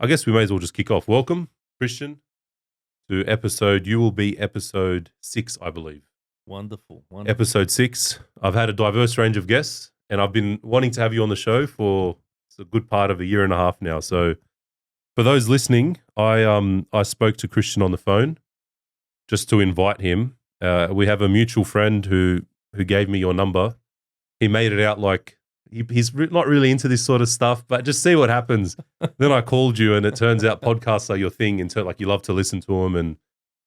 I guess we may as well just kick off. Welcome, Christian, to episode 6, I believe. Wonderful. Episode 6. I've had a diverse range of guests, and I've been wanting to have you on the show for a good part of a year and a half now. So for those listening, I spoke to Christian on the phone just to invite him. We have a mutual friend who gave me your number. He made it out like he's not really into this sort of stuff, but just see what happens. Then I called you, and it turns out podcasts are your thing, and like you love to listen to them, and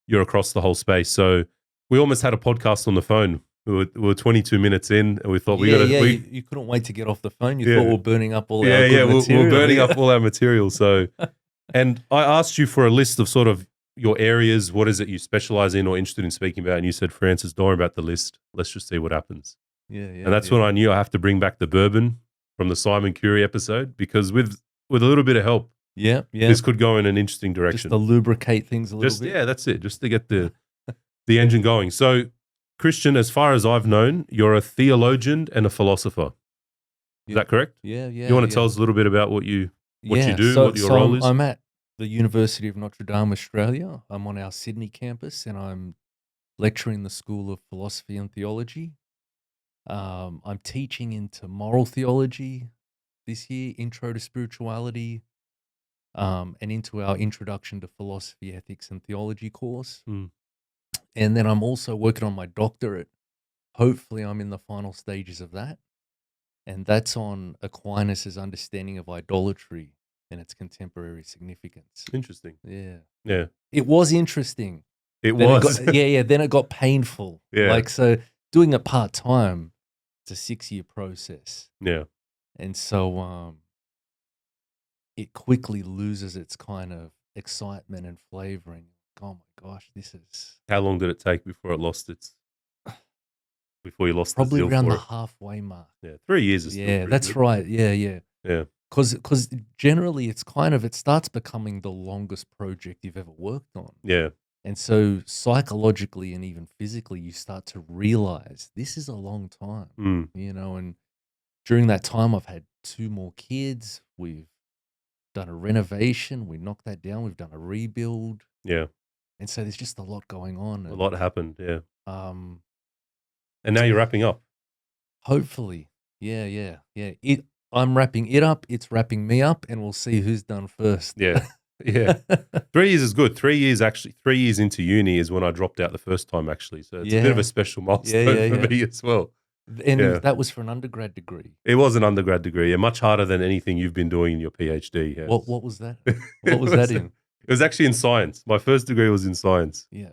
you're across the whole space. So we almost had a podcast on the phone. We were 22 minutes in, and we thought you couldn't wait to get off the phone. You thought we were burning up all our good material. We're burning up all our material. So, and I asked you for a list of sort of your areas. What is it you specialize in or interested in speaking about? And you said, Francis, don't worry about the list. Let's just see what happens. And that's when I knew I have to bring back the bourbon from the Simon Curie episode, because with a little bit of help, this could go in an interesting direction. Just to lubricate things a little bit. Yeah, that's it. Just to get the engine going. So, Christian, as far as I've known, you're a theologian and a philosopher. Is that correct? Yeah. You want to tell us a little bit about what you do, what your role is? I'm at the University of Notre Dame, Australia. I'm on our Sydney campus, and I'm lecturing the School of Philosophy and Theology. I'm teaching into moral theology this year, intro to spirituality, and into our introduction to philosophy, ethics, and theology course. And then I'm also working on my doctorate. Hopefully I'm in the final stages of that. And that's on Aquinas' understanding of idolatry and its contemporary significance. Interesting. Yeah. It was interesting. Then Then it got painful. Yeah. So doing it part-time, it's a 6-year process. Yeah. And so it quickly loses its kind of excitement and flavoring. Oh my gosh, this is... How long did it take before you lost probably the zeal around for the it? halfway mark. Yeah, 3 years is still pretty that's good. right. Yeah. Yeah. Because generally it starts becoming the longest project you've ever worked on. Yeah. And so psychologically and even physically, you start to realize this is a long time, and during that time I've had 2 more kids. We've done a renovation. We knocked that down. We've done a rebuild. Yeah. And so there's just a lot going on. A lot happened, yeah. And now you're wrapping up. Hopefully. Yeah. I'm wrapping it up. It's wrapping me up, and we'll see who's done first. Yeah. 3 years is good. 3 years into uni is when I dropped out the first time, actually. So it's a bit of a special milestone for me as well. And that was for an undergrad degree. It was an undergrad degree, much harder than anything you've been doing in your PhD. Yes. What was that? What was that in? It was actually in science. My first degree was in science. Yeah.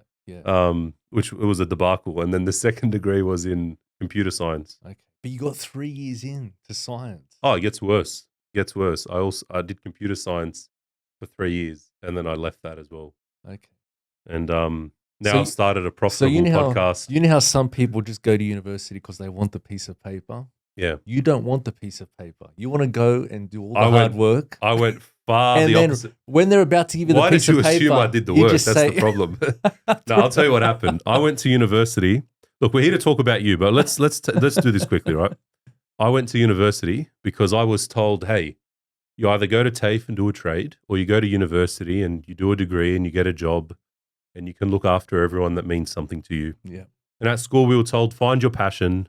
Which it was a debacle. And then the second degree was in computer science. Okay. But you got 3 years into science. Oh, it gets worse. I did computer science for 3 years, and then I left that as well. Okay. And now I've started a profitable podcast. You know how some people just go to university because they want the piece of paper? Yeah. You don't want the piece of paper. You want to go and do all the hard work. I went far the opposite. When they're about to give you the piece of paper, why did you assume I did the work? That's the problem. No, I'll tell you what happened. I went to university. Look, we're here to talk about you, but let's do this quickly, right? I went to university because I was told, hey, you either go to TAFE and do a trade, or you go to university and you do a degree and you get a job, and you can look after everyone that means something to you. Yeah. And at school, we were told, find your passion.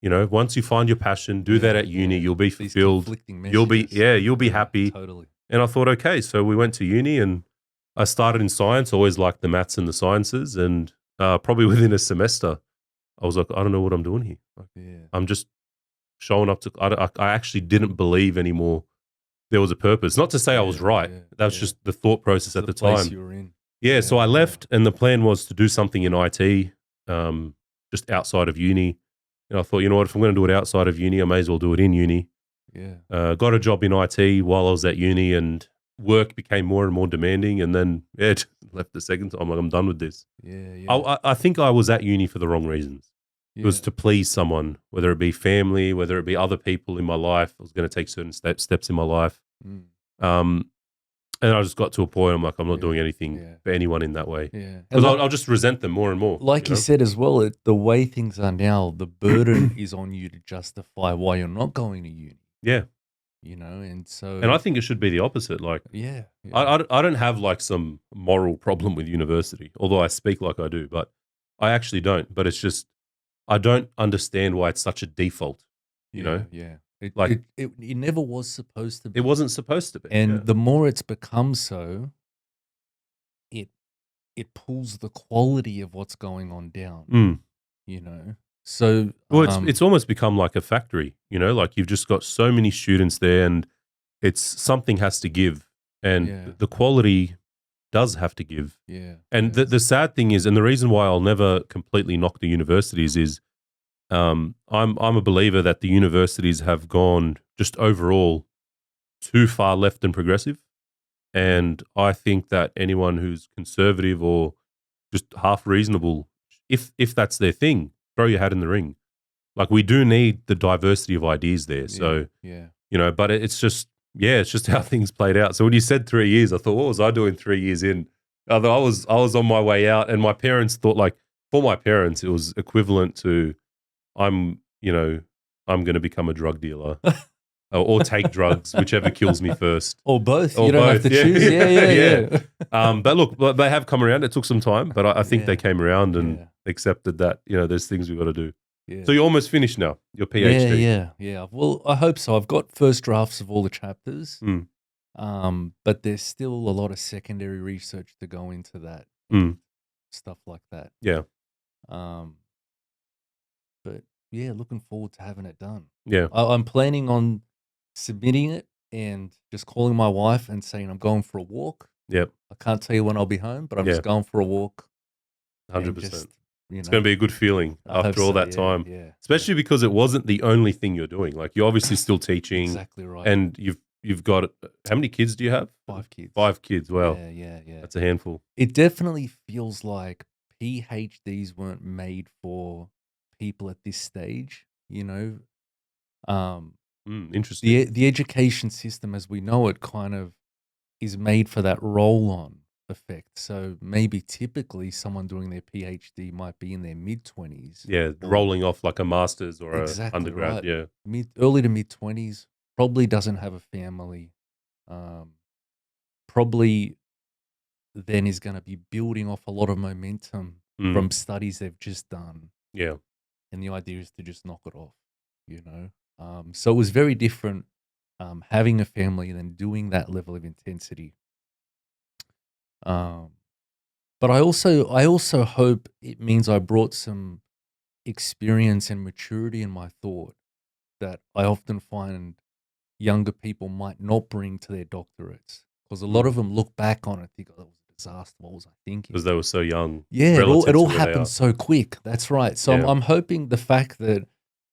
Once you find your passion, do that at uni. You'll be fulfilled. You'll be happy. Totally. And I thought, okay, so we went to uni, and I started in science. Always liked the maths and the sciences, and probably within a semester, I was like, I don't know what I'm doing here. I'm just showing up to. I actually didn't believe anymore there was a purpose. Not to say I was right. That was just the thought process at the time. You were in. So I left, and the plan was to do something in IT, just outside of uni. And I thought, you know what, if I'm going to do it outside of uni, I may as well do it in uni. Yeah. Got a job in IT while I was at uni, and work became more and more demanding. And then, just left the second time. I'm like, I'm done with this. Yeah. I think I was at uni for the wrong reasons. It was to please someone, whether it be family, whether it be other people in my life. I was going to take certain steps in my life. And I just got to a point, I'm like, I'm not doing anything for anyone in that way. Yeah. Because I'll just resent them more and more. Like you said as well, the way things are now, the burden is on you to justify why you're not going to uni. Yeah. And And I so, think it should be the opposite. Like, yeah, I, yeah, I, I don't have like some moral problem with university, although I speak like I do, but I actually don't. But it's just, I don't understand why it's such a default, you yeah, know? yeah. It, Like, it, it, it never was supposed to it be. wasn't supposed to be. Yeah. And the more it's become so, it it pulls the quality of what's going on down, Mm. you know. So, Well, it's almost become like a factory, you know, like you've just got so many students there and it's something has to give. And yeah, the quality does have to give. yeah, And yeah, the sad thing is, and the reason why I'll never completely knock the universities is I'm a believer that the universities have gone just overall too far left and progressive. And I think that anyone who's conservative or just half reasonable, if that's their thing, throw your hat in the ring. Like we do need the diversity of ideas there. yeah, So, yeah, but it's just, yeah, it's just how things played out. So when you said 3 years, I thought, what was I doing 3 years in? I was on my way out, and my parents thought, like, for my parents, it was equivalent to I'm, I'm going to become a drug dealer or take drugs, whichever kills me first, or both. or You don't have both. to Yeah, choose. Yeah, yeah, yeah. yeah, But look, they have come around. It took some time, but I think they yeah, came around and yeah, accepted that there's things we've got to do. yeah. So you're almost finished now. Your Yeah, PhD. yeah, yeah. Well, I hope so. I've got first drafts of all the chapters, Mm, but there's still a lot of secondary research to go into that and mm, stuff like that. yeah, Um, but yeah, looking forward to having it done. yeah, I'm planning on submitting it and just calling my wife and saying I'm going for a walk. yep, I can't tell you when I'll be home, but I'm yeah, just going for a walk and 100%. just, you It's going know, to be a good feeling I hope after all so. that Yeah, time, yeah, yeah. especially because it wasn't the only thing you're doing. Like you're obviously still teaching, Exactly right. and you've got how many kids do you have? 5 kids. 5 kids. Wow, Yeah, yeah, yeah. that's a handful. It definitely feels like PhDs weren't made for people at this stage. Um, Interesting. the education system as we know it kind of is made for that roll-on effect. So maybe typically someone doing their PhD might be in their mid-20s Yeah, or rolling off like a master's or a exactly undergrad. right, Yeah, early to mid-20s, probably doesn't have a family, um, probably then is going to be building off a lot of momentum mm, from studies they've just done. yeah, And the idea is to just knock it off. So it was very different having a family and then doing that level of intensity. Um, but I also hope it means I brought some experience and maturity in my thought that I often find younger people might not bring to their doctorates because a lot of them look back on it and think, "Oh, that was a disaster. What was I thinking?" because they were so young Yeah, it relative all to where they happened are. so quick. That's right. So I'm, Yeah, I'm hoping the fact that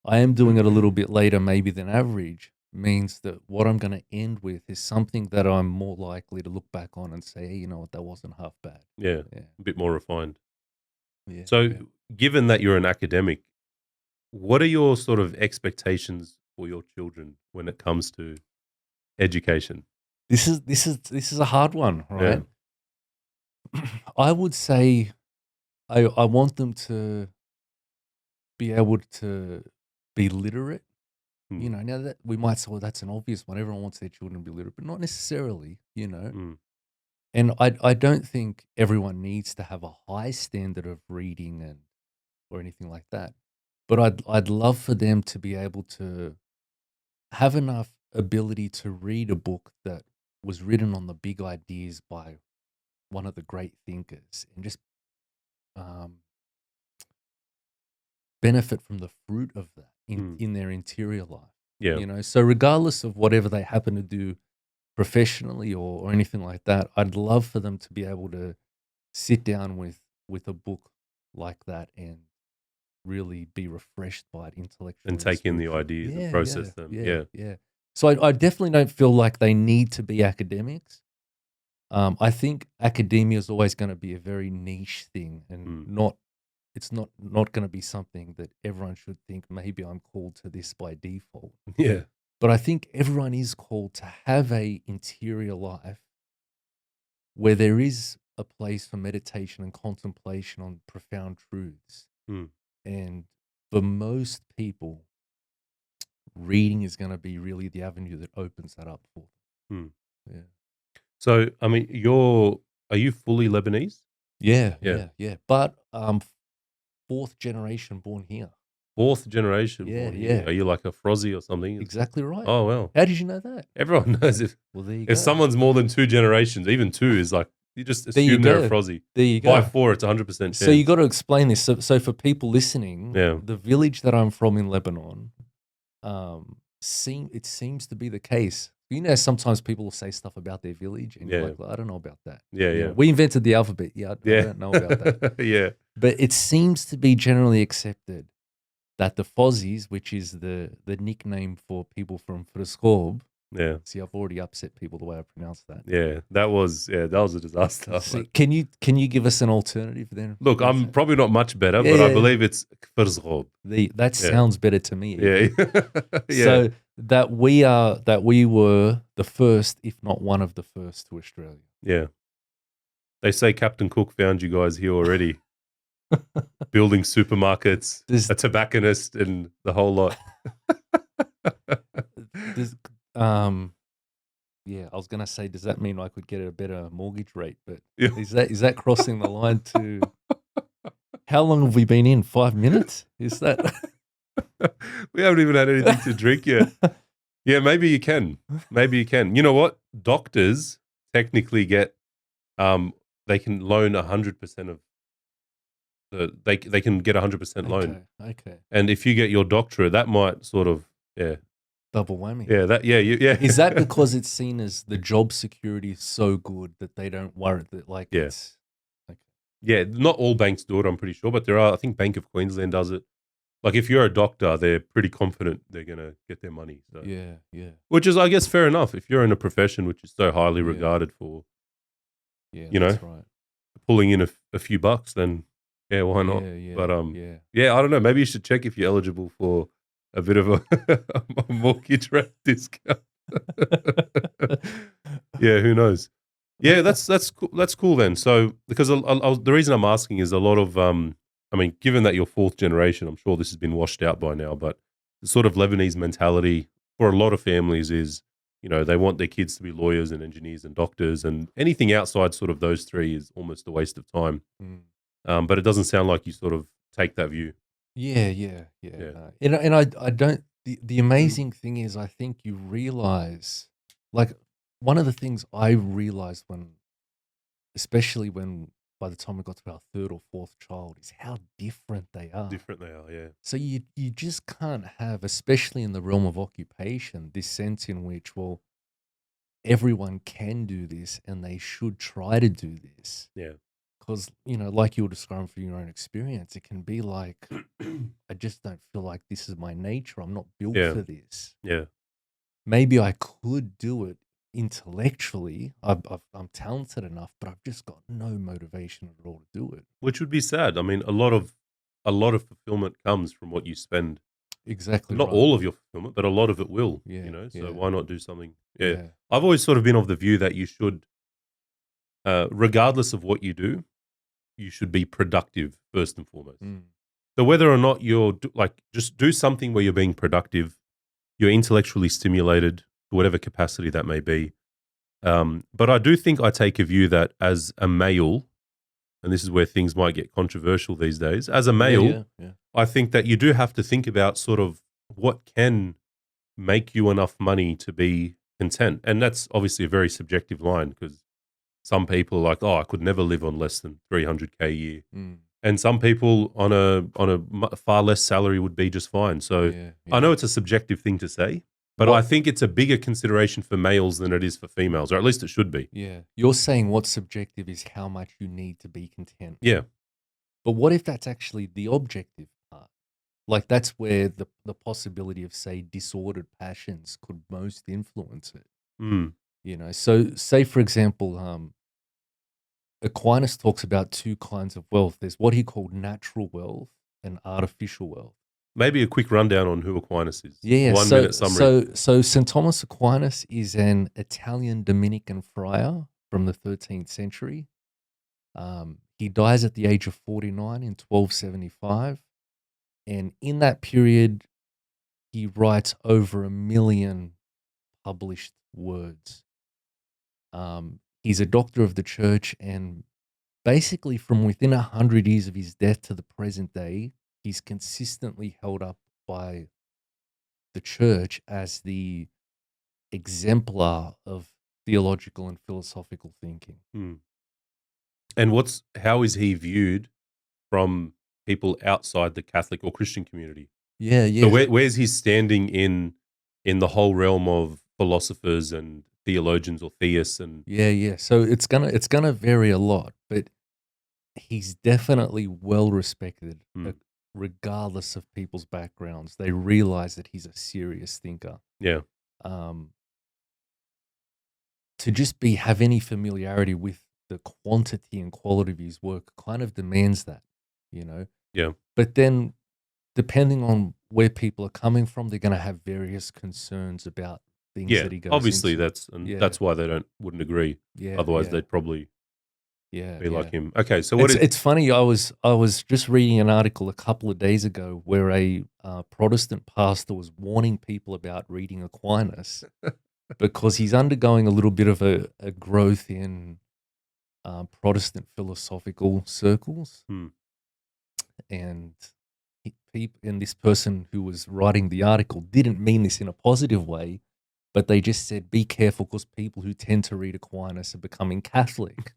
I am doing it a little bit later, maybe than average, means that what I'm going to end with is something that I'm more likely to look back on and say, "Hey, you know what? That wasn't half bad." yeah, Yeah, a bit more refined. yeah, So, yeah. given that you're an academic, what are your sort of expectations for your children when it comes to education? This is a hard one, Yeah. right? I would say I want them to be able to be literate. Mm, Now that we might say, well, that's an obvious one. Everyone wants their children to be literate, but not necessarily. mm, And I don't think everyone needs to have a high standard of reading and or anything like that. But I'd love for them to be able to have enough ability to read a book that was written on the big ideas by one of the great thinkers and just um, benefit from the fruit of that in, mm. in their interior life. Yeah. So regardless of whatever they happen to do professionally or anything like that, I'd love for them to be able to sit down with a book like that and really be refreshed by it And intellectually and take in the spiritually. ideas and Yeah, yeah, process them. yeah, Yeah. yeah. So I definitely don't feel like they need to be academics. I think academia is always going to be a very niche thing and Mm. it's not going to be something that everyone should think maybe I'm called to this by default. Yeah. But I think everyone is called to have a interior life where there is a place for meditation and contemplation on profound truths. Mm. And for most people, reading is going to be really the avenue that opens that up for Hmm. them. So, I mean, are you fully Lebanese? Yeah. Yeah. Yeah. Yeah. But fourth generation born here. Fourth generation Yeah. born here. Yeah. Are you like a Frozzy or something? Exactly right. Oh, well. How did you know that? Everyone knows Well, there you if go. someone's more than 2 generations, even 2 is like, you just There you assume they're a go. Frozzy. There you By go. 4, it's 100% chance. So you got to explain this. So for people listening, Yeah. the village that I'm from in Lebanon, it seems to be the case. You know, sometimes people will say stuff about their village, and you're Yeah. like, well, I don't know about that. Yeah, You know, yeah. we invented the alphabet. Yeah, I Yeah. don't know about that. Yeah. But it seems to be generally accepted that the Fozzies, which is the nickname for people from Frescob. Yeah. See, I've already upset people the way I pronounce that. Yeah. That was a disaster. See, can you give us an alternative then? Look, I'm probably not much better, Yeah, but I yeah. believe it's Kfrzghob. That sounds better to me. Yeah. Yeah. So that we were the first, if not one of the first, to Australia. Yeah. They say Captain Cook found you guys here already. Building supermarkets, a tobacconist, and the whole lot. Yeah, I was gonna say, does that mean I could get a better mortgage rate? But Yeah. is that crossing the line to? How long have we been in? 5 minutes? Is that? We haven't even had anything to drink yet. Yeah, maybe you can. Maybe you can. You know what? Doctors technically get, they can loan 100% of they can get 100% loan. Okay. And if you get your doctorate, that might sort of, Double whammy. Yeah, yeah. Is that because it's seen as the job security is so good that they don't worry that it's okay. Yeah, not all banks do it, I'm pretty sure, but there are. I think Bank of Queensland does it. Like if you're a doctor, they're pretty confident they're going to get their money. So. Yeah. Which is, I guess, fair enough. If you're in a profession which is so highly regarded for, that's right. pulling in a few bucks, then yeah, why not? Yeah, but I don't know. Maybe you should check if you're eligible for a bit of a mortgage rate discount. Yeah, who knows? Yeah, that's cool. That's cool then. So because the reason I'm asking is a lot of I mean, given that you're fourth generation, I'm sure this has been washed out by now, but the sort of Lebanese mentality for a lot of families is, they want their kids to be lawyers and engineers and doctors, and anything outside sort of those three is almost a waste of time. But it doesn't sound like you sort of take that view. Yeah. And I don't. The amazing thing is, I think you realize, like, one of the things I realized especially when by the time we got to our third or fourth child, is how different they are. Different they are, yeah. So you just can't have, especially in the realm of occupation, this sense in which, well, everyone can do this and they should try to do this. Yeah. Because, like you were describing from your own experience, it can be like, I just don't feel like this is my nature. I'm not built for this. Yeah. Maybe I could do it intellectually. I'm talented enough, but I've just got no motivation at all to do it. Which would be sad. I mean, a lot of fulfillment comes from what you spend. Exactly. Not right. all of your fulfillment, but a lot of it will. Yeah. So why not do something? Yeah. I've always sort of been of the view that you should, regardless of what you do, you should be productive first and foremost. So whether or not you're just do something where you're being productive, you're intellectually stimulated to whatever capacity that may be. But I do think I take a view that as a male, and this is where things might get controversial these days, as a male, I think that you do have to think about sort of what can make you enough money to be content. And that's obviously a very subjective line, because some people are like, oh, I could never live on less than 300K a year. And some people on a far less salary would be just fine. So I know it's a subjective thing to say, but I think it's a bigger consideration for males than it is for females, or at least it should be. Yeah. You're saying what's subjective is how much you need to be content. Yeah. But what if that's actually the objective part? Like that's where the possibility of, say, disordered passions could most influence it. So say, for example, Aquinas talks about two kinds of wealth. There's what he called natural wealth and artificial wealth. Maybe a quick rundown on who Aquinas is. Yeah. 1 minute summary. So St. Thomas Aquinas is an Italian Dominican friar from the 13th century. He dies at the age of 49 in 1275. And in that period, he writes over 1 million published words. He's a doctor of the church, and basically from within 100 years of his death to the present day, he's consistently held up by the church as the exemplar of theological and philosophical thinking. Hmm. And how is he viewed from people outside the Catholic or Christian community? Yeah, So yeah. where's his standing in the whole realm of philosophers and theologians or theists and Yeah. So it's gonna vary a lot, but he's definitely well respected, Hmm. regardless of people's backgrounds. They realize that he's a serious thinker. yeah. Um, to just have any familiarity with the quantity and quality of his work kind of demands that, you know. Yeah. But then, depending on where people are coming from, they're going to have various concerns about things Yeah. that he goes Obviously into. that's Yeah, why they wouldn't agree. yeah, Otherwise yeah, they'd probably yeah, be like yeah. him. Okay, so what is It's funny. I was just reading an article a couple of days ago where a Protestant pastor was warning people about reading Aquinas because he's undergoing a little bit of a growth in Protestant philosophical circles, Hmm. and and this person who was writing the article didn't mean this in a positive way, but they just said, "Be careful because people who tend to read Aquinas are becoming Catholic."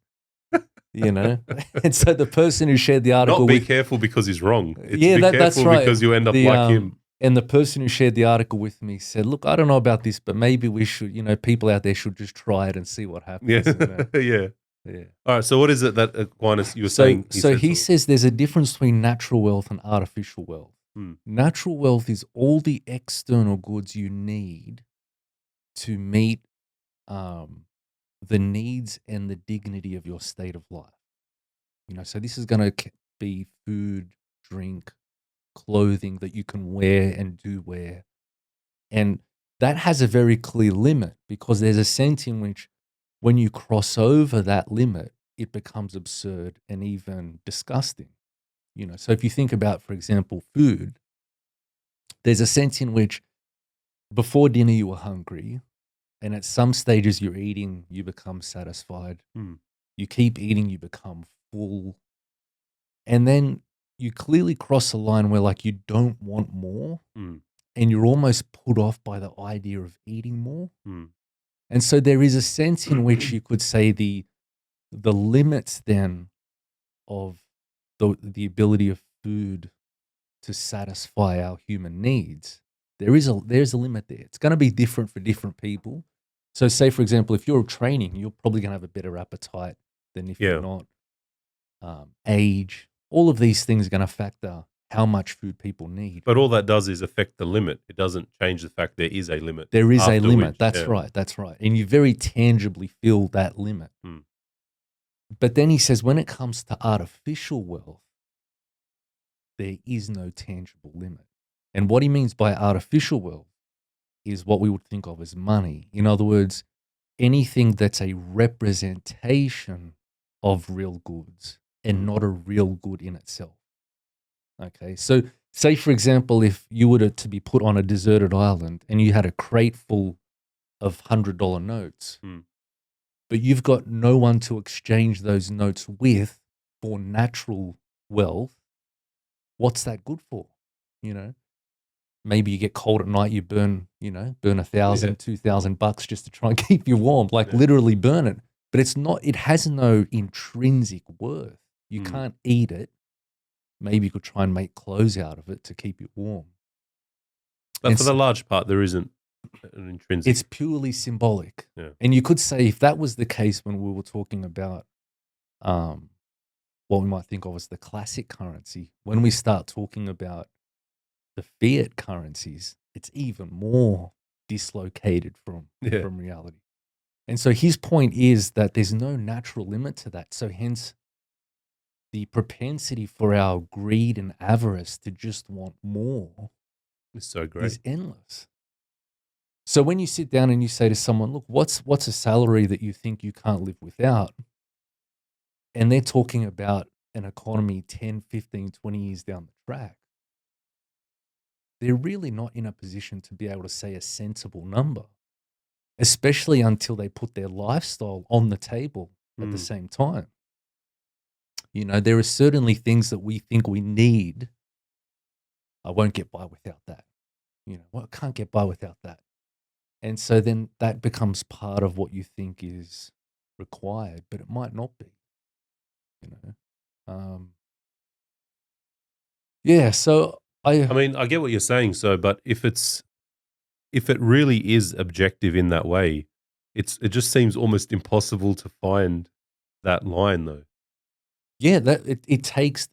You know, and so the person who shared the Not article be with, careful because he's wrong. It's yeah, be that's careful right. because you end up The like him. and the person who shared the article with me said, "Look, I don't know about this, but maybe we should, people out there should just try it and see what Yeah. happens." yeah. Yeah. All right. So what is it that Aquinas you were So saying so he something? says there's a difference between natural wealth and artificial wealth. Hmm. Natural wealth is all the external goods you need to meet um, the needs and the dignity of your state of life. So this is going to be food, drink, clothing that you can wear and do wear. And that has a very clear limit because there's a sense in which when you cross over that limit, it becomes absurd and even disgusting. So if you think about, for example, food, there's a sense in which before dinner you were hungry, and at some stages you're eating, you become satisfied. Hmm. You keep eating, you become full. And then you clearly cross a line where like you don't want more, Hmm. and you're almost put off by the idea of eating more. Hmm. And so there is a sense in which you could say the limits then of the ability of food to satisfy our human needs. There's a limit there. It's going to be different for different people. So say for example, if you're training, you're probably going to have a better appetite than if you're Yeah. not. Age, all of these things are going to factor how much food people need. But all that does is affect the limit. It doesn't change the fact there is a limit. There is a after limit. which- That's yeah. right. That's right. And you very tangibly feel that limit. Hmm. But then he says when it comes to artificial wealth, there is no tangible limit. And what he means by artificial wealth is what we would think of as money. In other words, anything that's a representation of real goods and not a real good in itself. Okay, so say for example, if you were to be put on a deserted island and you had a crate full of $100 notes, Hmm. but you've got no one to exchange those notes with for natural wealth, what's that good for? Maybe you get cold at night, you burn $1,000, $2,000 just to try and keep you warm, like Yeah. literally burn it. But it has no intrinsic worth. You Hmm. can't eat it. Maybe you could try and make clothes out of it to keep you warm. But And for the so large part, there isn't an intrinsic. it's purely symbolic. Yeah. And you could say if that was the case when we were talking about what we might think of as the classic currency, when we start talking about the fiat currencies, it's even more dislocated from Yeah. reality. And so his point is that there's no natural limit to that. So hence the propensity for our greed and avarice to just want more It's so great. is endless. So when you sit down and you say to someone, look, what's a salary that you think you can't live without? And they're talking about an economy 10, 15, 20 years down the track. they're really not in a position to be able to say a sensible number, especially until they put their lifestyle on the table at the Mm. same time. You know, there are certainly things that we think we need. I won't get by without that. You know, well, I can't get by without that. And so then that becomes part of what you think is required, but it might not be, you know. Yeah, so I mean, I get what you're saying. So, but if it really is objective in that way, it just seems almost impossible to find that line, though. yeah, that it takes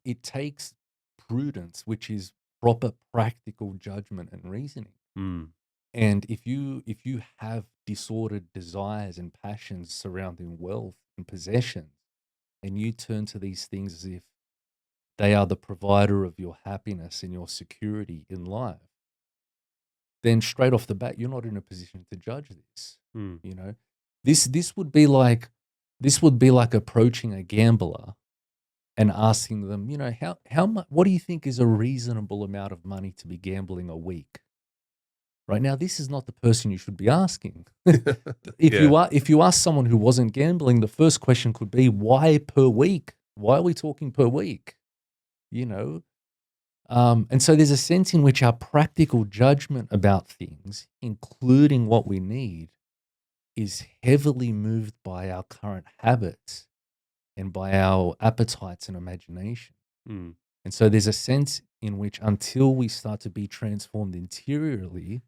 prudence, which is proper practical judgment and reasoning. Mm. And if you have disordered desires and passions surrounding wealth and possessions, and you turn to these things as if they are the provider of your happiness and your security in life, then straight off the bat, you're not in a position to judge this. Mm. You know, this would be like approaching a gambler and asking them, you know, how much, what do you think is a reasonable amount of money to be gambling a week? Right now, this is not the person you should be asking. If you ask someone who wasn't gambling, the first question could be, why per week? Why are we talking per week? You know, and so there's a sense in which our practical judgment about things, including what we need, is heavily moved by our current habits and by our appetites and imagination. Mm. And so there's a sense in which until we start to be transformed interiorly,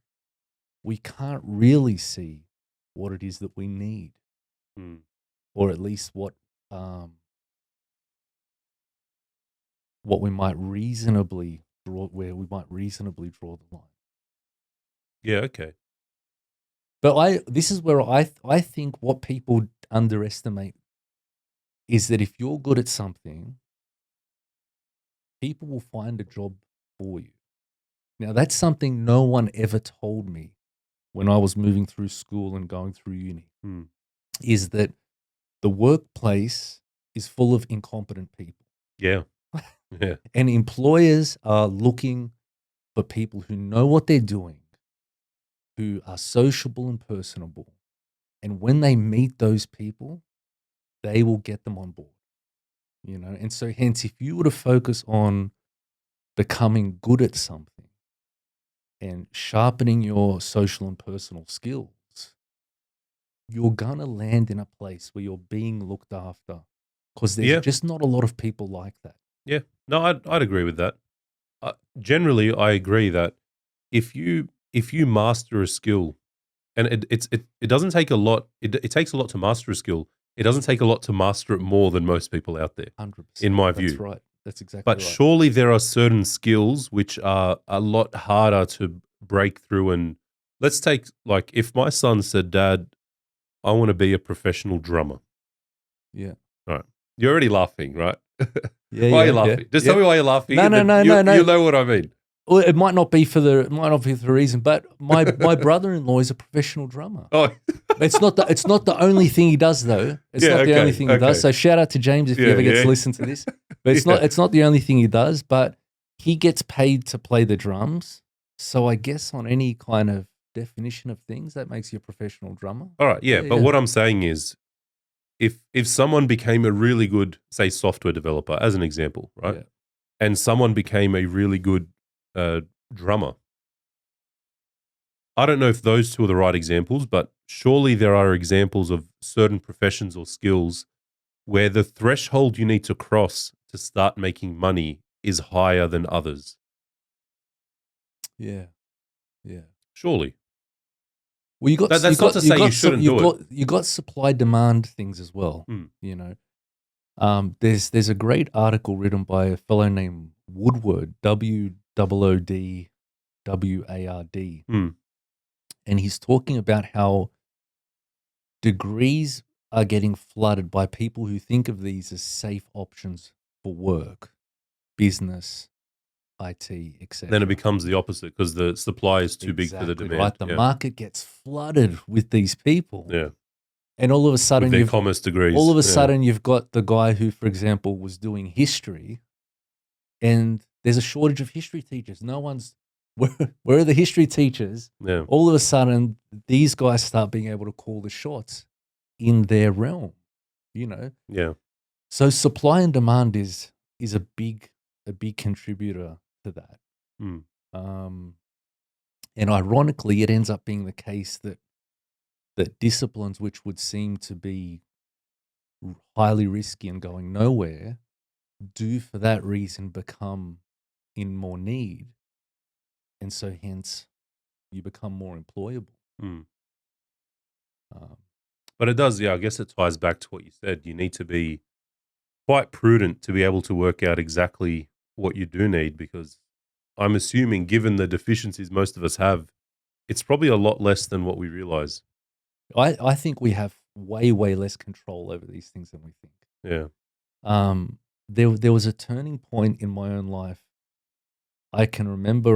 we can't really see what it is that we need, Mm. or at least what we might reasonably draw, where we might reasonably draw the line. Yeah. Okay. But this is where I think what people underestimate is that if you're good at something, people will find a job for you. Now, that's something no one ever told me when I was moving through school and going through uni, Mm. is that the workplace is full of incompetent people. Yeah. Yeah. And employers are looking for people who know what they're doing, who are sociable and personable. And when they meet those people, they will get them on board, you know? And so hence, if you were to focus on becoming good at something and sharpening your social and personal skills, you're going to land in a place where you're being looked after, because there's Yeah. just not a lot of people like that. Yeah. No, I'd agree with that. Generally, I agree that if you master a skill, and it doesn't take a lot. It takes a lot to master a skill. It doesn't take a lot to master it more than most people out there, 100%. in my view. That's right. That's exactly But right. surely there are certain skills which are a lot harder to break through. And let's take, like, if my son said, "Dad, I want to be a professional drummer." Yeah. Right. You're already laughing, right? Yeah. Why are you yeah, laughing? yeah, Just yeah. tell me why you're laughing. No, and no, then no, you, no, no. You know what I mean. Well, it might not be for the reason, but my brother-in-law is a professional drummer. Oh, It's not the only thing he does, though. It's Yeah, not the okay, only thing he okay. does. So shout out to James if he Yeah, ever gets yeah. to listen to this. But Yeah. it's not the only thing he does. But he gets paid to play the drums. So I guess on any kind of definition of things, that makes you a professional drummer. All right, yeah. But what I'm saying is, if someone became a really good, say, software developer, as an example, right, Yeah. and someone became a really good drummer, I don't know if those two are the right examples, but surely there are examples of certain professions or skills where the threshold you need to cross to start making money is higher than others. Yeah. Yeah. Surely. Well, you got That's not to say you shouldn't do it. You got supply demand things as well. Mm. You know, there's a great article written by a fellow named Woodward, WOODWARD, Mm. and he's talking about how degrees are getting flooded by people who think of these as safe options for work, business, IT, etc. Then it becomes the opposite because the supply is too big for the Exactly demand. right. The yeah. market gets flooded with these people. Yeah. And all of a sudden, With their commerce degrees. all of a Yeah. sudden you've got the guy who, for example, was doing history, and there's a shortage of history teachers. No one's where are the history teachers? Yeah. All of a sudden, these guys start being able to call the shots in their realm, you know. Yeah. So supply and demand is a big contributor to that. Mm. And ironically, it ends up being the case that disciplines which would seem to be highly risky and going nowhere do for that reason become in more need. And so hence you become more employable. Mm. Um, But it does, yeah, I guess it ties back to what you said. You need to be quite prudent to be able to work out exactly what you do need, because I'm assuming, given the deficiencies most of us have, it's probably a lot less than what we realize. I think we have way less control over these things than we think. Yeah. There was a turning point in my own life. I can remember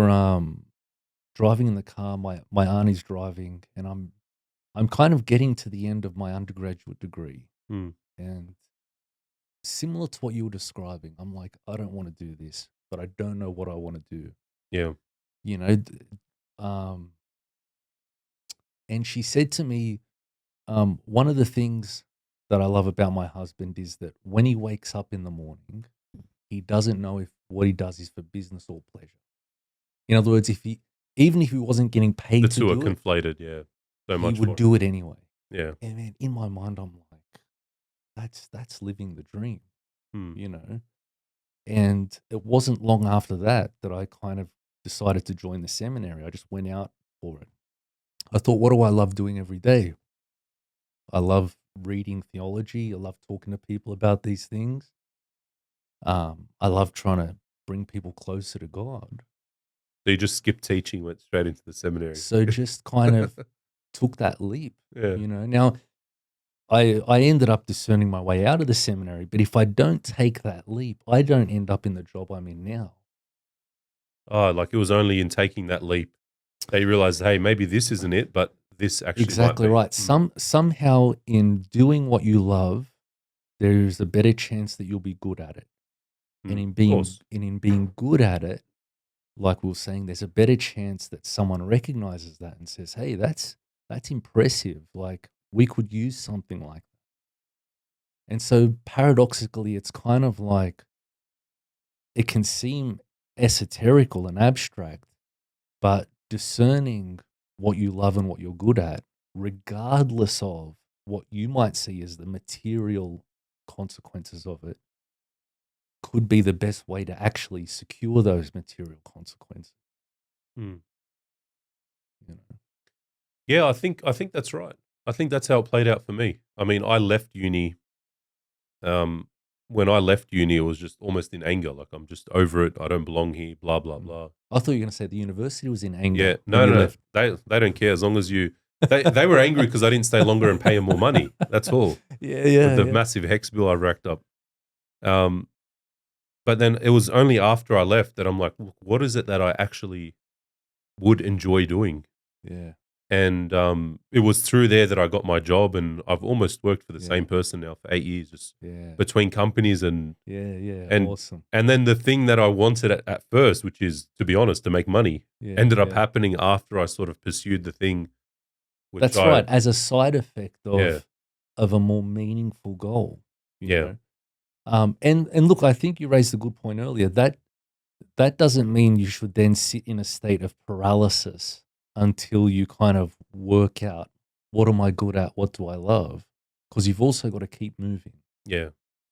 driving in the car. My auntie's driving, and I'm kind of getting to the end of my undergraduate degree, Mm. and similar to what you were describing, I'm like, I don't want to do this, but I don't know what I want to do. Yeah. You know, and she said to me, one of the things that I love about my husband is that when he wakes up in the morning, he doesn't know if what he does is for business or pleasure. In other words, even if he wasn't getting The paid to two are do it, conflated, yeah. So he much would for do it anyway. Yeah. And man, in my mind, I'm like, that's living the dream, Mm. you know. And it wasn't long after that I kind of decided to join the seminary. I just went out for it. I thought, what do I love doing every day? I love reading theology. I love talking to people about these things. I love trying to bring people closer to God. So you just skipped teaching, went straight into the seminary. So just kind of took that leap, Yeah. you know. Now, I ended up discerning my way out of the seminary, but if I don't take that leap, I don't end up in the job I'm in now. Oh, like it was only in taking that leap that you realized, hey, maybe this isn't it, but this actually Exactly might be. right. Mm. Somehow in doing what you love, there's a better chance that you'll be good at it. And Mm. Of course. in being good at it, like we were saying, there's a better chance that someone recognizes that and says, "Hey, that's impressive. Like we could use something like that." And so paradoxically, it's kind of like it can seem esoterical and abstract, but discerning what you love and what you're good at, regardless of what you might see as the material consequences of it, could be the best way to actually secure those material consequences. Mm. You know? Yeah, I think that's right. I think that's how it played out for me. I mean, I left uni. When I left uni, it was just almost in anger. Like, I'm just over it. I don't belong here. Blah blah Mm. blah. I thought you were going to say the university was in anger Yeah, when no, you no, no. left. They don't care as long as you. They were angry because I didn't stay longer and pay them more money. That's all. Yeah, With the yeah. massive hex bill I racked up. Um, but then it was only after I left that I'm like, look, what is it that I actually would enjoy doing? Yeah, And it was through there that I got my job, and I've almost worked for the yeah, same person now for 8 years, just yeah, between companies and yeah. and Awesome. and then the thing that I wanted at first, which is, to be honest, to make money, Yeah, ended up yeah. happening after I sort of pursued the thing, which That's I right. As a side effect yeah of a more meaningful goal, you yeah know. And look, I think you raised a good point earlier. That doesn't mean you should then sit in a state of paralysis until you kind of work out what am I good at, what do I love, because you've also got to keep moving, yeah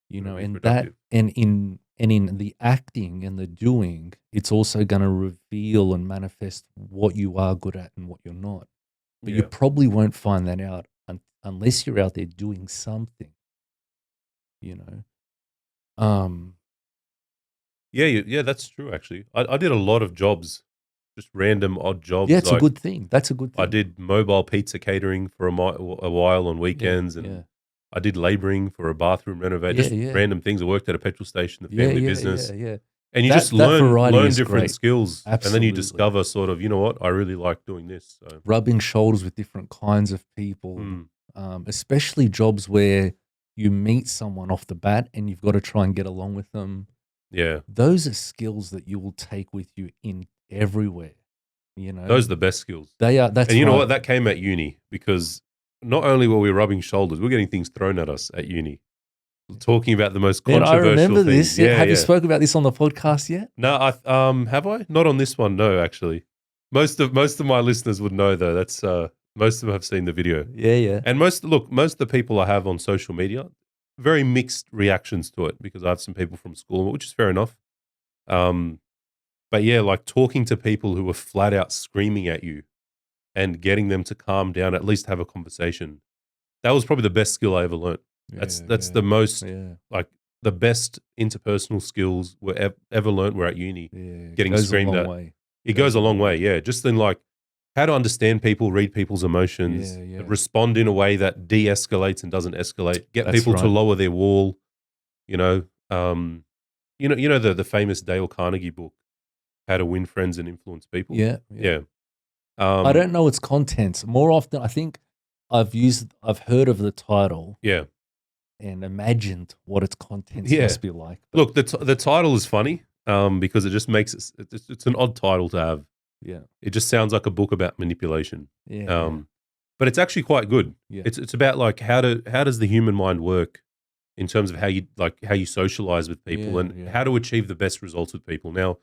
you to know, be and that productive. and in the acting and the doing, it's also going to reveal and manifest what you are good at and what you're not. But you Yeah probably won't find that out unless you're out there doing something, you know. Um, yeah, that's true. Actually, I did a lot of jobs, just random odd yeah, jobs. it's a Like, good thing. That's a good I thing. did mobile pizza catering for a while on Yeah, weekends, and yeah, I did laboring for a bathroom renovate, yeah, just yeah, random things. I worked at a petrol station, the yeah, family yeah, yeah, business, yeah. and you just That variety learn is different great. skills, and then you Absolutely. discover sort of, you know what, I really like doing this. So Rubbing shoulders with different kinds of people, mm, especially jobs where you meet someone off the bat and you've got to try and get along with them. yeah, Those are skills that you will take with you in everywhere. You know, Those are the best skills. they are. That's And you know right. what? That came at uni because not only were we rubbing shoulders, we're getting things thrown at us at uni. Talking about the most Man, I controversial remember things. this. Yeah, Have you yeah. spoken about this on the podcast yet? No, have I? Not on this one, no, actually. Most of my listeners would know though. That's most of them have seen the video. Yeah, yeah. And most of the people I have on social media, very mixed reactions to it because I have some people from school, which is fair enough. But yeah, like talking to people who were flat out screaming at you and getting them to calm down, at least have a conversation. That was probably the best skill I ever learned. That's the most like the best interpersonal skills were ever learned were at uni. Yeah, Getting goes screamed a long at. way. It goes a long way, yeah. Just in like how to understand people, read people's emotions, Yeah. respond in a way that de-escalates and doesn't escalate. Get That's people to right. lower their wall. You know, the famous Dale Carnegie book, How to Win Friends and Influence People. Yeah. Yeah. I don't know its contents. More often, I think I've heard of the title Yeah. and imagined what its contents Yeah. must be like. But Look, the title is funny because it just makes it's an odd title to have. yeah, It just sounds like a book about manipulation. yeah, But it's actually quite good. yeah. It's about like how does the human mind work in terms of how you socialize with people Yeah, and yeah. how to achieve the best results with people. Now,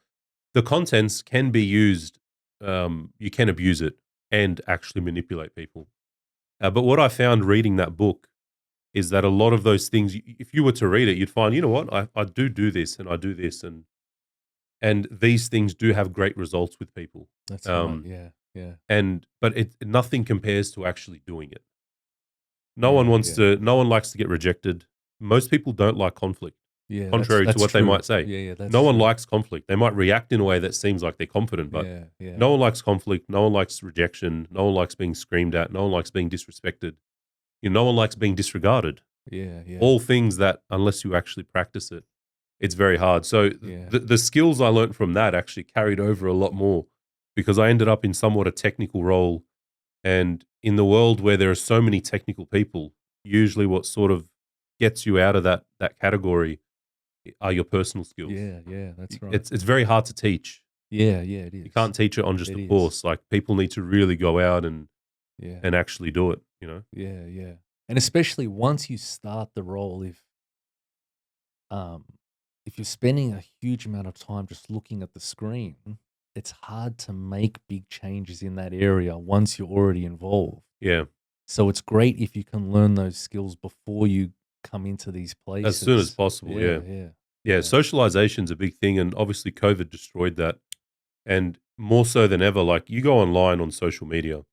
the contents can be used. You can abuse it and actually manipulate people. But what I found reading that book is that a lot of those things, if you were to read it, you'd find, you know what, I do this and I do this and these things do have great results with people. That's right. Yeah. But nothing compares to actually doing it. No Yeah, one likes to get rejected. Most people don't like conflict, Yeah, contrary to what they true. might say. Yeah, that's No one true. likes conflict. They might react in a way that seems like they're confident, but yeah. no one likes conflict. No one likes rejection. No one likes being screamed at. No one likes being disrespected. No one likes being disregarded. Yeah. All things that, unless you actually practice it, it's very hard. So Yeah. the skills I learned from that actually carried over a lot more because I ended up in somewhat a technical role. And in the world where there are so many technical people, usually what sort of gets you out of that category are your personal skills. Yeah, that's right. It's very hard to teach. Yeah, it is. You can't teach it on just It a is. course. Like people need to really go out and Yeah. actually do it, you know? Yeah. And especially once you start the role, if you're spending a huge amount of time just looking at the screen, it's hard to make big changes in that area once you're already involved. Yeah. So it's great if you can learn those skills before you come into these places. As soon as possible, yeah. Yeah. Socialization's a big thing, and obviously COVID destroyed that. And more so than ever, like you go online on social media.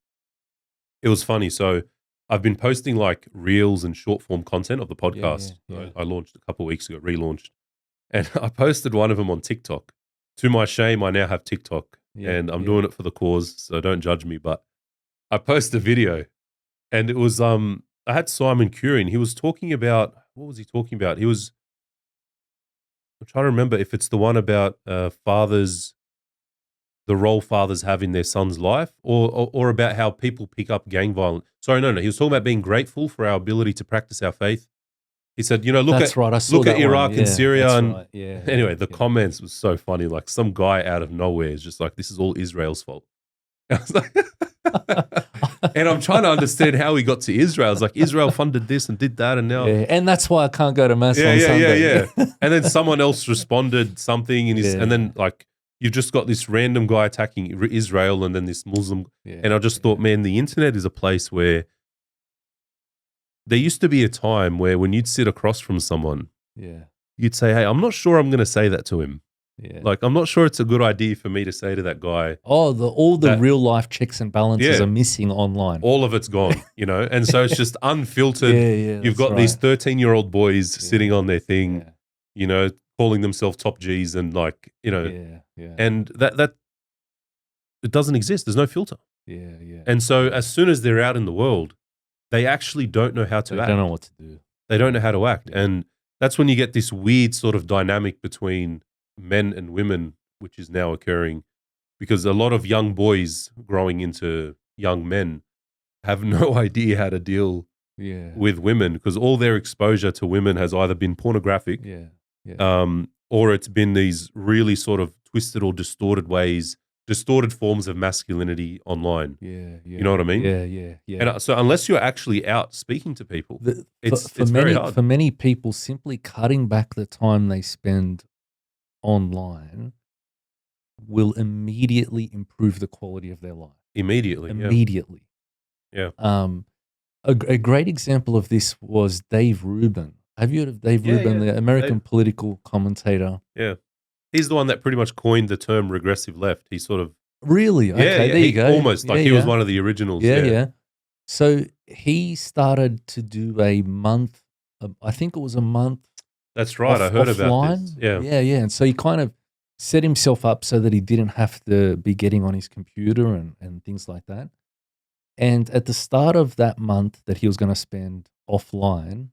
It was funny. So I've been posting like reels and short form content of the podcast. Yeah. I launched a couple of weeks ago, relaunched. And I posted one of them on TikTok. To my shame, I now have TikTok and I'm doing it for the cause. So don't judge me. But I posted a video and it was, I had Simon Curran. He was talking about, what was he talking about? I'm trying to remember if it's the one about fathers, the role fathers have in their son's life, or about how people pick up gang violence. Sorry, no. He was talking about being grateful for our ability to practice our faith. He said, look at Iraq and Syria. And right. Yeah. anyway, the comments was so funny. Like some guy out of nowhere is just like, this is all Israel's fault. I was like, and I'm trying to understand how he got to Israel. It's like Israel funded this and did that, and now, and that's why I can't go to mass on Sunday. Yeah. And then someone else responded something, and then like you've just got this random guy attacking Israel, and then this Muslim. And I just thought, man, the internet is a place where there used to be a time where when you'd sit across from someone, you'd say, hey, I'm not sure I'm going to say that to him. Yeah. Like, I'm not sure it's a good idea for me to say to that guy. All the real life checks and balances are missing online. All of it's gone, and so it's just unfiltered. You've got these 13-year-old boys sitting on their thing, calling themselves top Gs and like, and that it doesn't exist. There's no filter. Yeah. And so as soon as they're out in the world, they actually don't know how to act. They don't know what to do. They don't know how to act. And that's when you get this weird sort of dynamic between men and women, which is now occurring because a lot of young boys growing into young men have no idea how to deal with women because all their exposure to women has either been pornographic or it's been these really sort of twisted or distorted ways distorted forms of masculinity online. Yeah, yeah. You know what I mean? Yeah, yeah, yeah. And so unless you're actually out speaking to people, For it's many very hard. for many people, simply cutting back the time they spend online will immediately improve the quality of their life. Immediately, Immediately. yeah. A great example of this was Dave Rubin. Have you heard of Dave Yeah, Rubin, yeah. the American Dave. political commentator? Yeah. He's the one that pretty much coined the term regressive left. He sort of Really? Okay, there he you go. almost Yeah, like he was yeah. one of the originals. Yeah, Yeah. yeah. So he started to do a month, I think it was a month That's right. I heard about this. offline. Yeah. Yeah, yeah. And so he kind of set himself up so that he didn't have to be getting on his computer and things like that. And at the start of that month that he was going to spend offline,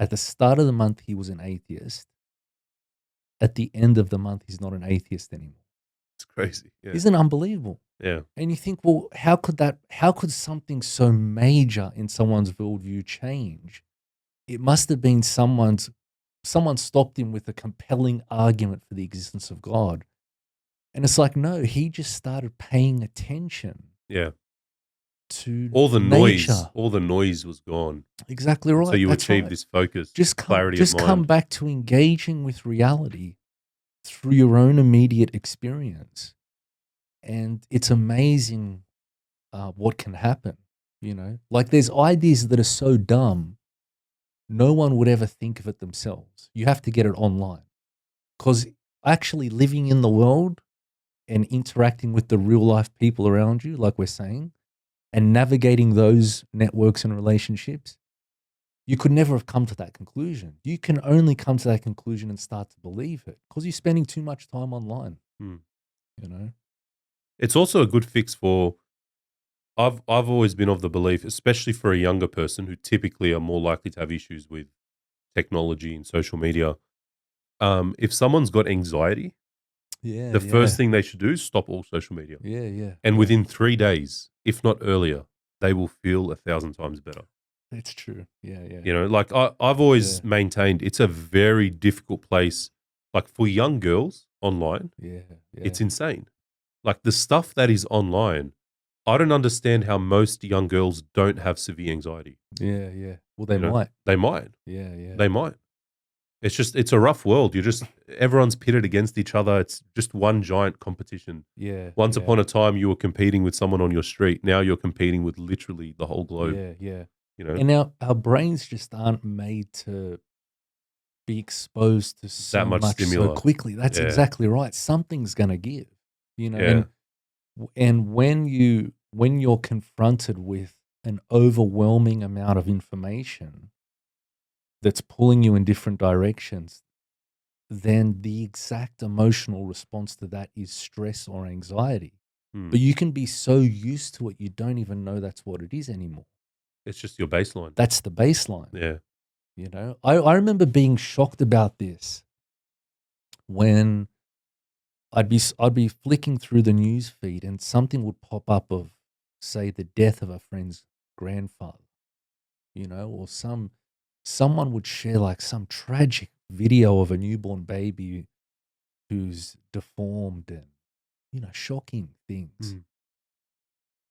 at the start of the month, he was an atheist. At the end of the month, he's not an atheist anymore. It's crazy. Yeah. Isn't it unbelievable? Yeah. And you think, well, how could something so major in someone's worldview change? It must have been someone stopped him with a compelling argument for the existence of God. And it's like, no, he just started paying attention Yeah. to All the nature. noise was gone. Exactly right. So you That's achieve right. this focus, Just clarity of mind. come back to engaging with reality through your own immediate experience. And it's amazing what can happen, you know? Like there's ideas that are so dumb, no one would ever think of it themselves. You have to get it online. Because actually living in the world and interacting with the real life people around you, like we're saying, and navigating those networks and relationships, you could never have come to that conclusion. You can only come to that conclusion and start to believe it because you're spending too much time online, you know? It's also a good fix for. I've always been of the belief, especially for a younger person who typically are more likely to have issues with technology and social media. If someone's got anxiety, the first thing they should do is stop all social media. Yeah, yeah. And within 3 days, if not earlier, they will feel 1,000 times better. It's true. Yeah, yeah. You know, like I've always maintained it's a very difficult place. Like for young girls online, it's insane. Like the stuff that is online, I don't understand how most young girls don't have severe anxiety. Yeah, yeah. Well, they You know? might. They might. Yeah, yeah. They might. It's a rough world. Everyone's pitted against each other. It's just one giant competition. Yeah. Once upon a time, you were competing with someone on your street. Now you're competing with literally the whole globe. Yeah, yeah. You know, And now our brains just aren't made to be exposed to so much much stimuli. so quickly. That's exactly right. Something's going to give, you know. And when you're confronted with an overwhelming amount of information that's pulling you in different directions, then the exact emotional response to that is stress or anxiety. But you can be so used to it, you don't even know that's what it is anymore. It's just your baseline. That's the baseline. Yeah. You know, I remember being shocked about this when I'd be flicking through the news feed and something would pop up of, say, the death of a friend's grandfather, you know, or someone would share like some tragic video of a newborn baby who's deformed and, you know, shocking things.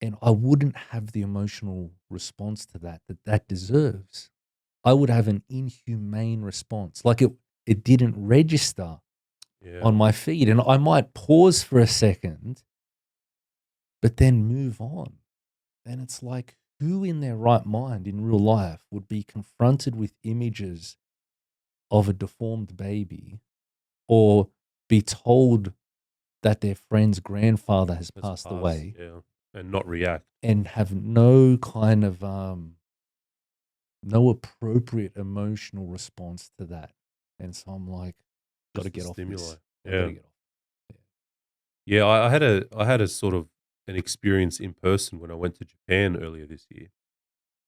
And I wouldn't have the emotional response to that deserves. I would have an inhumane response. Like it didn't register on my feed. And I might pause for a second, but then move on. And it's like, who in their right mind in real life would be confronted with images of a deformed baby or be told that their friend's grandfather has passed away and not react and have no kind of no appropriate emotional response to that? And so I'm like, got to get off this. Yeah, I had a sort of an experience in person when I went to Japan earlier this year.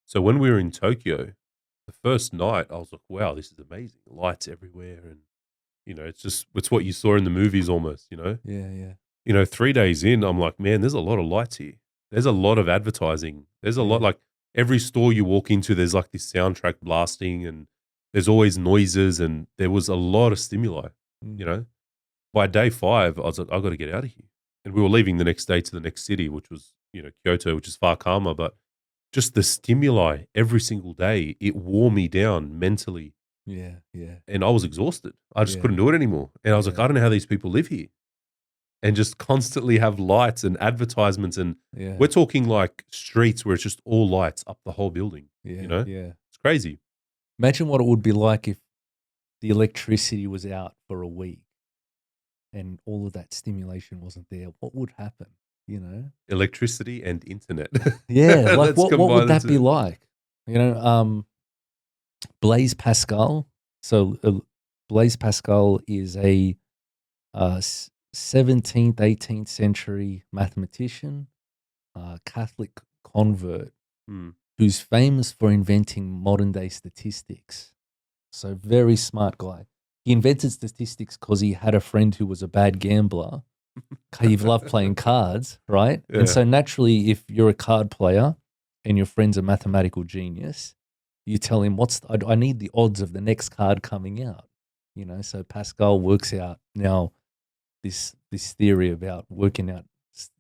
So when we were in Tokyo, the first night I was like, wow, this is amazing. Lights everywhere. And, you know, it's what you saw in the movies almost, you know? Yeah, yeah. You know, 3 days in, I'm like, man, there's a lot of lights here. There's a lot of advertising. There's a lot, like every store you walk into, there's like this soundtrack blasting and there's always noises and there was a lot of stimuli, you know? By day 5, I was like, I got to get out of here. and we were leaving the next day to the next city, which was, Kyoto, which is far calmer, but just the stimuli every single day, it wore me down mentally, Yeah, yeah, and I was exhausted. I just yeah, couldn't do it anymore. And I was like, yeah, I don't know how these people live here and just constantly have lights and advertisements. And yeah, we're talking like streets where it's just all lights up the whole building, yeah, It's yeah. crazy. Imagine what it would be like if the electricity was out for a week and all of that stimulation wasn't there. What would happen? You know? Electricity and internet. Yeah, like Let's what would combine the that be two. like? You know, Blaise Pascal. So Blaise Pascal is a 17th, 18th century mathematician, Catholic convert Hmm. who's famous for inventing modern day statistics. So very smart guy. He invented statistics because he had a friend who was a bad gambler. He loved playing cards, right? And Yeah. so naturally, if you're a card player and your friend's a mathematical genius, you tell him, I need the odds of the next card coming out. So Pascal works out now this theory about working out,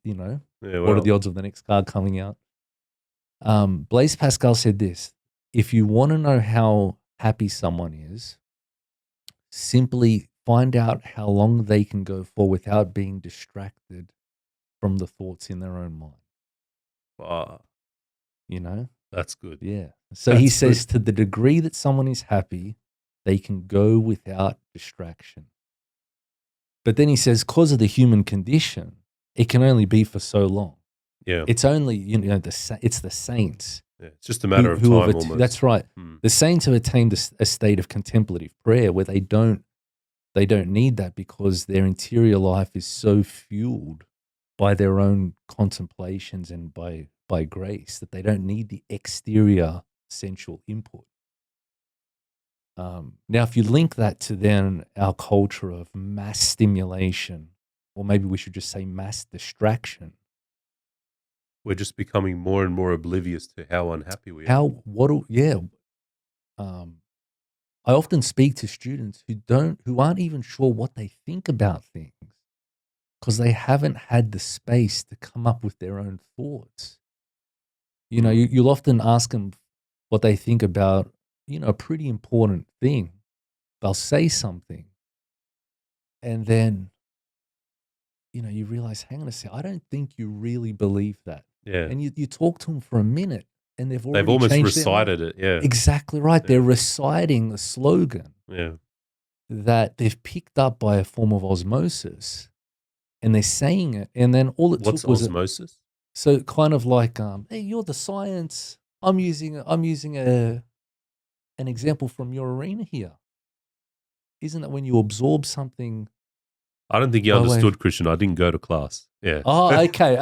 Yeah. what are Well, the odds of the next card coming out. Blaise Pascal said this: if you want to know how happy someone is, simply find out how long they can go for without being distracted from the thoughts in their own mind. ah, You know? that's good. Yeah. So he That's good. says to the degree that someone is happy, they can go without distraction. But then he says, because of the human condition, it can only be for so long. Yeah. It's only, it's the saints Yeah. It's just a matter of who have, time almost. that's right. Hmm. The saints have attained a state of contemplative prayer where they don't need that because their interior life is so fueled by their own contemplations and by grace that they don't need the exterior sensual input. Now, if you link that to then our culture of mass stimulation, or maybe we should just say mass distraction, We're just becoming more and more oblivious to how unhappy we are. um, I often speak to students who aren't even sure what they think about things because they haven't had the space to come up with their own thoughts. You'll often ask them what they think about, a pretty important thing. They'll say something, and then, you realize, hang on a second, I don't think you really believe that. Yeah. And you talk to them for a minute, and they've They've already almost changed their mind. recited it. Yeah. Exactly right. Yeah. They're reciting the slogan Yeah. that they've picked up by a form of osmosis, and they're saying it, and then all it What's took was osmosis? so kind of like, hey, you're the science. I'm using an example from your arena here. Isn't that when you absorb something I don't think you by way of? understood, Christian. I didn't go to class. Yeah. Oh, okay.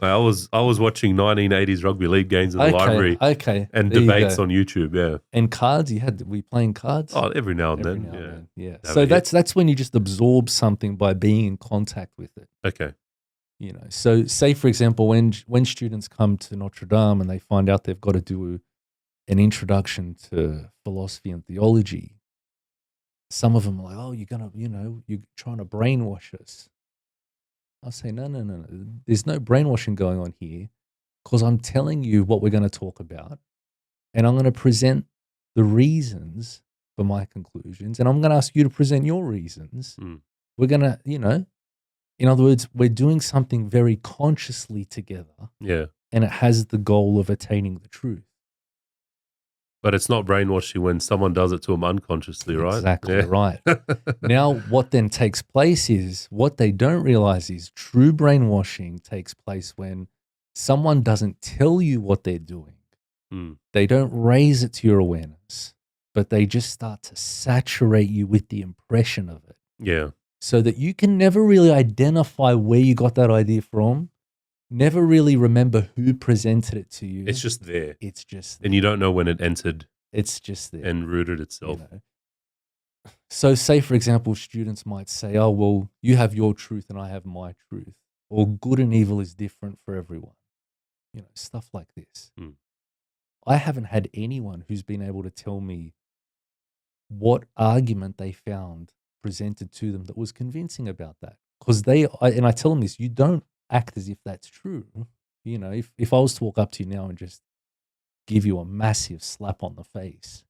I was watching 1980s rugby league games in the library Okay. and There you debates go. on YouTube. Yeah. And cards, we playing cards? Oh, every now and Every then. now and Yeah. then, yeah. Have So a hit. that's when you just absorb something by being in contact with it. Okay. So say for example, when students come to Notre Dame and they find out they've got to do an introduction to philosophy and theology, some of them are like, oh, you're trying to brainwash us. I'll say, no. There's no brainwashing going on here because I'm telling you what we're going to talk about, and I'm going to present the reasons for my conclusions, and I'm going to ask you to present your reasons. Mm. We're going to, in other words, we're doing something very consciously together, Yeah. and it has the goal of attaining the truth. But it's not brainwashing when someone does it to them unconsciously, right? Exactly Yeah. right. Now, what then takes place is what they don't realize is true brainwashing takes place when someone doesn't tell you what they're doing. Mm. They don't raise it to your awareness, but they just start to saturate you with the impression of it Yeah. so that you can never really identify where you got that idea from, never really remember who presented it to you. It's just there. It's just And you don't know when it entered It's just there. and rooted itself. So say, for example, students might say, oh, well, you have your truth and I have my truth. Or good and evil is different for everyone. Stuff like this. Mm. I haven't had anyone who's been able to tell me what argument they found presented to them that was convincing about that. Because I tell them this, you don't act as if that's true. You know, if I was to walk up to you now and just give you a massive slap on the face,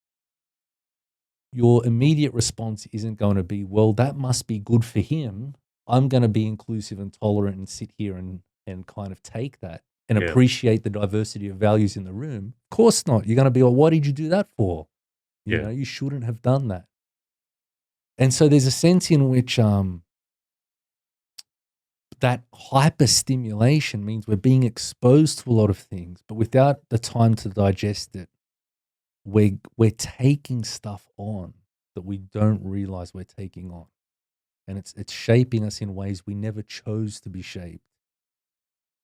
your immediate response isn't going to be, well, that must be good for him. I'm going to be inclusive and tolerant and sit here and kind of take that and Yeah. appreciate the diversity of values in the room. Of course not. You're going to be, well, what did you do that for? You Yeah. know, you shouldn't have done that. And so there's a sense in which that hyperstimulation means we're being exposed to a lot of things, but without the time to digest it, we're taking stuff on that we don't realize we're taking on. And it's shaping us in ways we never chose to be shaped.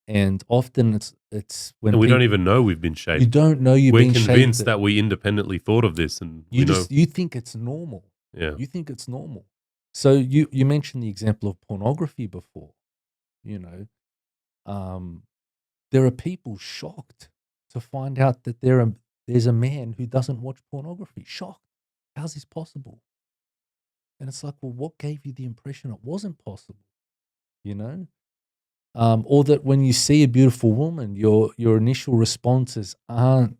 And often it's when And we people, don't even know we've been shaped. you don't know you're We're being shaped. convinced that we independently thought of this, and you know. you think it's normal. Yeah. You think it's normal. So you mentioned the example of pornography before. You know, there are people shocked to find out that there's a man who doesn't watch pornography. Shocked. How's this possible? And it's like, well, what gave you the impression it wasn't possible? You know? Or that when you see a beautiful woman, your initial responses aren't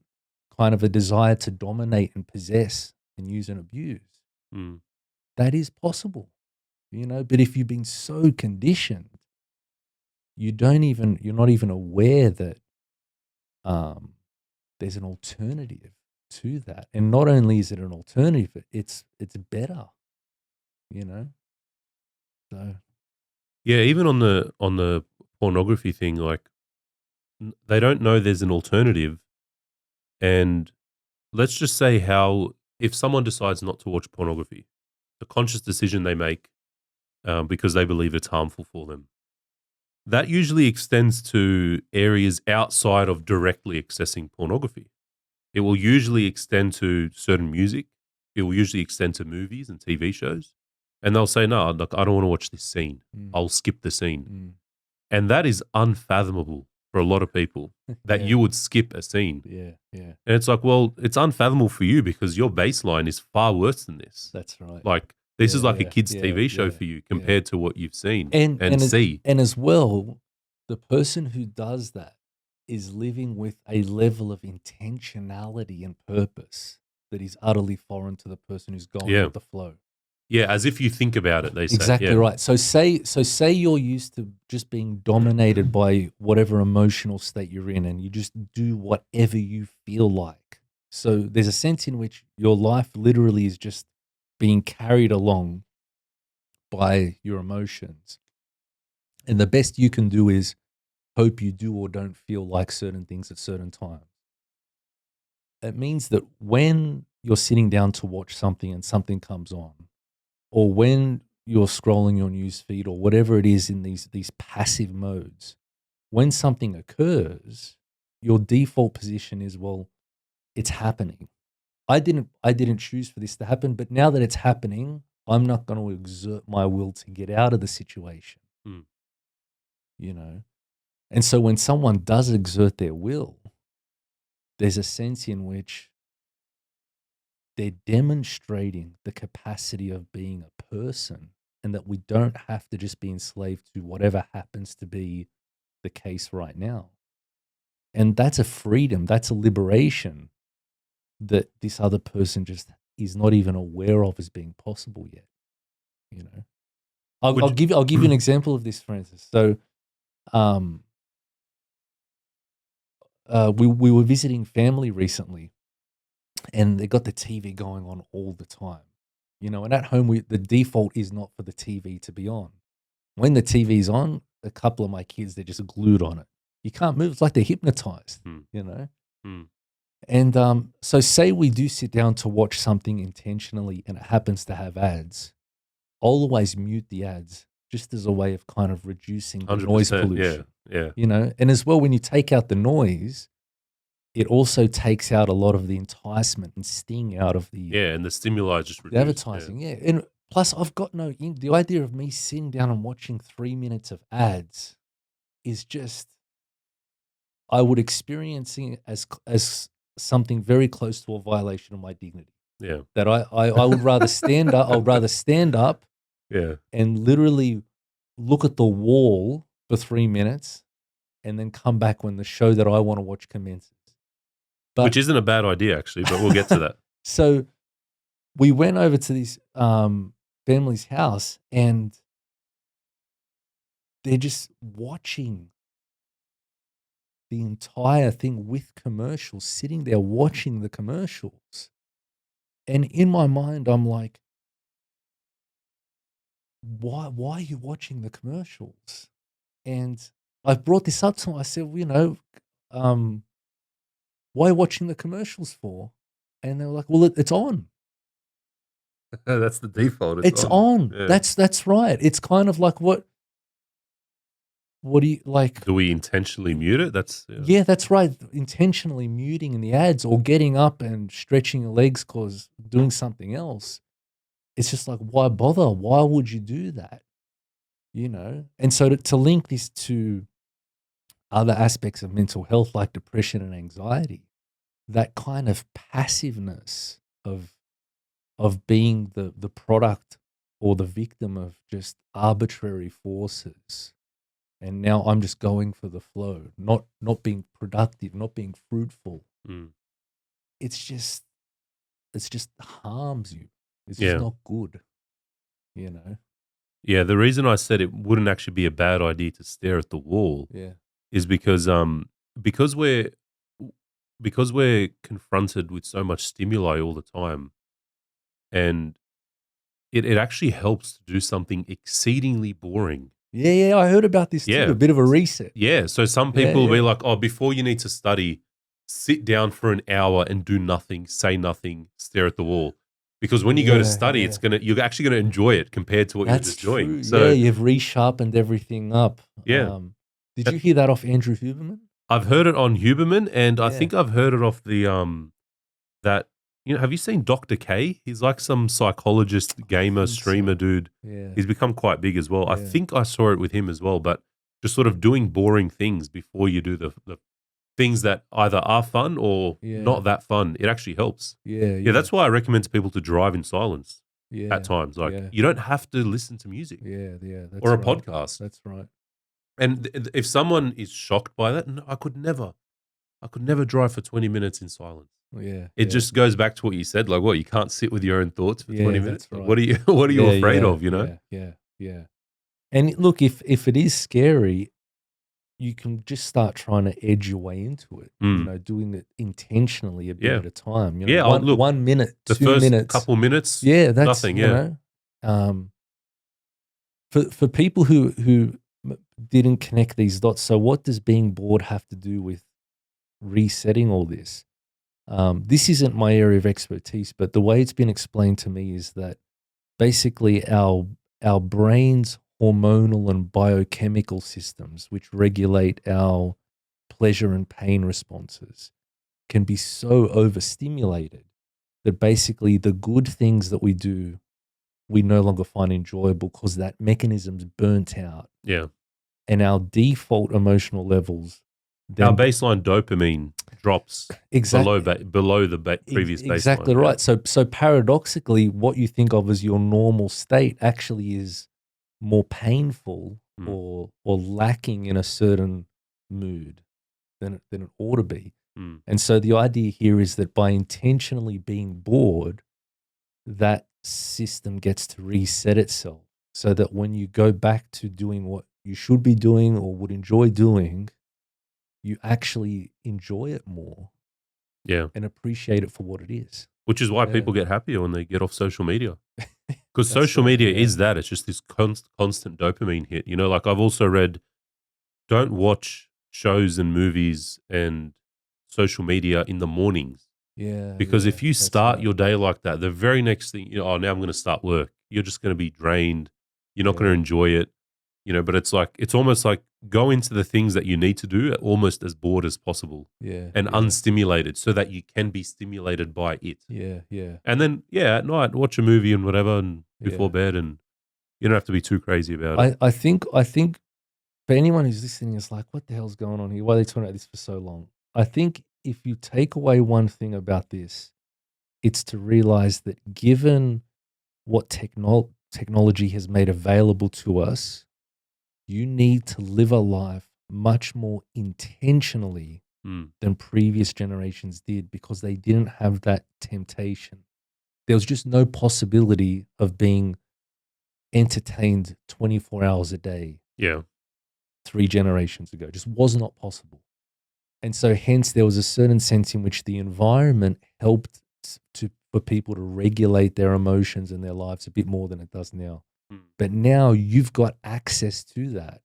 kind of a desire to dominate and possess and use and abuse. Mm. That is possible, you know. But if you've been so conditioned, you're not even aware that there's an alternative to that. And not only is it an alternative, it's better, you know. So Yeah, even on the pornography thing, like they don't know there's an alternative. And let's just say if someone decides not to watch pornography, the conscious decision they make because they believe it's harmful for them, that usually extends to areas outside of directly accessing pornography. It will usually extend to certain music. It will usually extend to movies and TV shows. And they'll say, no, look, I don't want to watch this scene. I'll skip the scene. And that is unfathomable for a lot of people, that Yeah. you would skip a scene. Yeah, yeah. And it's like, well, it's unfathomable for you because your baseline is far worse than this. That's right. Like, this is like a Yeah, kid's yeah, TV show yeah, for you yeah. compared to what you've seen And see. and as well, the person who does that is living with a level of intentionality and purpose that is utterly foreign to the person who's going Yeah. with the flow. Yeah, as if you think about it, they say. Exactly Yeah. right. So say you're used to just being dominated by whatever emotional state you're in, and you just do whatever you feel like. So there's a sense in which your life literally is just being carried along by your emotions. And the best you can do is hope you do or don't feel like certain things at certain times. It means that when you're sitting down to watch something and something comes on, or when you're scrolling your news feed or whatever it is in these passive modes, when something occurs, your default position is, well, it's happening. I didn't choose for this to happen, but now that it's happening, I'm not going to exert my will to get out of the situation. Mm. You know? And so when someone does exert their will, there's a sense in which they're demonstrating the capacity of being a person, and that we don't have to just be enslaved to whatever happens to be the case right now. And that's a freedom, that's a liberation that this other person just is not even aware of as being possible yet. You know, I'll give you an example of this, Francis. So, we were visiting family recently, and they got the TV going on all the time. You know, and at home, the default is not for the TV to be on. When the TV's on, a couple of my kids, they're just glued on it. You can't move. It's like they're hypnotized, you know? And so say we do sit down to watch something intentionally and it happens to have ads. I'll always mute the ads just as a way of kind of reducing the noise 100%, pollution. Yeah. You know, and as well, when you take out the noise, it also takes out a lot of the enticement and sting out of the and the stimuli just the reduced. advertising. Yeah. And plus, I've got the idea of me sitting down and watching 3 minutes of ads is just, I would experiencing it as something very close to a violation of my dignity. Yeah. That I would rather stand up. I would rather stand up Yeah. and literally look at the wall for 3 minutes and then come back when the show that I want to watch commences. Which But isn't a bad idea, actually, but we'll get to that. so we went over to this family's house, and they're just watching the entire thing with commercials, sitting there watching the commercials. And in my mind, I'm like, why are you watching the commercials? And I brought this up to them. I said, why are you watching the commercials for? And they were like, well, it's on. That's the default. It's on. Yeah. That's right. It's kind of like what do you like? Do we intentionally mute it? That's Yeah, that's right. Intentionally muting in the ads or getting up and stretching your legs cause doing something else. It's just like, why bother? Why would you do that? And so to link this to other aspects of mental health like depression and anxiety, that kind of passiveness of being the product or the victim of just arbitrary forces. And now I'm just going for the flow, not being productive, not being fruitful. It's just harms you. It's just not good, Yeah, the reason I said it wouldn't actually be a bad idea to stare at the wall Yeah. is because we're confronted with so much stimuli all the time, and it actually helps to do something exceedingly boring. Yeah, I heard about this too. Yeah. A bit of a reset. Yeah, so some people will be yeah. like, oh, before you need to study, sit down for an hour and do nothing, say nothing, stare at the wall. Because when you go to study, you're actually gonna enjoy it compared to what you're just true. doing. So you've resharpened everything up. Yeah. Did you hear that off Andrew Huberman? I've heard it on Huberman, and I Yeah. think I've heard it off the that have you seen Dr. K? He's like some psychologist, gamer, think streamer so. dude. Yeah. He's become quite big as well. I Yeah. think I saw it with him as well, but just sort of doing boring things before you do the things that either are fun or not that fun. It actually helps. Yeah. That's why I recommend to people to drive in silence yeah. at times. Like yeah. you don't have to listen to music Yeah. That's or a right. podcast. That's right. And if someone is shocked by that, no, I could never drive for 20 minutes in silence. Yeah. It just goes back to what you said, like what, you can't sit with your own thoughts for 20 minutes? That's Like, right. what are you afraid of, you know? Yeah. And look, if it is scary, you can just start trying to edge your way into it. Doing it intentionally a bit at a time. Look, 1 minute, the 2 first minutes. couple minutes, That's nothing, for people who didn't connect these dots. So what does being bored have to do with resetting all this? This isn't my area of expertise, but the way it's been explained to me is that basically our brain's hormonal and biochemical systems, which regulate our pleasure and pain responses, can be so overstimulated that basically the good things that we do, we no longer find enjoyable because that mechanism's burnt out. Yeah. And our default emotional levels, Our baseline dopamine drops exactly below the previous baseline. Exactly right. So paradoxically, what you think of as your normal state actually is more painful or lacking in a certain mood than it ought to be. And so the idea here is that by intentionally being bored, that system gets to reset itself so that when you go back to doing what you should be doing or would enjoy doing, you actually enjoy it more. Yeah. And appreciate it for what it is. Which is why people get happier when they get off social media. Because social media is that. It's just this constant dopamine hit. Like I've also read, don't watch shows and movies and social media in the mornings. Yeah. Because if you start your day like that, the very next thing, now I'm going to start work. You're just going to be drained. You're not going to enjoy it. But it's almost like go into the things that you need to do almost as bored as possible. And unstimulated so that you can be stimulated by it. Yeah. And then, at night, watch a movie and whatever and before bed, and you don't have to be too crazy about it. I think for anyone who's listening is like, what the hell's going on here? Why are they talking about this for so long? I think if you take away one thing about this, it's to realize that given what technology has made available to us, you need to live a life much more intentionally than previous generations did, because they didn't have that temptation. There was just no possibility of being entertained 24 hours a day. Yeah. 3 generations ago. Just was not possible. And so hence there was a certain sense in which the environment helped for people to regulate their emotions and their lives a bit more than it does now. But now you've got access to that.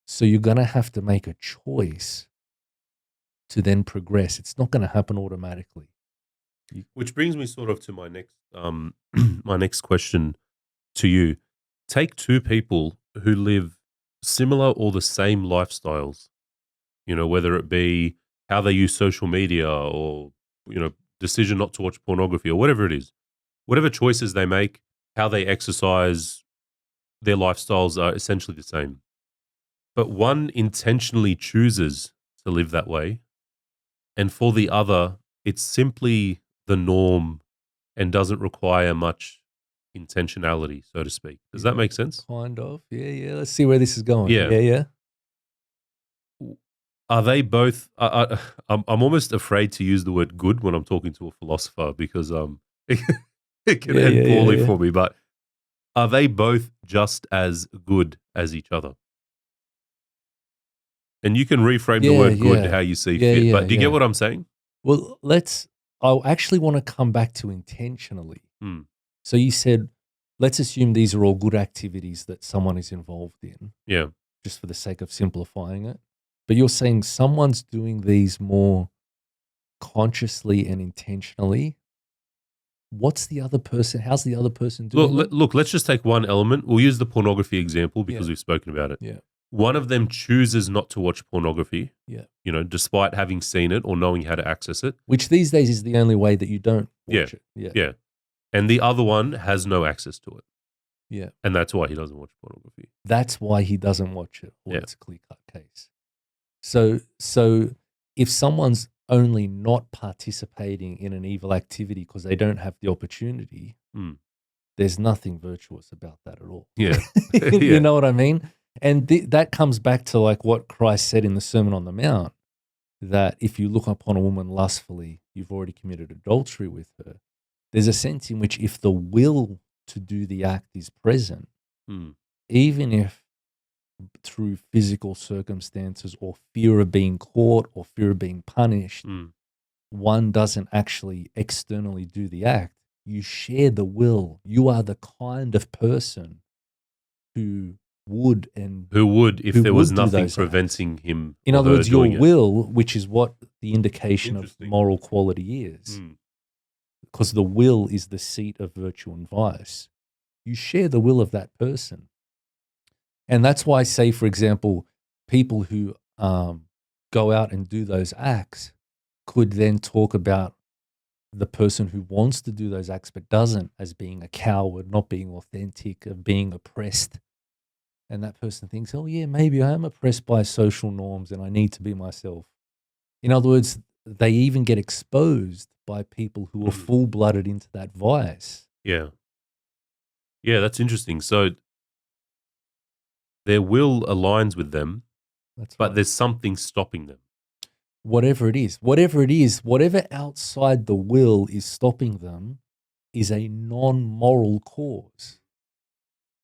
So you're going to have to make a choice to then progress. It's not going to happen automatically. Which brings me sort of to my next my next question to you. Take two people who live similar or the same lifestyles, whether it be how they use social media or, decision not to watch pornography or whatever it is. Whatever choices they make, how they exercise, their lifestyles are essentially the same. But one intentionally chooses to live that way, and for the other, it's simply the norm and doesn't require much intentionality, so to speak. Does that make sense? Kind of. Yeah. Let's see where this is going. Yeah. Yeah. Are they both? I'm almost afraid to use the word good when I'm talking to a philosopher, because it can end poorly for me. But are they both just as good as each other? And you can reframe the word good how you see fit. But do you get what I'm saying? Well, I actually want to come back to intentionally. So you said, let's assume these are all good activities that someone is involved in. Yeah. Just for the sake of simplifying it. But you're saying someone's doing these more consciously and intentionally. What's the other person? How's the other person doing? Look, let's just take one element. We'll use the pornography example because we've spoken about it. Yeah. One of them chooses not to watch pornography. Yeah. Despite having seen it or knowing how to access it. Which these days is the only way that you don't watch it. Yeah. And the other one has no access to it. Yeah. And that's why he doesn't watch pornography. That's why he doesn't watch it. Or it's a clear-cut case. So if someone's only not participating in an evil activity because they don't have the opportunity, there's nothing virtuous about that at all. Yeah. You know what I mean? And that comes back to like what Christ said in the Sermon on the Mount, that if you look upon a woman lustfully, you've already committed adultery with her. There's a sense in which if the will to do the act is present, even if through physical circumstances or fear of being caught or fear of being punished, one doesn't actually externally do the act, you share the will. You are the kind of person who would if there was nothing preventing him. In other words, your will, which is what the indication of moral quality is, because the will is the seat of virtue and vice. You share the will of that person. And that's why, say, for example, people who go out and do those acts could then talk about the person who wants to do those acts but doesn't as being a coward, not being authentic, of being oppressed. And that person thinks, oh, yeah, maybe I am oppressed by social norms and I need to be myself. In other words, they even get exposed by people who are full-blooded into that vice. Yeah. Yeah, that's interesting. So their will aligns with them, but there's something stopping them. Whatever it is, whatever outside the will is stopping them is a non-moral cause.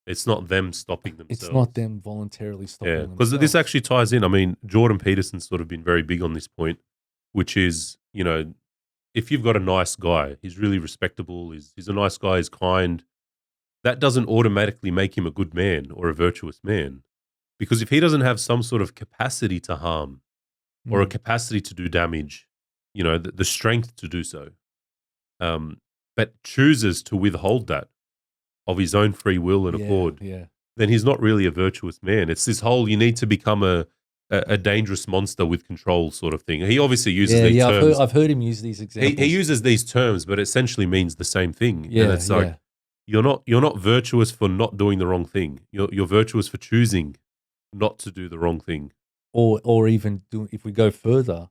It's not them stopping themselves. It's not them voluntarily stopping themselves. Because this actually ties in. I mean, Jordan Peterson's sort of been very big on this point, which is, if you've got a nice guy, he's really respectable, he's a nice guy, he's kind, that doesn't automatically make him a good man or a virtuous man. Because if he doesn't have some sort of capacity to harm or a capacity to do damage, the strength to do so, but chooses to withhold that of his own free will and accord, then he's not really a virtuous man. It's this whole, you need to become a dangerous monster with control sort of thing. He obviously uses these terms. I've heard him use these examples. He uses these terms, but it essentially means the same thing. And it's like, you're not virtuous for not doing the wrong thing. You're virtuous for choosing not to do the wrong thing. Or even if we go further,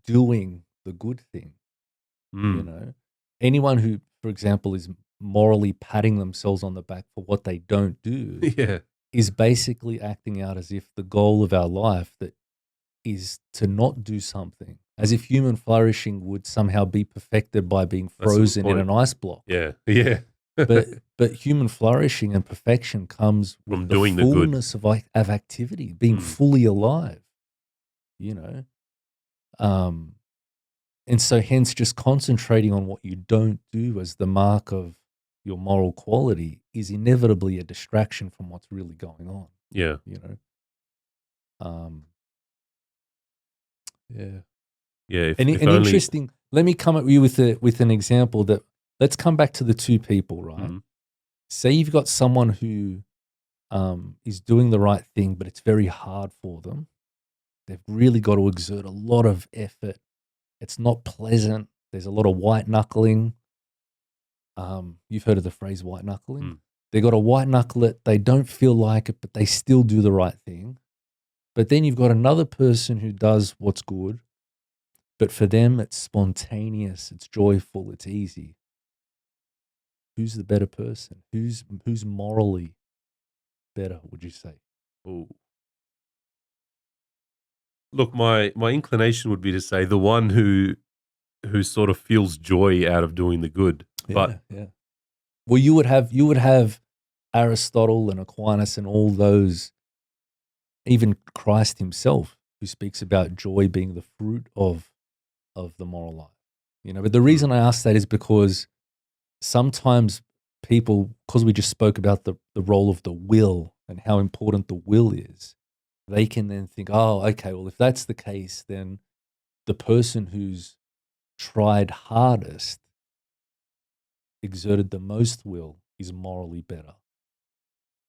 doing the good thing. Anyone who, for example, is morally patting themselves on the back for what they don't do Yeah. is basically acting out as if the goal of our life that is to not do something, as if human flourishing would somehow be perfected by being That's a good frozen in point. an ice block. Yeah. Yeah. But human flourishing and perfection comes From with the doing the good. fullness of activity, being fully alive, you know. And so hence just concentrating on what you don't do as the mark of your moral quality is inevitably a distraction from what's really going on, Yeah. you know. Yeah. Yeah. An If only. interesting, let me come at you with an example that, let's come back to the two people, right? Mhm. Say you've got someone who is doing the right thing, but it's very hard for them. They've really got to exert a lot of effort. It's not pleasant. There's a lot of white knuckling. You've heard of the phrase white knuckling. Mm. They got to white knuckle it. They don't feel like it, but they still do the right thing. But then you've got another person who does what's good, but for them it's spontaneous, it's joyful, it's easy. Who's the better person? Who's morally better, would you say? Ooh. Look, my inclination would be to say the one who sort of feels joy out of doing the good. But Yeah. Well, you would have Aristotle and Aquinas and all those, even Christ himself, who speaks about joy being the fruit of the moral life. You know, but the reason I ask that is because sometimes people, because we just spoke about the role of the will and how important the will is, they can then think, oh, okay, well, if that's the case, then the person who's tried hardest, exerted the most will, is morally better.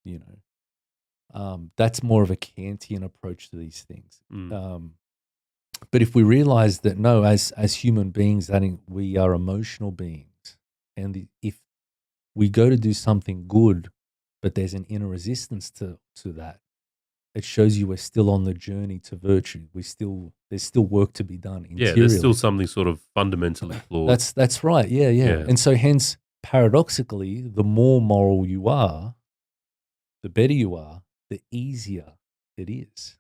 You know, that's more of a Kantian approach to these things. But if we realize that no, as human beings, we are emotional beings, and if we go to do something good, but there's an inner resistance to that, it shows you we're still on the journey to virtue. There's still work to be done interiorly. yeah, there's still something sort of fundamentally flawed. That's right. Yeah. And so hence, paradoxically, the more moral you are, the better you are, the easier it is.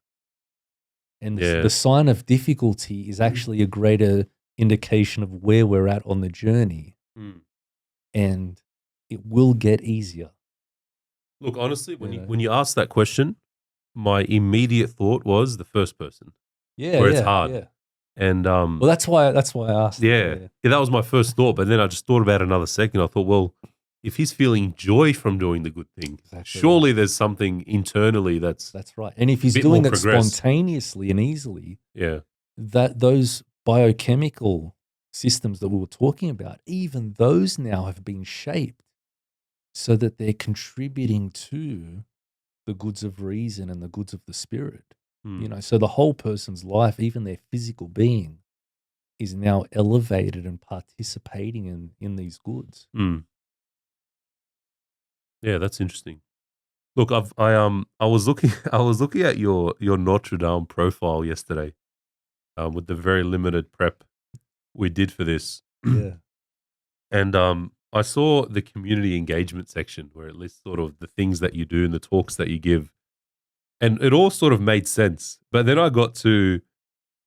And the sign of difficulty is actually a greater indication of where we're at on the journey. And it will get easier. Look, honestly, when you ask that question, my immediate thought was the first person. Where it's hard. Yeah. And well, that's why I asked. Yeah, that was my first thought. But then I just thought about it another second. I thought, well, if he's feeling joy from doing the good thing, surely there's something internally that's right. And if he's doing it spontaneously and easily, that those biochemical systems that we were talking about, even those now have been shaped so that they're contributing to the goods of reason and the goods of the spirit. You know, so the whole person's life, even their physical being, is now elevated and participating in these goods. Yeah, that's interesting. Look, I was looking at your Notre Dame profile yesterday, with the very limited prep we did for this. Yeah. And I saw the community engagement section where it lists sort of the things that you do and the talks that you give. And it all sort of made sense. But then I got to,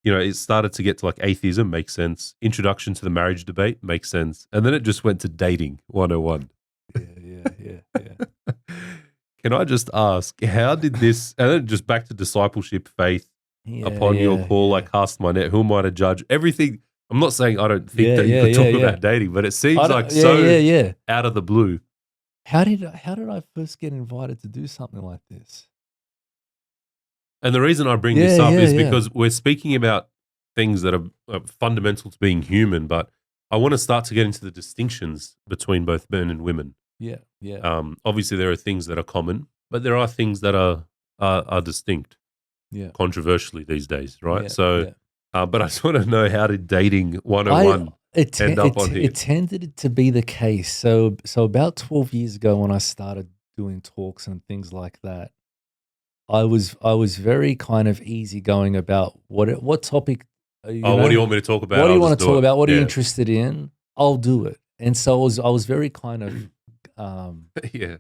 it started to get to like atheism, makes sense. Introduction to the marriage debate, makes sense. And then it just went to dating 101. Yeah. Can I just ask, how did this, and then just back to discipleship, faith, upon your call, I cast my net, who am I to judge? Everything. I'm not saying I don't think that you could talk about dating, but it seems like out of the blue. How did I first get invited to do something like this? And the reason I bring this up is because we're speaking about things that are fundamental to being human, but I want to start to get into the distinctions between both men and women. Yeah. Obviously, there are things that are common, but there are things that are distinct. Yeah. Controversially these days, right? But I just want to know, how did dating 101 end up on here? It tended to be the case. So about 12 years ago, when I started doing talks and things like that, I was very kind of easygoing about what topic. What do you want me to talk about? What do you want to talk about? What are you interested in? I'll do it. And so I was very kind of Yeah.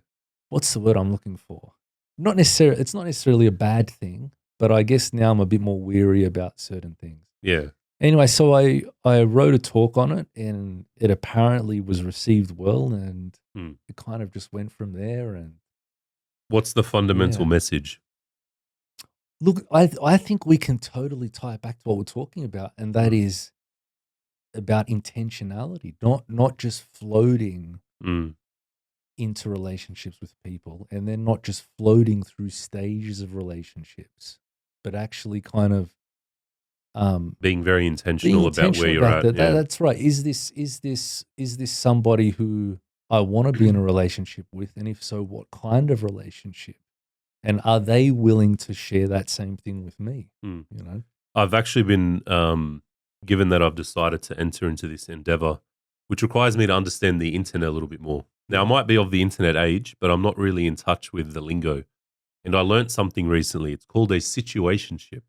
What's the word I'm looking for? It's not necessarily a bad thing, but I guess now I'm a bit more weary about certain things. Yeah. Anyway, so I wrote a talk on it, and it apparently was received well, and it kind of just went from there. And What's the fundamental Yeah. message? look, I think we can totally tie it back to what we're talking about, and that is about intentionality, not just floating Mm. into relationships with people, and then not just floating through stages of relationships, but actually kind of Being very being intentional about where intentional you're about at. that. Yeah. That's right. Is this somebody who I want to be in a relationship with, and if so, what kind of relationship? And are they willing to share that same thing with me? Mm. You know, I've actually been, given that I've decided to enter into this endeavor, which requires me to understand the internet a little bit more. Now, I might be of the internet age, but I'm not really in touch with the lingo. And I learned something recently. It's called a situationship.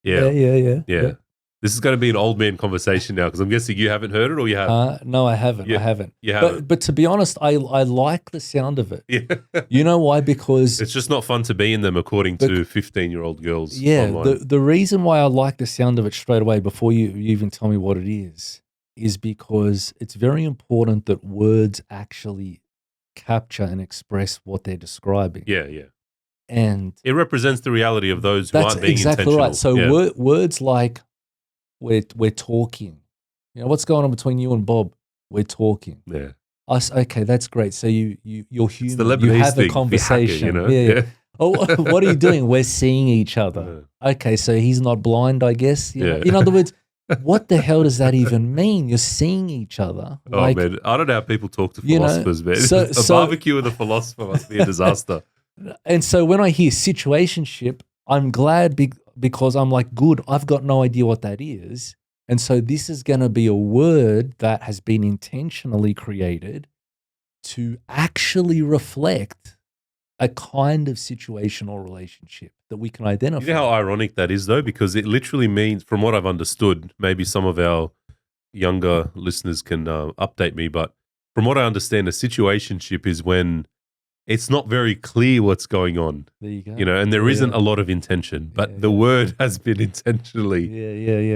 Yeah. yeah. This is going to be an old man conversation now because I'm guessing you haven't heard it or you have. No, I haven't. Yeah, I haven't. you haven't. But to be honest, I like the sound of it. Yeah. You know why? Because It's just not fun to be in them, according to 15-year-old girls online. the reason why I like the sound of it straight away before you even tell me what it is because it's very important that words actually capture and express what they're describing. Yeah. And It represents the reality of those who that's aren't being exactly intentional. right. So Yeah. words like we're talking. You know, what's going on between you and Bob? We're talking. Yeah. Us, okay, that's great. So you're human. It's the You Lebanese have a thing, conversation. you know? Yeah. Oh, what are you doing? We're seeing each other. Okay, so he's not blind, I guess. You know? Yeah. In other words, what the hell does that even mean? You're seeing each other. Oh, man. I don't know how people talk to you know, philosophers, man. so- a so- barbecue with a philosopher must be a disaster. And so when I hear situationship, I'm glad because I'm like, good, I've got no idea what that is. And so this is going to be a word that has been intentionally created to actually reflect a kind of situation or relationship that we can identify. You know how ironic that is, though? Because it literally means, from what I've understood, maybe some of our younger listeners can update me, but from what I understand, a situationship is when it's not very clear what's going on. There you go. You know, and there isn't a lot of intention, but the word has been intentionally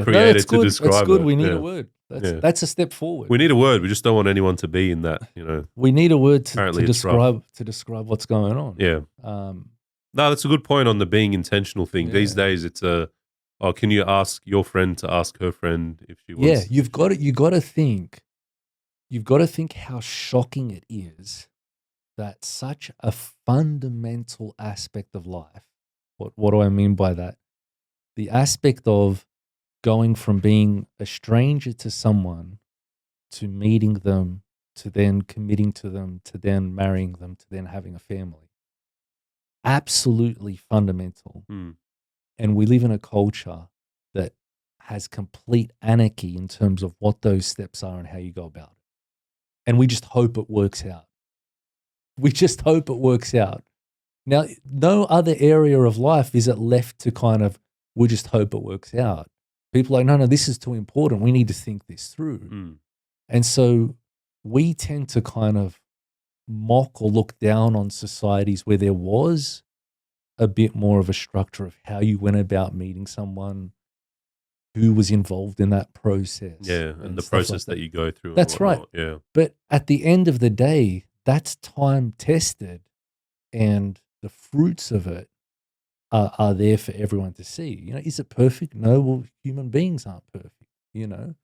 created to describe That's good. it. We need Yeah. a word. That's a step forward. We need a word. We just don't want anyone to be in that, you know. We need a word to Apparently it's rough. describe what's going on. Yeah. No, that's a good point on the being intentional thing. Yeah. These days it's can you ask your friend to ask her friend if she wants? Yeah, you got to think how shocking it is that such a fundamental aspect of life. What do I mean by that? The aspect of going from being a stranger to someone to meeting them to then committing to them to then marrying them to then having a family. Absolutely fundamental. And we live in a culture that has complete anarchy in terms of what those steps are and how you go about it. And we just hope it works out. We just hope it works out. Now, no other area of life is it left to kind of, we just hope it works out. People are like, no, this is too important. We need to think this through. And so we tend to kind of mock or look down on societies where there was a bit more of a structure of how you went about meeting someone, who was involved in that process. Yeah, and the process that you go through. That's right. Yeah. But at the end of the day, that's time tested, and the fruits of it are there for everyone to see. You know, is it perfect? No, well, human beings aren't perfect, you know.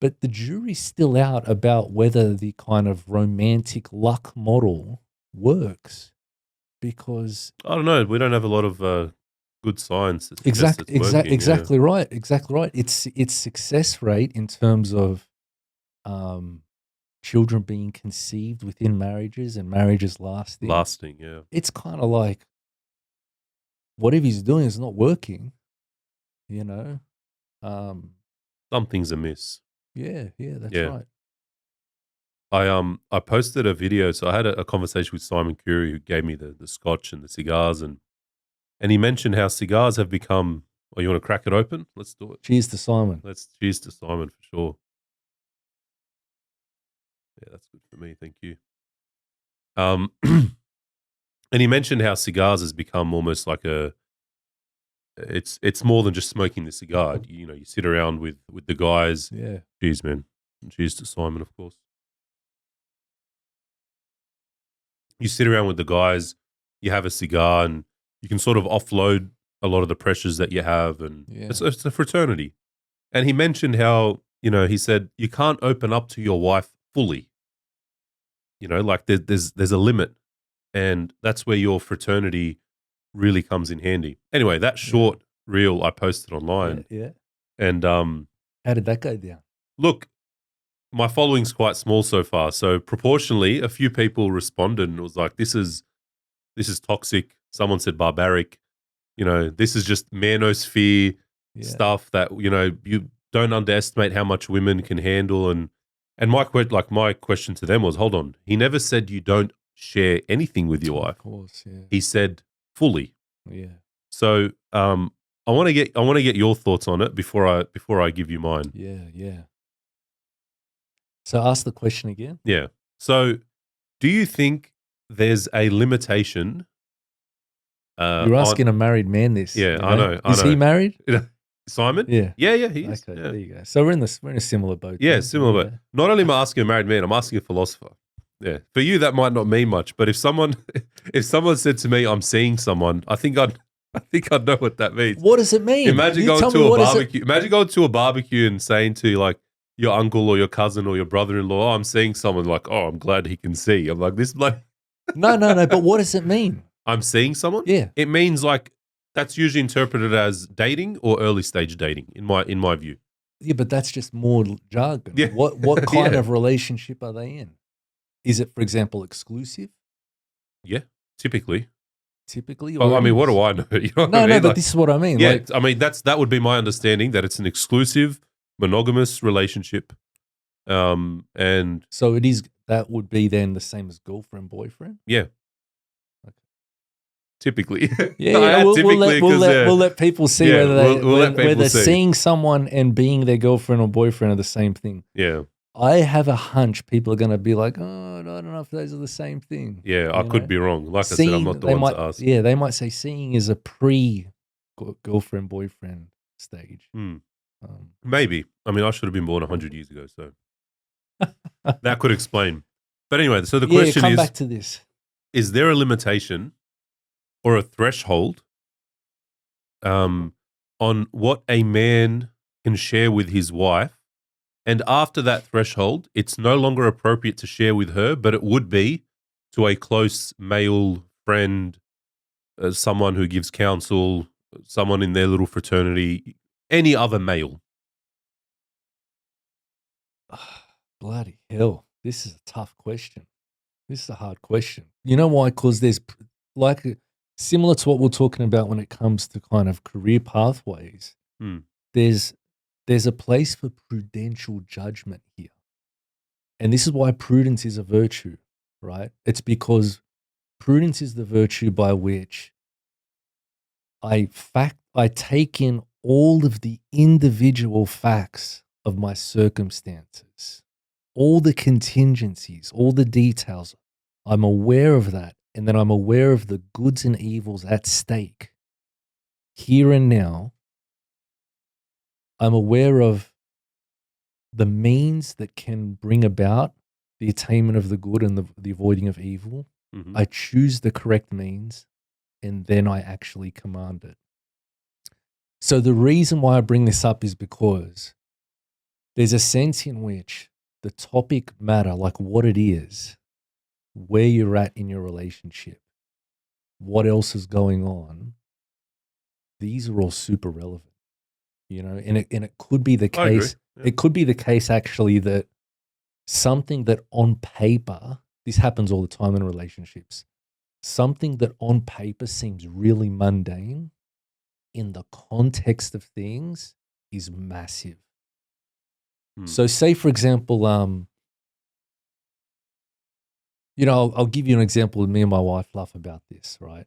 But the jury's still out about whether the kind of romantic luck model works, because I don't know. We don't have a lot of good science. Exactly right. Its success rate in terms of children being conceived within marriages and marriages lasting. Yeah. It's kind of like whatever he's doing is not working, you know. Something's amiss. Yeah, that's right. I posted a video. So I had a conversation with Simon Curie, who gave me the scotch and the cigars, and he mentioned how cigars have become. Oh, you want to crack it open? Let's do it. Cheers to Simon. Let's cheers to Simon for sure. Yeah, that's good for me. Thank you. Um, and he mentioned how cigars has become almost like it's more than just smoking the cigar. You know, you sit around with the guys. Yeah. Cheers, man. And cheers to Simon, of course. You sit around with the guys, you have a cigar, and you can sort of offload a lot of the pressures that you have, and Yeah. it's a fraternity. And he mentioned how, you know, he said you can't open up to your wife fully. You know, like there's a limit, and that's where your fraternity really comes in handy. Anyway, that Yeah. short reel I posted Yeah. online, Yeah. and How did that go down? look, my following's quite small so far, so proportionally, a few people responded and it was like, this is toxic. Someone said barbaric. You know, this is just manosphere Yeah. stuff that, you know, you don't underestimate how much women can handle. And my question to them was, hold on, he never said you don't share anything with your Of wife. course. Yeah. He said fully. Yeah. So I want to get your thoughts on it before I give you mine. Yeah. Yeah. So ask the question again. Yeah. So do you think there's a limitation You're on asking a married man this. Yeah, you I know. Is he married? Simon? Yeah. Yeah, he is. Okay. Yeah. There you go. So we're in a similar boat. Yeah, then. similar. Yeah. But not only am I asking a married man, I'm asking a philosopher. Yeah. For you, that might not mean much, but if someone said to me, I'm seeing someone, I think I'd know what that means. What does it mean? Imagine You going tell to me a what is it- barbecue. Imagine going to a barbecue and saying to like your uncle or your cousin or your brother-in-law, oh, I'm seeing someone, like, oh, I'm glad he can see. I'm like, this like No. But what does it mean? I'm seeing someone? Yeah. It means like that's usually interpreted as dating or early stage dating in my view. Yeah, but that's just more jargon. Yeah. What kind Yeah. of relationship are they in? Is it, for example, exclusive? Yeah, typically. Typically, Well, or I mean, what is? do I know? You know what No, I mean? but Like, this is what I mean. yeah, Like, I mean that would be my understanding, that it's an exclusive monogamous relationship. And so that would be then the same as girlfriend, boyfriend? yeah, Okay. typically. Yeah, I add we'll typically because let people see yeah, whether we'll let people whether see. seeing someone and being their girlfriend or boyfriend are the same thing. Yeah, I have a hunch people are going to be like, oh, I don't know if those are the same thing. yeah, I You could know? be wrong. Like I said, I'm not the one to ask. Yeah, they might say seeing is a pre-girlfriend, boyfriend stage. Maybe. I mean, I should have been born 100 years ago, so that could explain. But anyway, so the question come is, back to this. is there a limitation or a threshold on what a man can share with his wife? And after that threshold, it's no longer appropriate to share with her, but it would be to a close male friend, someone who gives counsel, someone in their little fraternity, any other male. Bloody hell. This is a tough question. This is a hard question. You know why? Because there's similar to what we're talking about when it comes to kind of career pathways. There's a place for prudential judgment here. And this is why prudence is a virtue, right? It's because prudence is the virtue by which I take in all of the individual facts of my circumstances, all the contingencies, all the details. I'm aware of that. And then I'm aware of the goods and evils at stake here and now. I'm aware of the means that can bring about the attainment of the good and the avoiding of evil. Mm-hmm. I choose the correct means, and then I actually command it. So the reason why I bring this up is because there's a sense in which the topic matter, like what it is, where you're at in your relationship, what else is going on, these are all super relevant, you know, and it could be the case. Yeah. It could be the case actually that something that on paper, this happens all the time in relationships, something that on paper seems really mundane in the context of things is massive. So say, for example, you know, I'll give you an example. Me and my wife laugh about this, right?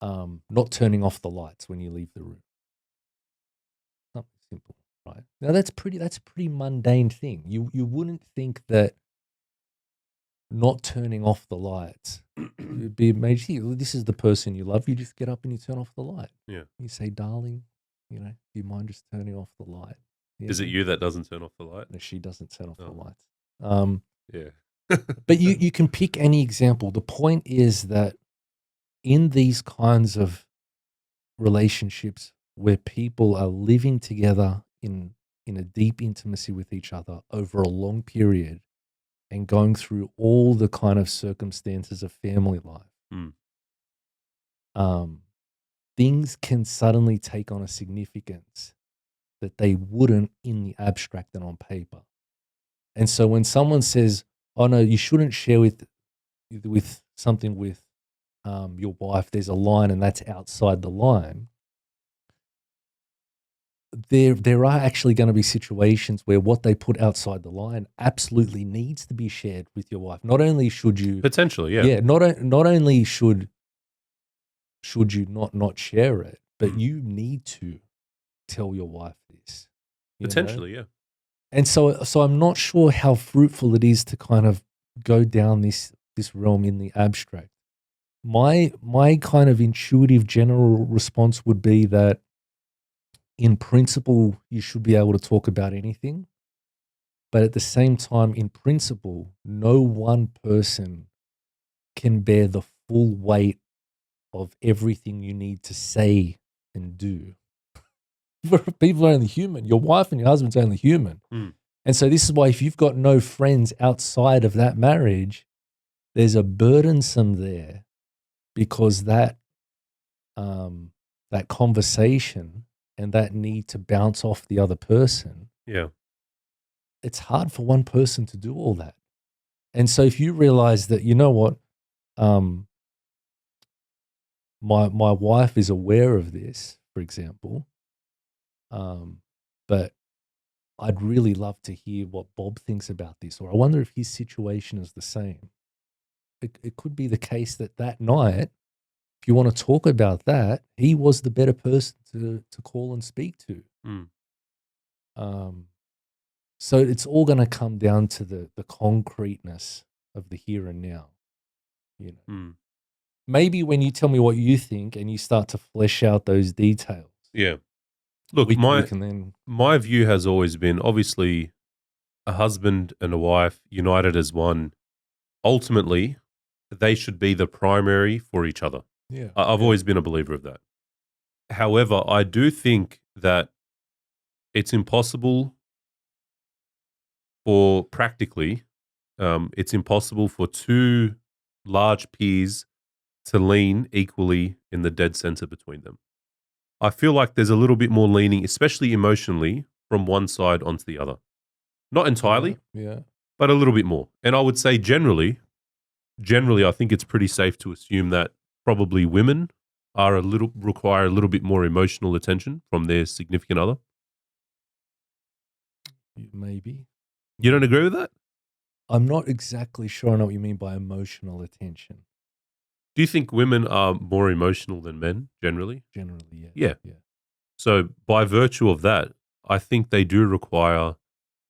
Not turning off the lights when you leave the room. Something simple, right? Now that's a pretty mundane thing. You wouldn't think that not turning off the lights. It'd be amazing. This is the person you love. You just get up and you turn off the light. Yeah. You say, darling, do you mind just turning off the light? Is it you that doesn't turn off the light? No, she doesn't turn off the Oh. lights. Yeah. But you can pick any example. The point is that in these kinds of relationships where people are living together in a deep intimacy with each other over a long period and going through all the kind of circumstances of family life, things can suddenly take on a significance that they wouldn't in the abstract and on paper. And so when someone says, oh no, you shouldn't share with something with your wife, there's a line and that's outside the line, there are actually going to be situations where what they put outside the line absolutely needs to be shared with your wife. Not only should you Potentially, yeah. Yeah, not only should you not share it, but you need to tell your wife this. Potentially, yeah. And so I'm not sure how fruitful it is to kind of go down this realm in the abstract. My kind of intuitive general response would be that in principle, you should be able to talk about anything. But at the same time, in principle, no one person can bear the full weight of everything you need to say and do. People are only human. Your wife and your husband's only human. And so this is why if you've got no friends outside of that marriage, there's a burdensome there because that conversation and that need to bounce off the other person, it's hard for one person to do all that. And so if you realize that, you know what, my wife is aware of this, for example, but I'd really love to hear what Bob thinks about this, or I wonder if his situation is the same. It could be the case that night, if you want to talk about that, he was the better person to call and speak to. So it's all going to come down to the concreteness of the here and now. Maybe when you tell me what you think and you start to flesh out those details. Yeah. Look, we can then... my view has always been, obviously, a husband and a wife united as one, ultimately, they should be the primary for each other. Yeah, I've always been a believer of that. However, I do think that it's impossible it's impossible for two large peers to lean equally in the dead center between them. I feel like there's a little bit more leaning, especially emotionally, from one side onto the other. Not entirely, but a little bit more. And I would say generally, I think it's pretty safe to assume that probably women require a little bit more emotional attention from their significant other. Maybe. You don't agree with that? I'm not exactly sure I know what you mean by emotional attention. Do you think women are more emotional than men generally? Generally, yeah. So by virtue of that, I think they do require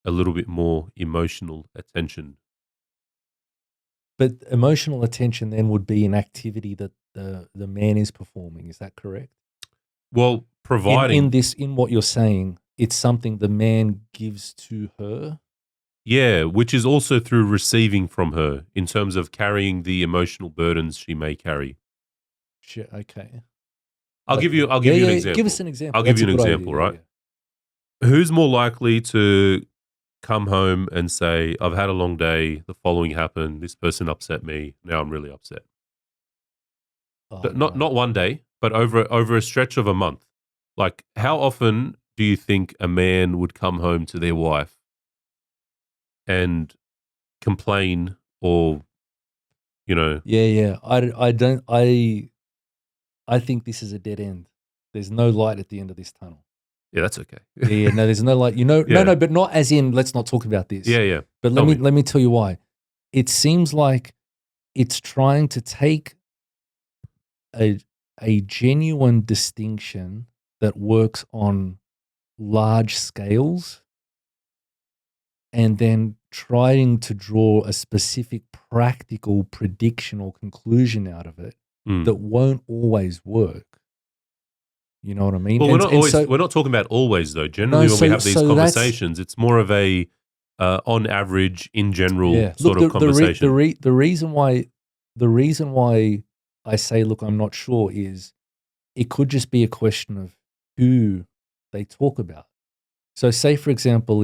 a little bit more emotional attention. But emotional attention then would be an activity that the man is performing. Is that correct? Well, providing in what you're saying, it's something the man gives to her. Yeah, which is also through receiving from her in terms of carrying the emotional burdens she may carry. Sure, okay. I'll give you an example. Give us an example. I'll give you an example, right? Who's more likely to come home and say, I've had a long day, the following happened, this person upset me, now I'm really upset. Not one day, but over a stretch of a month. Like, how often do you think a man would come home to their wife and complain or, I think this is a dead end. There's no light at the end of this tunnel. Yeah, that's okay. No, there's no light. No, but not as in let's not talk about this. Yeah. But let me tell you why. It seems like it's trying to take a genuine distinction that works on large scales and then trying to draw a specific practical prediction or conclusion out of it that won't always work. You know what I mean? Well, we're not talking about always though. Generally, when we have these conversations, it's more of a on average, in general sort of conversation. The reason why I say, look, I'm not sure, is it could just be a question of who they talk about. So, say for example,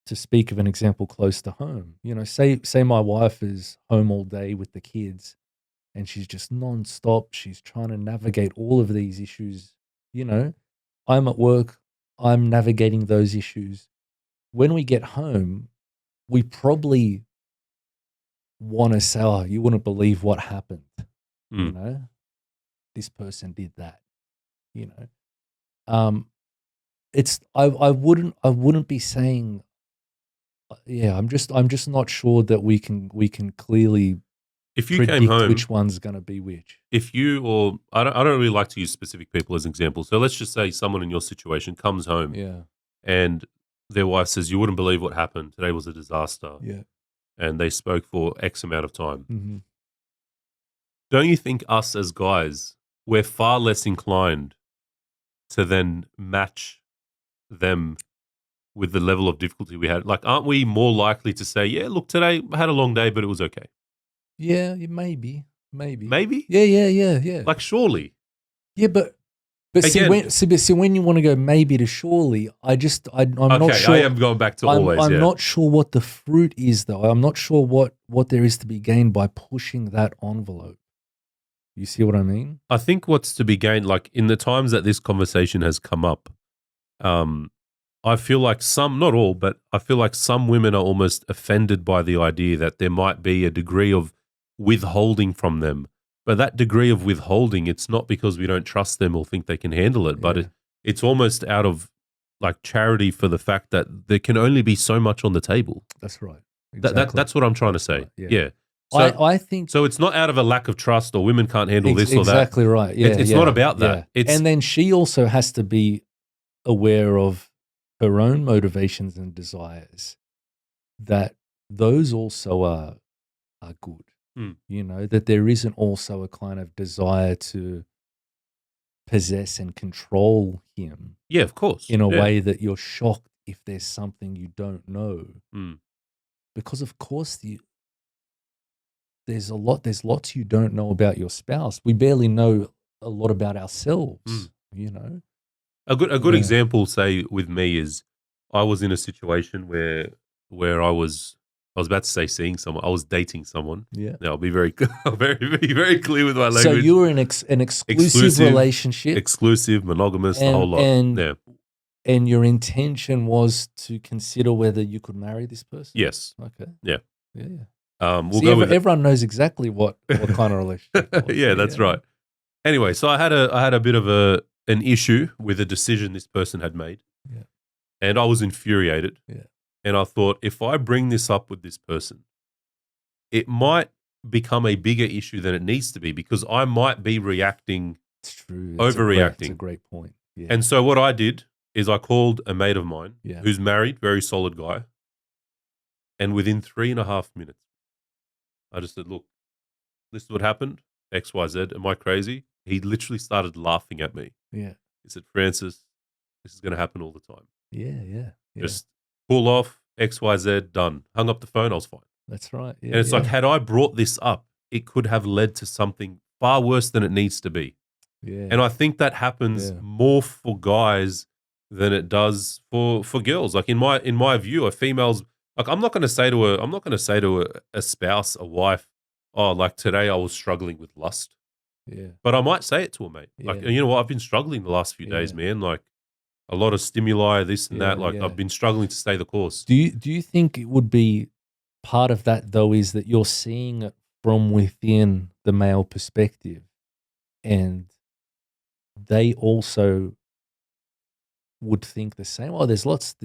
to speak of an example close to home, say my wife is home all day with the kids, and she's just nonstop. She's trying to navigate all of these issues. I'm at work. I'm navigating those issues. When we get home, we probably want to say, "Oh, you wouldn't believe what happened." This person did that. It's I wouldn't be saying. Yeah, I'm just not sure that we can clearly. If you predict came home, which one's going to be which. If you or I don't really like to use specific people as examples. So let's just say someone in your situation comes home, and their wife says, "You wouldn't believe what happened. Today was a disaster." Yeah, and they spoke for X amount of time. Mm-hmm. Don't you think us as guys, we're far less inclined to then match them with the level of difficulty we had? Like, aren't we more likely to say, "Yeah, look, today I had a long day, but it was okay"? Yeah, maybe. Maybe? Yeah. Like, surely. Yeah, but Again, see, when you want to go maybe to surely, I'm not sure. I am going back to always. I'm not sure what the fruit is, though. I'm not sure what there is to be gained by pushing that envelope. You see what I mean? I think what's to be gained, like in the times that this conversation has come up, I feel like some, not all, but I feel like some women are almost offended by the idea that there might be a degree of withholding from them. But that degree of withholding, it's not because we don't trust them or think they can handle it, but it's almost out of like charity for the fact that there can only be so much on the table. That's right. Exactly. That's what I'm trying to say. Right. Yeah. So, I think so. It's not out of a lack of trust or women can't handle this or that. Exactly right. Yeah, it's not about that. Yeah. And then she also has to be aware of her own motivations and desires. That those also are good. That there isn't also a kind of desire to possess and control him. Yeah, of course. In a way that you're shocked if there's something you don't know. Because of course there's lots you don't know about your spouse. We barely know a lot about ourselves, A good example, say, with me is I was in a situation where I was about to say seeing someone. I was dating someone. Yeah. Now I'll be very very clear with my language. So you were in an exclusive relationship. Exclusive, monogamous, the whole lot. And your intention was to consider whether you could marry this person? Yes. Okay. Yeah. Everyone knows exactly what kind of relationship. Yeah, that's right. Anyway, so I had a bit of an issue with a decision this person had made. Yeah. And I was infuriated. Yeah. And I thought, if I bring this up with this person, it might become a bigger issue than it needs to be because I might be reacting. It's true. Overreacting. That's a great point. Yeah. And so what I did is I called a mate of mine Yeah. who's married, very solid guy. And within 3.5 minutes, I just said, look, this is what happened, X, Y, Z. Am I crazy? He literally started laughing at me. Yeah. He said, Francis, this is going to happen all the time. Yeah. Just pull off, X, Y, Z, done. Hung up the phone, I was fine. That's right. Yeah, and it's like, had I brought this up, it could have led to something far worse than it needs to be. Yeah. And I think that happens more for guys than it does for girls. Like in my view, a female's like, I'm not going to say to a spouse, a wife, oh, like today I was struggling with lust. Yeah. But I might say it to a mate. Like, you know what? I've been struggling the last few days, man. Like a lot of stimuli, this and that. Like I've been struggling to stay the course. Do you think it would be part of that though is that you're seeing it from within the male perspective and they also would think the same? Oh, there's lots.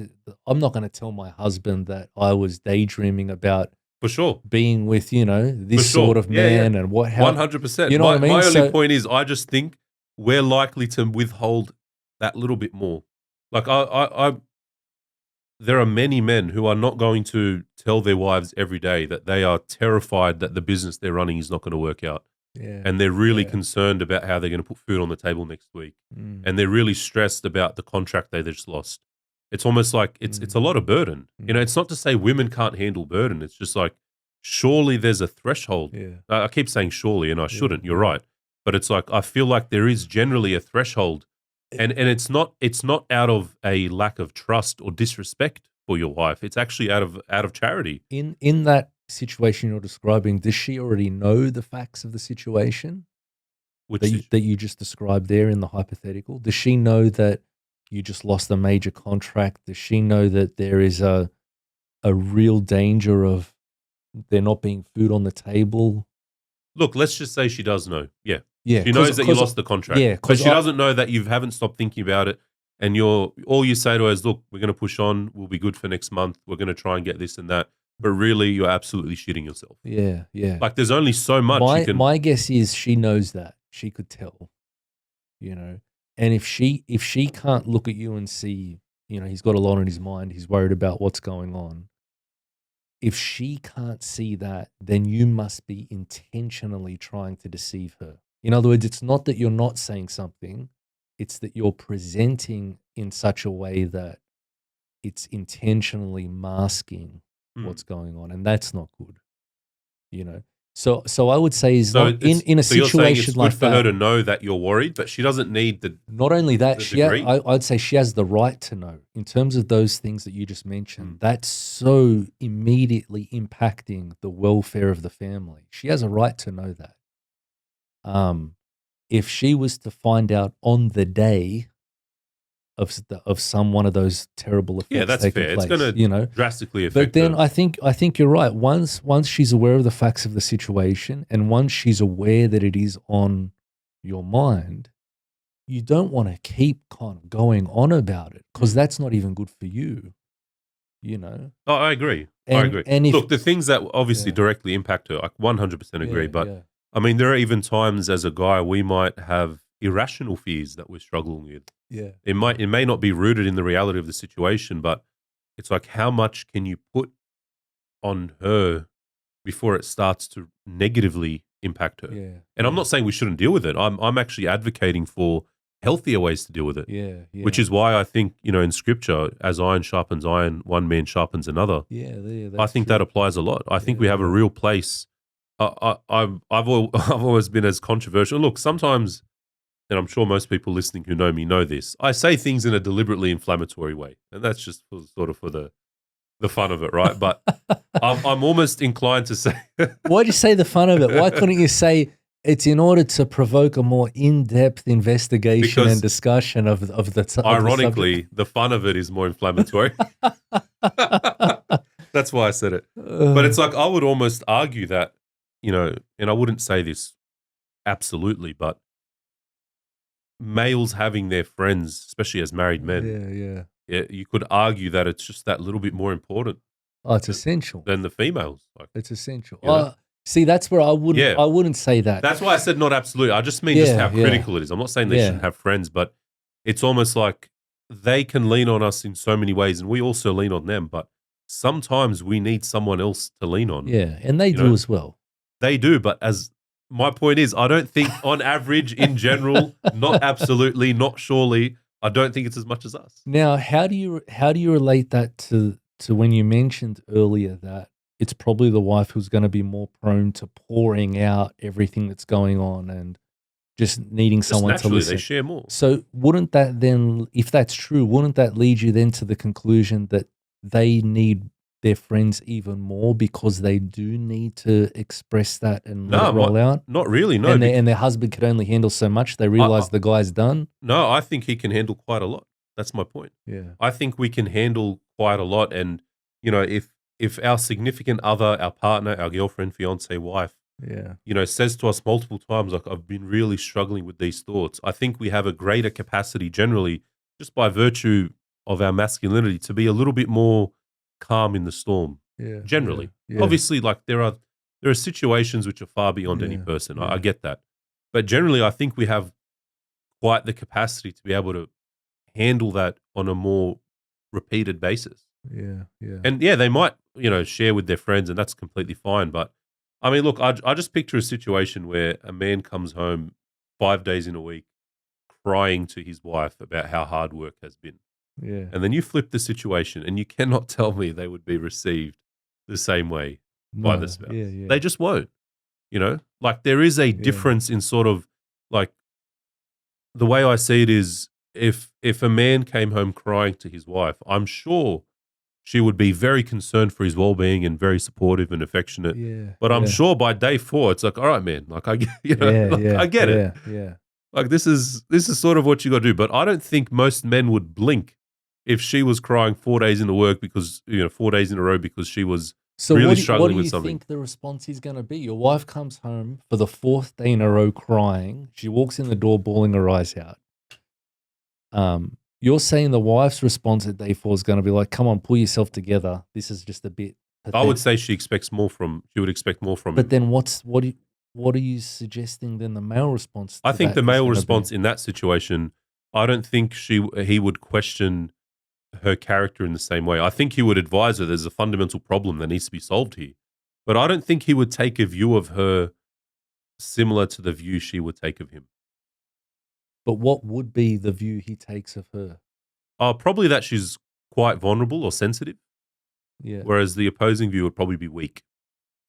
I'm not going to tell my husband that I was daydreaming about for sure being with this sort of man and what. 100%. You know what I mean? My only point is, I just think we're likely to withhold that little bit more. Like there are many men who are not going to tell their wives every day that they are terrified that the business they're running is not going to work out. Yeah. And they're really Yeah. concerned about how they're going to put food on the table next week. Mm. And they're really stressed about the contract they just lost. It's almost like it's a lot of burden. You know, it's not to say women can't handle burden. It's just like, surely there's a threshold. Yeah. I keep saying surely, and I shouldn't. You're yeah. right. But it's like, I feel like there is generally a threshold. And it's not out of a lack of trust or disrespect for your wife. It's actually out of charity. In that situation you're describing, does she already know the facts of the situation that you just described there in the hypothetical? Does she know that you just lost a major contract? Does she know that there is a real danger of there not being food on the table? Look, let's just say she does know. Yeah. Yeah, She knows that you lost the contract. Yeah, but she doesn't know that you haven't stopped thinking about it. And all you say to her is, look, we're going to push on. We'll be good for next month. We're going to try and get this and that. But really, you're absolutely shitting yourself. Yeah, yeah. Like, there's only so much you can. My guess is she knows that. She could tell, you know. And if she can't look at you and see, you know, he's got a lot on his mind, he's worried about what's going on. If she can't see that, then you must be intentionally trying to deceive her. In other words, it's not that you're not saying something, it's that you're presenting in such a way that it's intentionally masking what's going on, and that's not good, you know. So I would say in a so you're saying situation it's like good for her to know that you're worried, but she doesn't need the. Not only that, degree? I'd say she has the right to know. In terms of those things that you just mentioned, that's so immediately impacting the welfare of the family. She has a right to know that. If she was to find out on the day of some one of those terrible effects, that's taking fair. place, It's going to drastically affect. But then her. I think you're right. Once she's aware of the facts of the situation, and once she's aware that it is on your mind, you don't want to keep kind of going on about it, because that's not even good for you. You know. Oh, I agree. I agree. And look, the things that obviously directly impact her, I 100% agree. But I mean, there are even times as a guy we might have irrational fears that we're struggling with. Yeah. It may not be rooted in the reality of the situation, but it's like, how much can you put on her before it starts to negatively impact her? Yeah. And I'm not saying we shouldn't deal with it. I'm actually advocating for healthier ways to deal with it. Yeah. Which is why I think, you know, in scripture, as iron sharpens iron, one man sharpens another. Yeah. I think that applies a lot. I think we have a real place. I've always been as controversial. Look, sometimes, and I'm sure most people listening who know me know this, I say things in a deliberately inflammatory way, and that's just for the fun of it, right? But I'm almost inclined to say, why'd you say the fun of it? Why couldn't you say it's in order to provoke a more in-depth investigation and discussion of the ironically, the fun of it is more inflammatory. That's why I said it. But it's like, I would almost argue that, you know, and I wouldn't say this absolutely, but males having their friends, especially as married men, you could argue that it's just that little bit more important. Oh, it's essential than the females. Like, it's essential. See, that's where I wouldn't say that. That's why I said not absolutely. I just mean just how critical it is. I'm not saying they shouldn't have friends, but it's almost like they can lean on us in so many ways, and we also lean on them. But sometimes we need someone else to lean on. Yeah, and they do as well. They do, but as my point is, I don't think on average, in general, not absolutely, not surely, I don't think it's as much as us. Now, how do you relate that to when you mentioned earlier that it's probably the wife who's going to be more prone to pouring out everything that's going on and just needing someone to listen? They share more. So wouldn't that then, if that's true, wouldn't that lead you then to the conclusion that they need their friends even more because they do need to express that and let it roll out? Not really, no. And their husband could only handle so much. They realize the guy's done. No, I think he can handle quite a lot. That's my point. Yeah. I think we can handle quite a lot. And, you know, if our significant other, our partner, our girlfriend, fiance, wife, you know, says to us multiple times, like, I've been really struggling with these thoughts, I think we have a greater capacity generally, just by virtue of our masculinity, to be a little bit more calm in the storm. Generally. Obviously, like, there are situations which are far beyond any person. I get that. But generally, I think we have quite the capacity to be able to handle that on a more repeated basis. Yeah. Yeah. And yeah, they might, share with their friends, and that's completely fine. But I mean, look, I just picture a situation where a man comes home 5 days in a week crying to his wife about how hard work has been. Yeah. And then you flip the situation, and you cannot tell me they would be received the same way by the No. Yeah. spouse. Yeah. They just won't, Like there is a Yeah. difference in sort of like the way I see it is if a man came home crying to his wife, I'm sure she would be very concerned for his well-being and very supportive and affectionate. Yeah. But I'm Yeah. sure by day 4, it's like, all right, man, like I, Yeah. like I Yeah. get it. Yeah. Yeah. Like this is sort of what you got to do. But I don't think most men would blink if she was crying 4 days in a work because 4 days in a row because she was So really what struggling do with you something. think the response is going to be? Your wife comes home for the 4th day in a row crying. She walks in the door bawling her eyes out. You're saying the wife's response at day 4 is going to be like, "Come on, pull yourself together. This is just a bit I would pathetic." say she would expect more from But him. then what are you suggesting then the male response I to think that the is male gonna response be? in that situation, I don't think he would question her character in the same way. I think he would advise her there's a fundamental problem that needs to be solved here. But I don't think he would take a view of her similar to the view she would take of him. But what would be the view he takes of her? Probably that she's quite vulnerable or sensitive, Yeah. whereas the opposing view would probably be weak.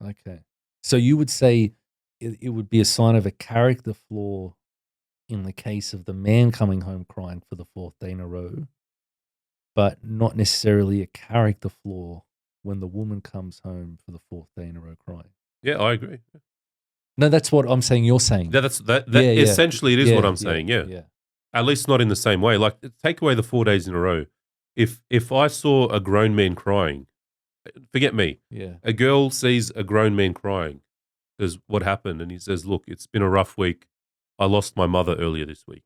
Okay. So you would say it would be a sign of a character flaw in the case of the man coming home crying for the 4th day in a row, but not necessarily a character flaw when the woman comes home for the 4th day in a row crying. Yeah, I agree. No, that's what I'm saying you're saying. That Yeah, yeah. essentially it is what Yeah, I'm yeah, saying. Yeah, yeah. at least not in the same way. Like take away the 4 days in a row. If I saw a grown man crying, forget me. Yeah. A girl sees a grown man crying, says, "What happened?" And he says, "Look, it's been a rough week. I lost my mother earlier this week."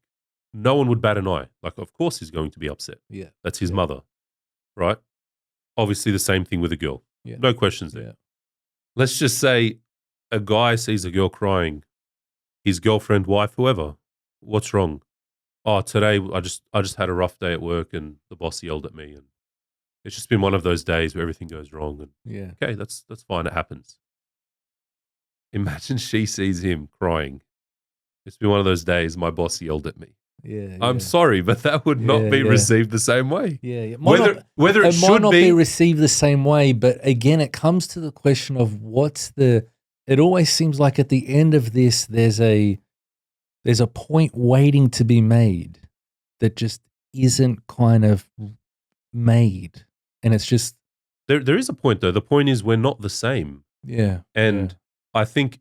No one would bat an eye. Like, of course he's going to be upset. Yeah. That's his Yeah. mother, right? Obviously, the same thing with a girl. Yeah. No questions there. Yeah. Let's just say a guy sees a girl crying, his girlfriend, wife, whoever. What's wrong? Oh, today I just had a rough day at work and the boss yelled at me, and it's just been one of those days where everything goes wrong. And Yeah. okay, that's fine. It happens. Imagine she sees him crying. It's been one of those days my boss yelled at me. Yeah. I'm sorry, but that would not Yeah, be yeah. received the same way. Yeah. Yeah. Whether it It might should not be be, received the same way, but again, it comes to the question of it always seems like at the end of this, there's a point waiting to be made that just isn't kind of made. And it's just, there is a point though. The point is we're not the same, yeah. and I think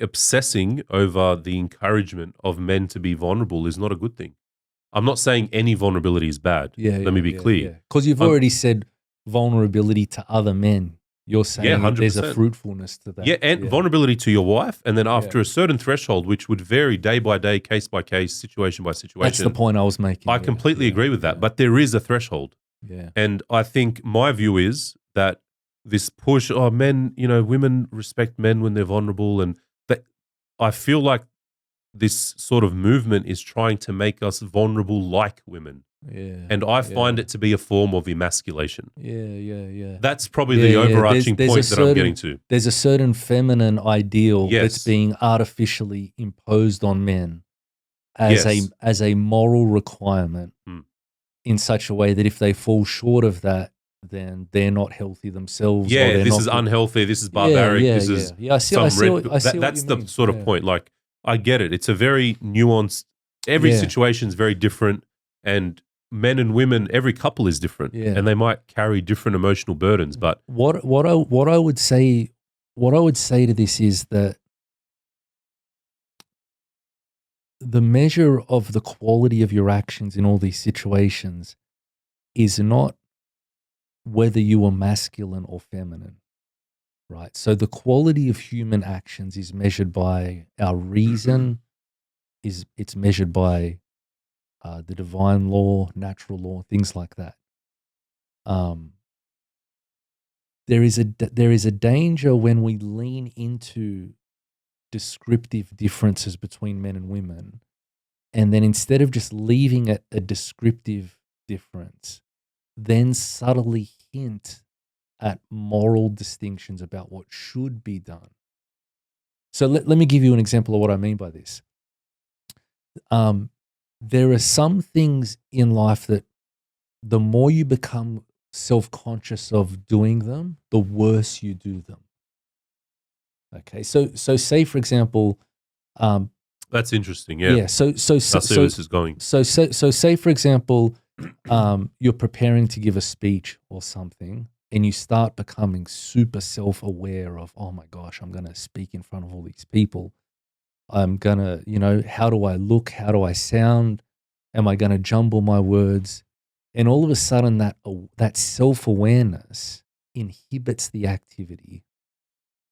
obsessing over the encouragement of men to be vulnerable is not a good thing. I'm not saying any vulnerability is bad. Yeah. Let me be clear. Because you've I'm- already said vulnerability to other men. You're saying Yeah, there's a 100%. fruitfulness to that. Yeah, and vulnerability to your wife, and then after Yeah. a certain threshold, which would vary day by day, case by case, situation by situation. That's the point I was making. I completely agree with that, but there is a threshold. Yeah. And I think my view is that this push, men, women respect men when they're vulnerable. And that I feel like this sort of movement is trying to make us vulnerable like women. Yeah. And I find it to be a form of emasculation. Yeah. That's probably the overarching There's point a that I'm getting to. There's a certain feminine ideal Yes. that's being artificially imposed on men as Yes. a moral requirement Mm. in such a way that if they fall short of that, then they're not healthy themselves. or Yeah, they're this not is good. unhealthy. This is barbaric. Yeah. This is I see some what that's you the mean. sort of Yeah. point. Like, I get it. It's a very nuanced. Every Yeah. situation is very different, and men and women, every couple is different, Yeah. and they might carry different emotional burdens. But What I would say to this is that the measure of the quality of your actions in all these situations is not whether you are masculine or feminine, right? So the quality of human actions is measured by our reason, it's measured by the divine law, natural law, things like that. There is a danger when we lean into descriptive differences between men and women, and then instead of just leaving it a descriptive difference, then subtly hint at moral distinctions about what should be done. So let me give you an example of what I mean by this. There are some things in life that the more you become self-conscious of doing them, the worse you do them. Okay, so say for example, That's interesting. Yeah. yeah. So I see where this is going. So say for example, you're preparing to give a speech or something, and you start becoming super self-aware of, oh my gosh, I'm going to speak in front of all these people. I'm going to, how do I look? How do I sound? Am I going to jumble my words? And all of a sudden that self-awareness inhibits the activity.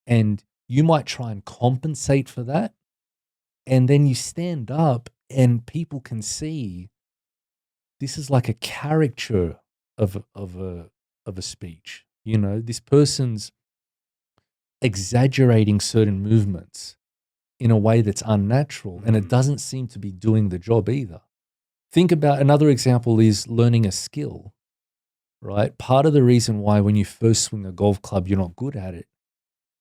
And you might try and compensate for that. And then you stand up and people can see this is like a caricature of a speech. This person's exaggerating certain movements in a way that's unnatural, and it doesn't seem to be doing the job either. Think about another example is learning a skill, right? Part of the reason why when you first swing a golf club, you're not good at it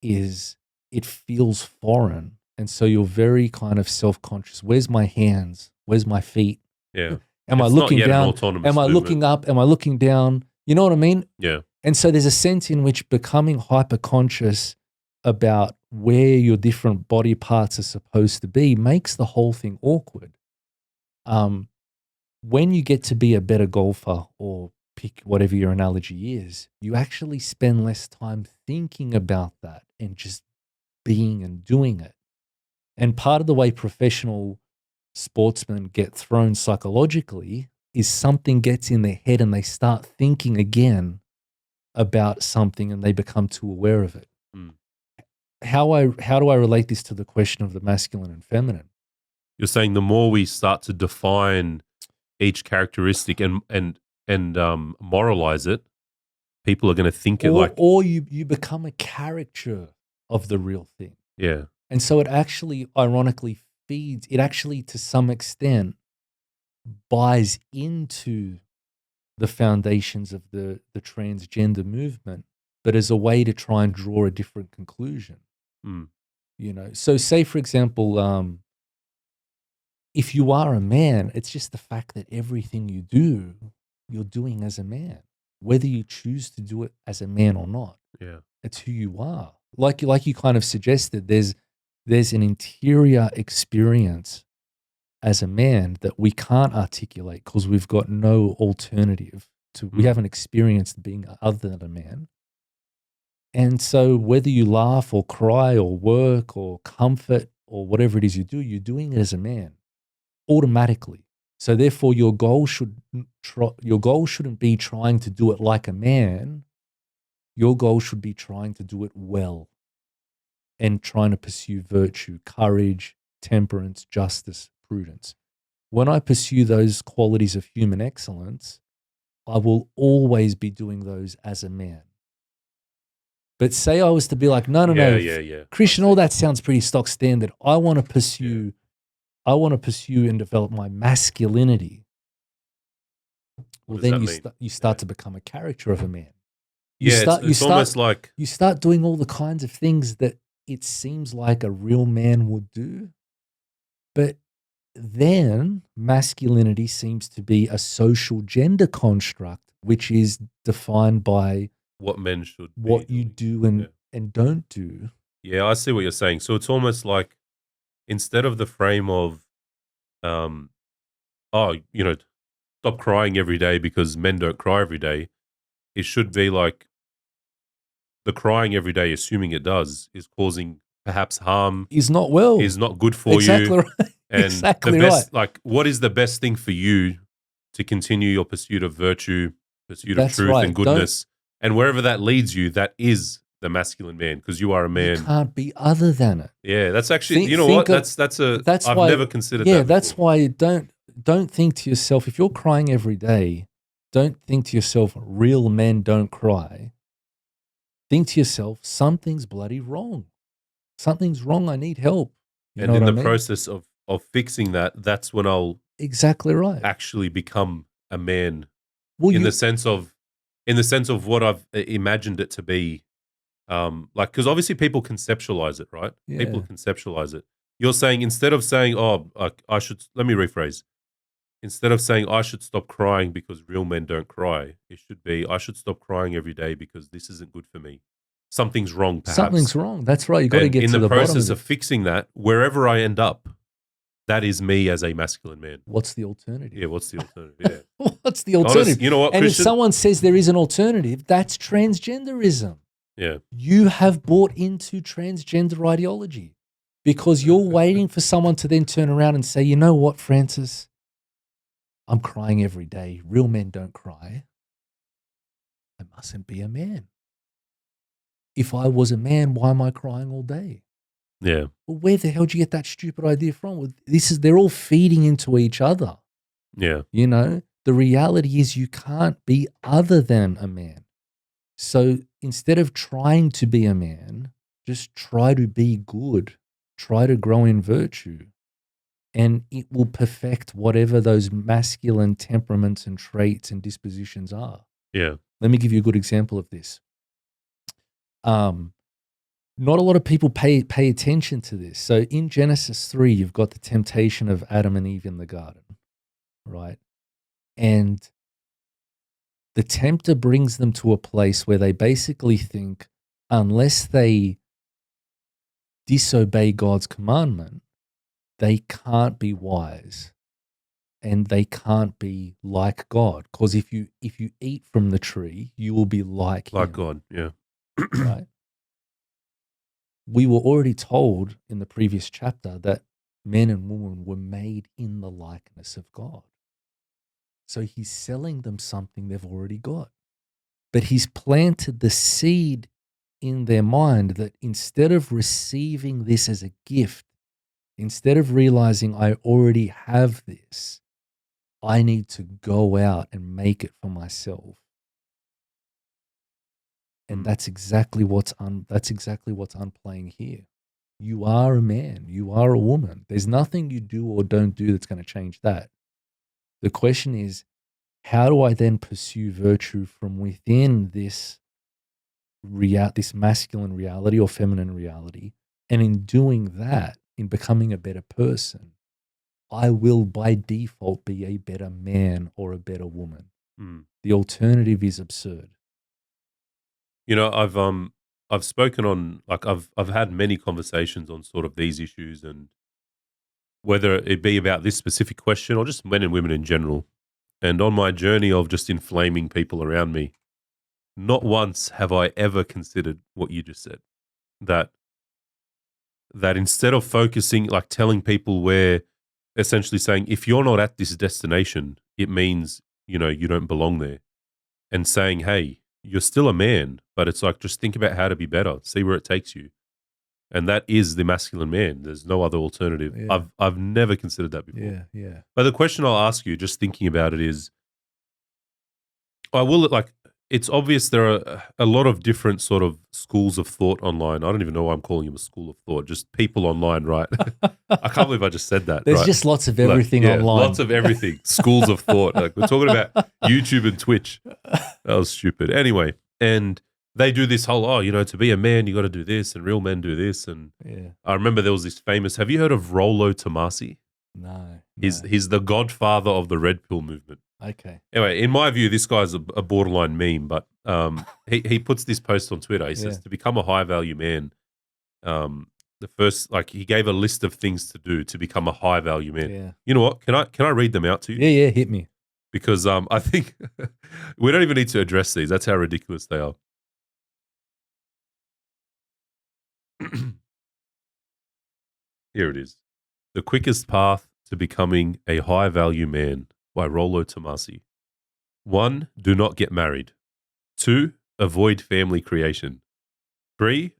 is it feels foreign. And so you're very kind of self-conscious. Where's my hands? Where's my feet? Yeah. Am I It's looking not yet an down? autonomous Am I movement. looking up? Am I looking down? You know what I mean? Yeah. And so there's a sense in which becoming hyper-conscious about where your different body parts are supposed to be makes the whole thing awkward. When you get to be a better golfer, or pick whatever your analogy is, you actually spend less time thinking about that and just being and doing it. And part of the way professional sportsmen get thrown psychologically is something gets in their head and they start thinking again about something and they become too aware of it. How do I relate this to the question of the masculine and feminine? You're saying the more we start to define each characteristic and moralize it, people are going to think it like, or you become a caricature of the real thing. yeah. And so it actually ironically feeds, it actually to some extent buys into the foundations of the transgender movement, but as a way to try and draw a different conclusion. So say for example, if you are a man, it's just the fact that everything you do, you're doing as a man, whether you choose to do it as a man or not. Yeah. It's who you are. Like you kind of suggested, there's an interior experience as a man that we can't articulate because we've got no alternative to, we haven't experienced being other than a man. And so whether you laugh or cry or work or comfort or whatever it is you do, you're doing it as a man automatically. So therefore your goal shouldn't be trying to do it like a man. Your goal should be trying to do it well and trying to pursue virtue, courage, temperance, justice, prudence. When I pursue those qualities of human excellence, I will always be doing those as a man. But say I was to be like, no, Yeah. Christian, all that sounds pretty stock standard. I want to pursue and develop my masculinity. Well, then you start to become a caricature of a man. It's almost like you start doing all the kinds of things that it seems like a real man would do. But then masculinity seems to be a social gender construct, which is defined by what men should what be you doing. do and don't do. Yeah, I see what you're saying. So it's almost like instead of the frame of, stop crying every day because men don't cry every day, it should be like the crying every day, assuming it does, is causing perhaps harm, Is not well. is not good for Exactly you. right. And Exactly the best, right. like, what is the best thing for you to continue your pursuit of virtue, pursuit of That's truth right. and goodness, and wherever that leads you, that is the masculine man because you are a man. You can't be other than it. Yeah, that's actually, That's I've why, never considered yeah, that. that's before. why don't think to yourself, if you're crying every day, don't think to yourself, real men don't cry. Think to yourself, something's bloody wrong. Something's wrong. I need help. You And know in what the I mean? process of fixing that, that's when I'll Exactly right. actually become a man Well, in you the sense of what I've imagined it to be. Like, because obviously people conceptualize it, right? People yeah. conceptualize it. You're saying instead of saying, "Oh, I should," let me rephrase. Instead of saying I should stop crying because real men don't cry, it should be I should stop crying every day because this isn't good for me. Something's wrong, perhaps. Something's wrong. That's right. You got to And get in to the the bottom of process it. of fixing that, wherever I end up, that is me as a masculine man. What's the alternative? Yeah, what's the alternative? Yeah. What's the alternative? Honest, you know what, And if Christian? someone says there is an alternative, that's transgenderism. Yeah. You have bought into transgender ideology because you're waiting for someone to then turn around and say, you know what, Francis? I'm crying every day. Real men don't cry. I mustn't be a man. If I was a man, why am I crying all day? Yeah. Well, where the hell did you get that stupid idea from? Well, they're all feeding into each other. Yeah. You know, the reality is you can't be other than a man. So instead of trying to be a man, just try to be good. Try to grow in virtue. And it will perfect whatever those masculine temperaments and traits and dispositions are. Yeah. Let me give you a good example of this. Not a lot of people pay attention to this. So in Genesis 3, you've got the temptation of Adam and Eve in the garden, right? And the tempter brings them to a place where they basically think unless they disobey God's commandment, they can't be wise and they can't be like God. Because if you eat from the tree, you will be like him, God. Yeah. right? We were already told in the previous chapter that men and women were made in the likeness of God. So he's selling them something they've already got. But he's planted the seed in their mind that instead of receiving this as a gift, instead of realizing I already have this, I need to go out and make it for myself. And that's exactly what's unplaying here. You are a man, you are a woman. There's nothing you do or don't do that's going to change that. The question is, how do I then pursue virtue from within this masculine reality or feminine reality? And in doing that, in becoming a better person, I will by default be a better man or a better woman. The alternative is absurd. You know, I've spoken on, like, I've had many conversations on sort of these issues, and whether it be about this specific question or just men and women in general. And on my journey of just inflaming people around me, not once have I ever considered what you just said. That instead of focusing, like telling people where, essentially saying, if you're not at this destination, it means, you don't belong there. And saying, hey, you're still a man, but it's like, just think about how to be better, see where it takes you. And that is the masculine man. There's no other alternative. Yeah. I've never considered that before. Yeah. But the question I'll ask you, just thinking about it, is, it's obvious there are a lot of different sort of schools of thought online. I don't even know why I'm calling them a school of thought. Just people online, right? I can't believe I just said that. There's right? just lots of everything online. Lots of everything. Schools of thought. Like, we're talking about YouTube and Twitch. That was stupid. Anyway, and they do this whole, to be a man, you got to do this, and real men do this. And Yeah. I remember there was this famous, have you heard of Rollo Tomasi? No. He's the godfather of the Red Pill movement. Okay. Anyway, in my view, this guy's a borderline meme, but he puts this post on Twitter. He says, to become a high value man, the first, he gave a list of things to do to become a high value man. Yeah. You know what? Can I read them out to you? Yeah, hit me. Because I think we don't even need to address these. That's how ridiculous they are. Here it is. The quickest path to becoming a high value man by Rollo Tomasi. 1, do not get married. 2, avoid family creation. 3,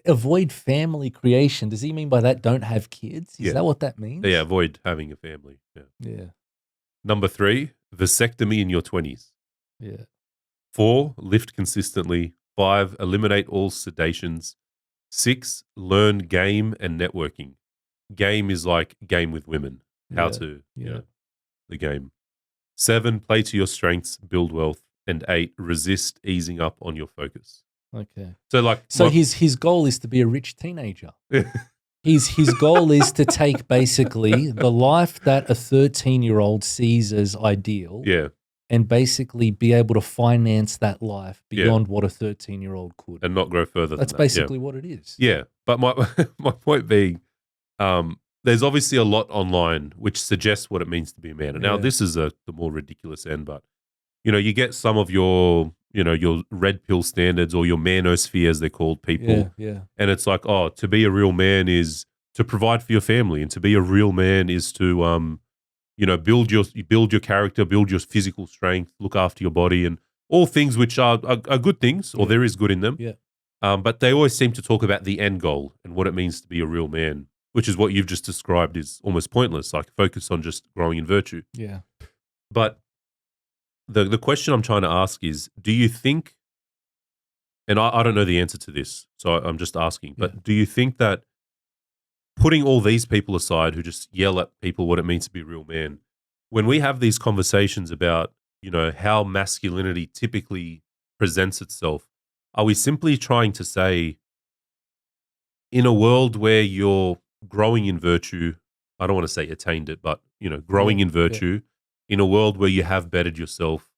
avoid family creation. Does he mean by that don't have kids? Is that what that means? Yeah, avoid having a family. Yeah. Number 3, vasectomy in your 20s. Yeah. 4, lift consistently. 5, eliminate all sedations. 6, learn game and networking. Game is like game with women. How to, the game. 7, play to your strengths, build wealth. And 8, resist easing up on your focus. Okay. So like, So his goal is to be a rich teenager. His goal is to take basically the life that a 13-year-old sees as ideal, yeah, and basically be able to finance that life beyond what a 13-year-old could. and not grow further. That's than that. basically what it is. Yeah, but my my point being, there's obviously a lot online which suggests what it means to be a man. And now Yeah. this is the more ridiculous end, but you get some of your your red pill standards or your manosphere as they're called people, Yeah. and it's like, oh, to be a real man is to provide for your family, and to be a real man is to build your character, build your physical strength, look after your body, and all things which are good things, or there is good in them. Yeah. But they always seem to talk about the end goal and what it means to be a real man, which is what you've just described is almost pointless. Like focus on just growing in virtue. Yeah. But the question I'm trying to ask is, do you think, and I don't know the answer to this, so I'm just asking, but do you think that putting all these people aside who just yell at people what it means to be a real man, when we have these conversations about, how masculinity typically presents itself, are we simply trying to say, in a world where you're growing in virtue, I don't want to say attained it, but, growing in virtue, in a world where you have bettered yourself,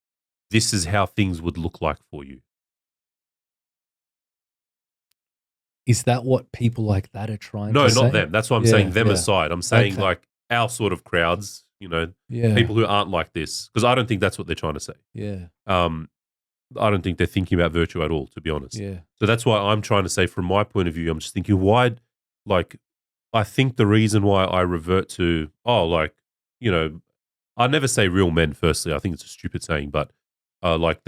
this is how things would look like for you? Is that what people like that are trying No, to say? not them. That's why I'm saying them aside. I'm saying Okay. like our sort of crowds, Yeah. people who aren't like this, because I don't think that's what they're trying to say. Yeah. I don't think they're thinking about virtue at all, to be honest. Yeah. So that's why I'm trying to say, from my point of view, I'm just thinking, why, like, I think the reason why I revert to, I never say real men, firstly. I think it's a stupid saying, but like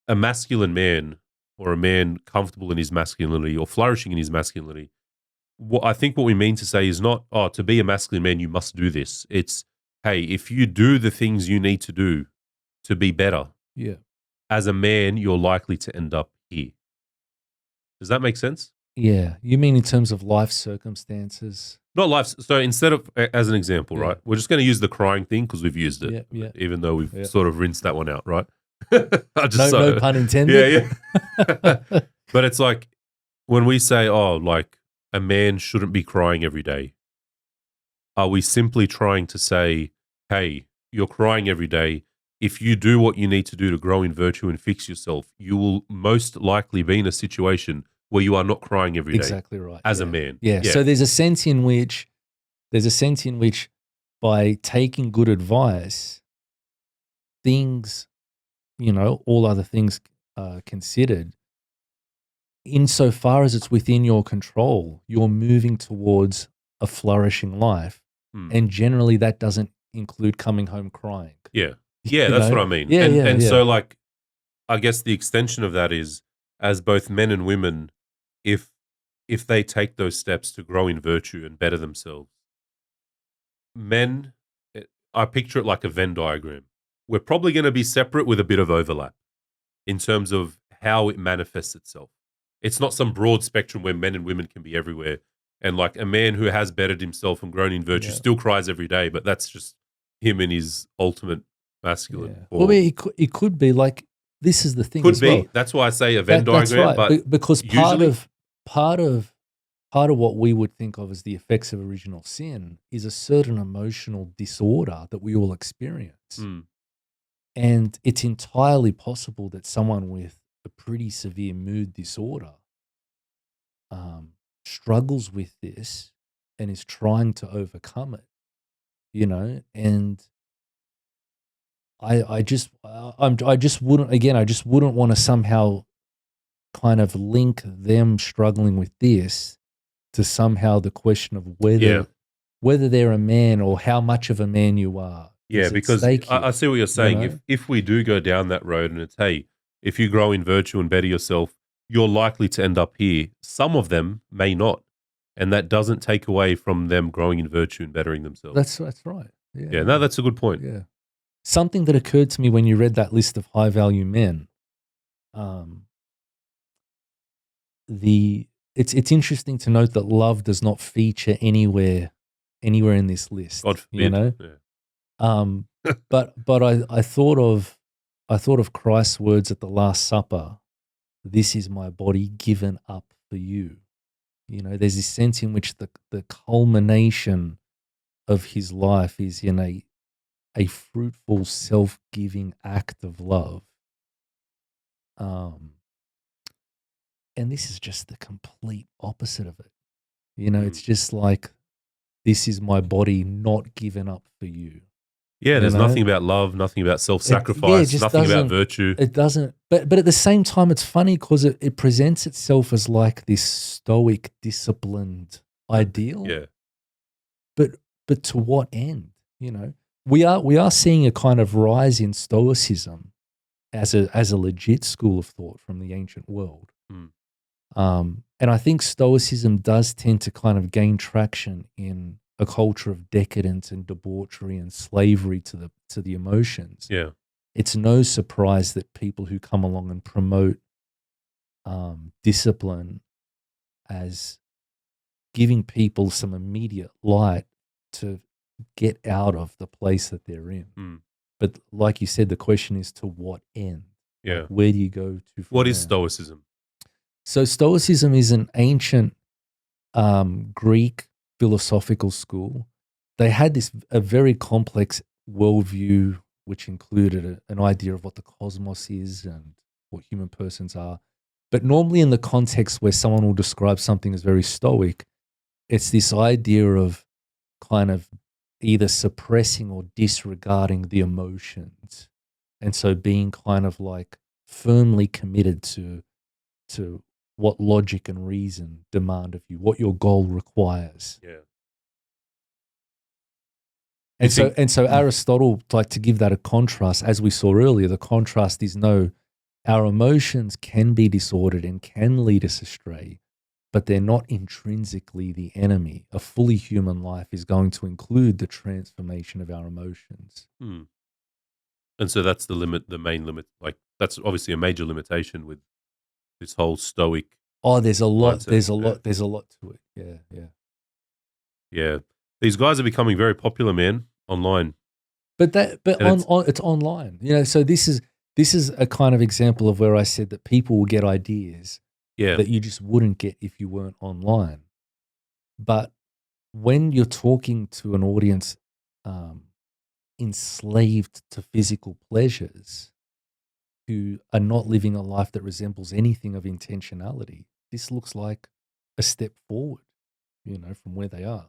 a masculine man or a man comfortable in his masculinity or flourishing in his masculinity, I think what we mean to say is not, to be a masculine man, you must do this. It's, hey, if you do the things you need to do to be better, as a man, you're likely to end up here. Does that make sense? Yeah. You mean in terms of life circumstances? Not life. So instead of, as an example, right, we're just going to use the crying thing because we've used it, even though we've sort of rinsed that one out, right? No pun intended. Yeah. But it's like when we say, like a man shouldn't be crying every day, are we simply trying to say, hey, you're crying every day. If you do what you need to do to grow in virtue and fix yourself, you will most likely be in a situation where you are not crying every day. Exactly right. As a man. Yeah. So there's a sense in which by taking good advice, things, all other things considered, insofar as it's within your control, you're moving towards a flourishing life. And generally that doesn't include coming home crying. Yeah. Yeah, that's what I mean. So like, I guess the extension of that is, as both men and women, if they take those steps to grow in virtue and better themselves, men, I picture it like a Venn diagram. We're probably going to be separate with a bit of overlap in terms of how it manifests itself. It's not some broad spectrum where men and women can be everywhere. And like a man who has bettered himself and grown in virtue still cries every day, but that's just him in his ultimate masculine form. Well, it could be like, this is the thing. Could as be. well. That's why I say a Venn That's diagram. right. But because usually, part of what we would think of as the effects of original sin is a certain emotional disorder that we all experience. And it's entirely possible that someone with a pretty severe mood disorder struggles with this and is trying to overcome it, and I just wouldn't want to somehow kind of link them struggling with this to somehow the question of whether they're a man or how much of a man you are. Yeah, because I see what you're saying. If we do go down that road and it's, hey, if you grow in virtue and better yourself, you're likely to end up here. Some of them may not. And that doesn't take away from them growing in virtue and bettering themselves. That's right. Yeah, no, that's a good point. Yeah. Something that occurred to me when you read that list of high-value men, it's interesting to note that love does not feature anywhere in this list. God forbid. But I thought of Christ's words at the Last Supper. This is my body given up for you. You know, there's this sense in which the culmination of his life is in a fruitful, self-giving act of love. And this is just the complete opposite of it. You know, it's just like, this is my body not given up for you. Yeah, there's nothing about love, nothing about self-sacrifice, nothing about virtue. It doesn't. But at the same time, it's funny because it presents itself as like this stoic, disciplined ideal. Yeah. But to what end? You know, we are seeing a kind of rise in stoicism as a legit school of thought from the ancient world. And I think stoicism does tend to kind of gain traction in a culture of decadence and debauchery and slavery to the emotions. Yeah. It's no surprise that people who come along and promote discipline as giving people some immediate light to get out of the place that they're in. But like you said, the question is, to what end? Yeah. Like, where do you go to from What is there? Stoicism? So Stoicism is an ancient Greek philosophical school. They had a very complex worldview, which included an idea of what the cosmos is and what human persons are. But normally in the context where someone will describe something as very stoic, it's this idea of kind of either suppressing or disregarding the emotions. And so being kind of like firmly committed to what logic and reason demand of you, what your goal requires. Yeah. And so Aristotle, like, to give that a contrast, as we saw earlier, the contrast is, no, our emotions can be disordered and can lead us astray, but they're not intrinsically the enemy. A fully human life is going to include the transformation of our emotions. And so that's the main limit. Like, that's obviously a major limitation with this whole stoic. Oh, there's a lot. Mindset. There's a lot to it. Yeah. These guys are becoming very popular, man, online. But it's online. You know, so this is a kind of example of where I said that people will get ideas that you just wouldn't get if you weren't online. But when you're talking to an audience enslaved to physical pleasures, who are not living a life that resembles anything of intentionality, this looks like a step forward, you know, from where they are.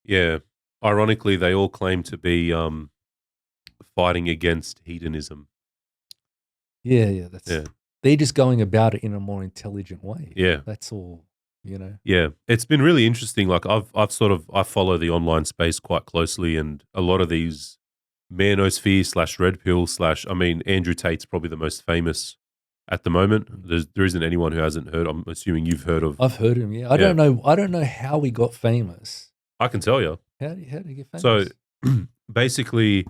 Yeah. Ironically, they all claim to be fighting against hedonism. Yeah. They're just going about it in a more intelligent way. Yeah. That's all, you know. Yeah. It's been really interesting. Like, I follow the online space quite closely, and a lot of these manosphere / red pill / Andrew Tate's probably the most famous at the moment. There isn't anyone who hasn't heard. I'm assuming you've heard of. I've heard him. Yeah. I don't know how he got famous. I can tell you. How did he get famous? So basically,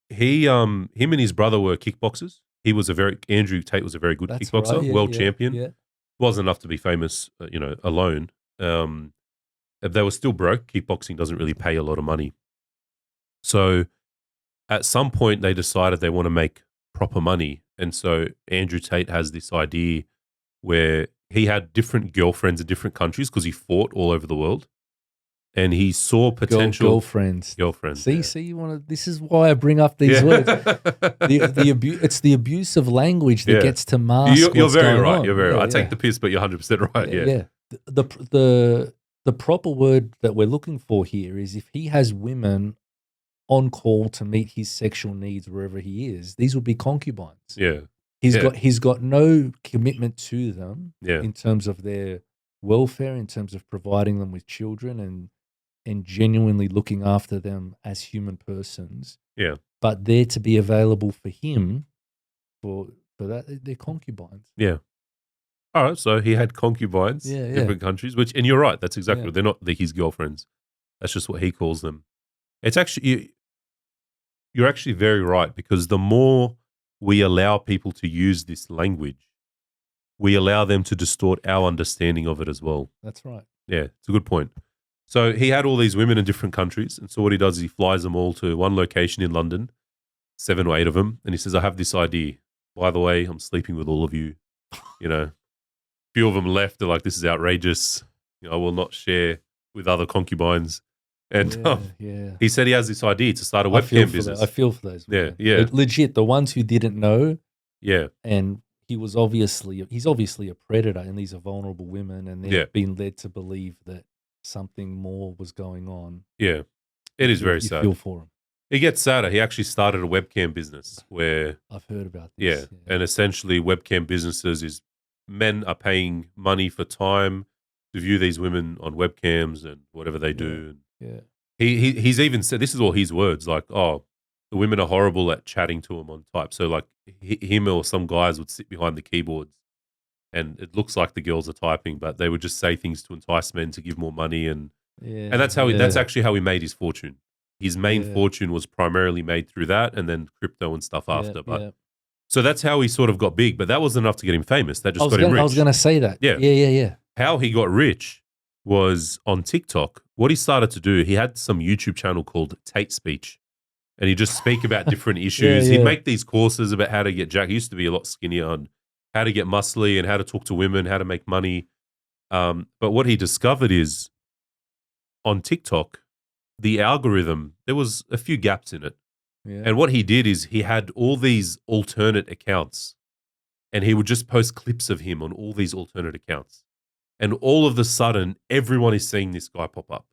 him and his brother were kickboxers. Andrew Tate was a very good kickboxer, right, world champion. Yeah. Wasn't enough to be famous, alone. They were still broke. Kickboxing doesn't really pay a lot of money. So at some point they decided they want to make proper money. And so Andrew Tate has this idea where he had different girlfriends in different countries because he fought all over the world. And he saw potential girlfriends. See, you want to. This is why I bring up these words. It's the abuse of language that gets to mask. You're what's very going right. on. You're very right. I take the piss, but you're 100% right. Yeah. The proper word that we're looking for here is, if he has women on call to meet his sexual needs wherever he is, these would be concubines. Yeah. He's got no commitment to them in terms of their welfare, in terms of providing them with children and genuinely looking after them as human persons. Yeah. But they're to be available for him for that. They're concubines. Yeah. All right. So he had concubines in different countries, and you're right. That's exactly what they're not his girlfriends. That's just what he calls them. It's actually, you're actually very right, because the more we allow people to use this language, we allow them to distort our understanding of it as well. That's right. Yeah, it's a good point. So he had all these women in different countries. And so what he does is he flies them all to one location in London, 7 or 8 of them. And he says, I have this idea. By the way, I'm sleeping with all of you. You know, a few of them left. They're like, this is outrageous. You know, I will not share with other concubines. And he said he has this idea to start a webcam business. I feel for those women. Yeah. Legit, the ones who didn't know. Yeah. And he's obviously a predator, and these are vulnerable women, and they've been led to believe that something more was going on. Yeah. It is very sad. You feel for him. It gets sadder. He actually started a webcam business where... I've heard about this. Yeah. And essentially webcam businesses is men are paying money for time to view these women on webcams and whatever they do. Yeah. He's even said, this is all his words, like, oh, the women are horrible at chatting to him on type. So like him or some guys would sit behind the keyboards and it looks like the girls are typing, but they would just say things to entice men to give more money. And that's how that's actually how he made his fortune. His main fortune was primarily made through that and then crypto and stuff after. So that's how he sort of got big, but that wasn't enough to get him famous. That just got him rich. I was going to say that. Yeah. How he got rich was on TikTok. What he started to do, he had some YouTube channel called Tate Speech, and he'd just speak about different issues. He'd make these courses about how to get jacked. He used to be a lot skinnier on how to get muscly and how to talk to women, how to make money. But what he discovered is on TikTok, the algorithm, there was a few gaps in it. Yeah. And what he did is he had all these alternate accounts and he would just post clips of him on all these alternate accounts. And all of a sudden, everyone is seeing this guy pop up.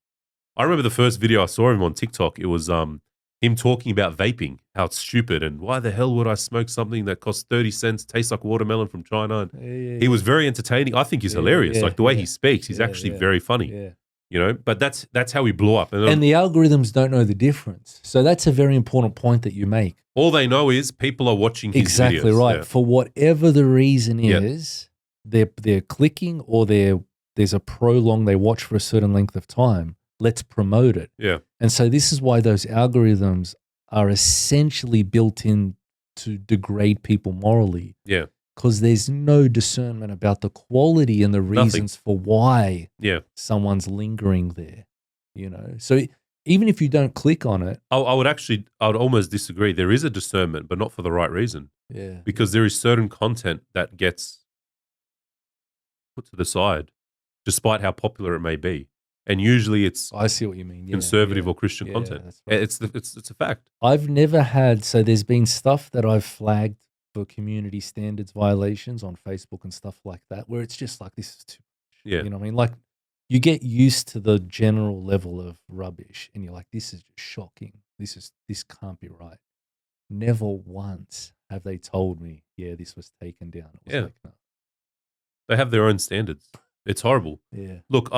I remember the first video I saw him on TikTok, it was him talking about vaping, how it's stupid and why the hell would I smoke something that costs 30 cents, tastes like watermelon from China. And he was very entertaining. I think he's hilarious. Like the way he speaks, he's actually very funny. Yeah. You know, but that's how he blew up. And the algorithms don't know the difference. So that's a very important point that you make. All they know is people are watching his videos. Exactly right. Yeah. For whatever the reason is, they're clicking or there's a prolong they watch for a certain length of time. Let's promote it. Yeah. And so this is why those algorithms are essentially built in to degrade people morally. Yeah. Because there's no discernment about the quality and the reasons for why someone's lingering there, you know. So even if you don't click on it. I would almost disagree. There is a discernment, but not for the right reason. Yeah. Because there is certain content that gets put to the side, despite how popular it may be. And usually it's I see what you mean. Conservative or Christian content. That's right. It's a fact. I've never had, so there's been stuff that I've flagged for community standards violations on Facebook and stuff like that, where it's just like, this is too much. Yeah. You know what I mean? Like you get used to the general level of rubbish and you're like, this is just shocking. This can't be right. Never once have they told me, this was taken down. It was like, no. They have their own standards. It's horrible. Yeah. Look,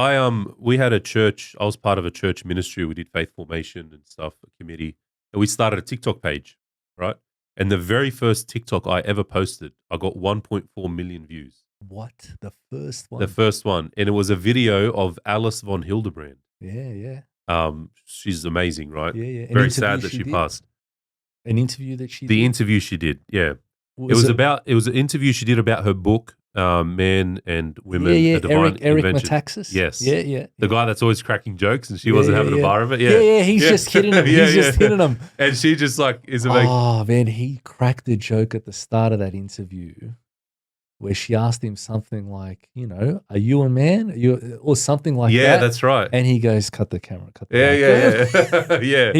we had a church. I was part of a church ministry. We did faith formation and stuff, a committee. And we started a TikTok page, right? And the very first TikTok I ever posted, I got 1.4 million views. What? The first one? The first one. And it was a video of Alice von Hildebrand. Yeah. She's amazing, right? Yeah. Very sad that she passed. An interview that she did? The interview she did, yeah. It was an interview she did about her book, Man and Women, A Divine Eric Invention. Metaxas? Yes. Yeah. The guy that's always cracking jokes and she wasn't having a bar of it. Yeah, he's just hitting him. He's just hitting him. And she just like is amazing. Oh, man, he cracked a joke at the start of that interview where she asked him something like, you know, are you a man? Or something like that. Yeah, that's right. And he goes, cut the camera. Yeah.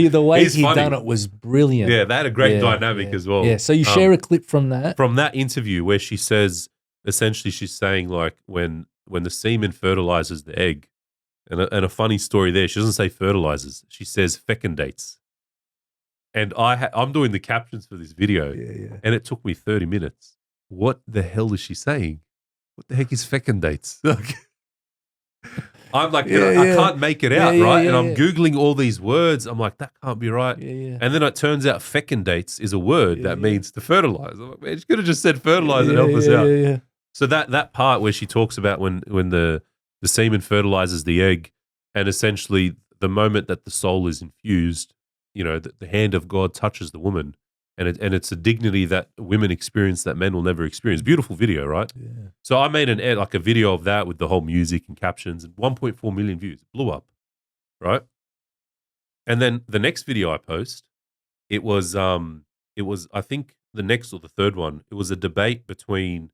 The way he'd done it was brilliant. Yeah, they had a great dynamic as well. Yeah, so you share a clip from that. From that interview where she says, essentially she's saying like when the semen fertilizes the egg, and a funny story there, she doesn't say fertilizes, she says fecundates. And I'm doing the captions for this video, and it took me 30 minutes. What the hell is she saying? What the heck is fecundates? I'm like, I can't make it out, right? And I'm Googling all these words. I'm like, that can't be right. And then it turns out fecundates is a word that means to fertilize. I'm like, man, she could have just said fertilize and help us out. So that part where she talks about when the semen fertilizes the egg, and essentially the moment that the soul is infused, you know, the hand of God touches the woman. And it's a dignity that women experience that men will never experience. Beautiful video, right? Yeah. So I made a video of that with the whole music and captions, and 1.4 million views. It blew up. right? And then the next video I post, it was I think the next or the third one, it was a debate between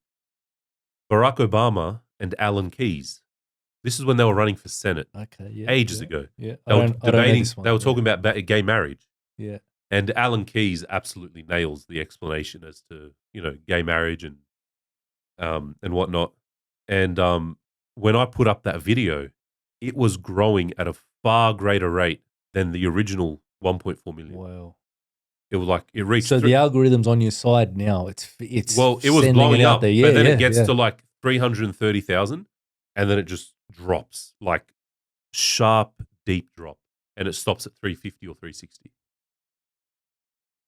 Barack Obama and Alan Keyes. This is when they were running for Senate Okay, yeah, ages yeah, ago. yeah. They were I don't know debating, this one. they were Yeah, talking about gay marriage. yeah, And Alan Keyes absolutely nails the explanation as to, gay marriage and whatnot. And when I put up that video, it was growing at a far greater rate than the original 1.4 million. wow. It was like it reached. So the algorithm's on your side now. It's Well, it was sending blowing it out up, there. Yeah, but then yeah, it gets yeah. to like 330,000, and then it just drops like sharp, deep drop, and it stops at 350 or 360.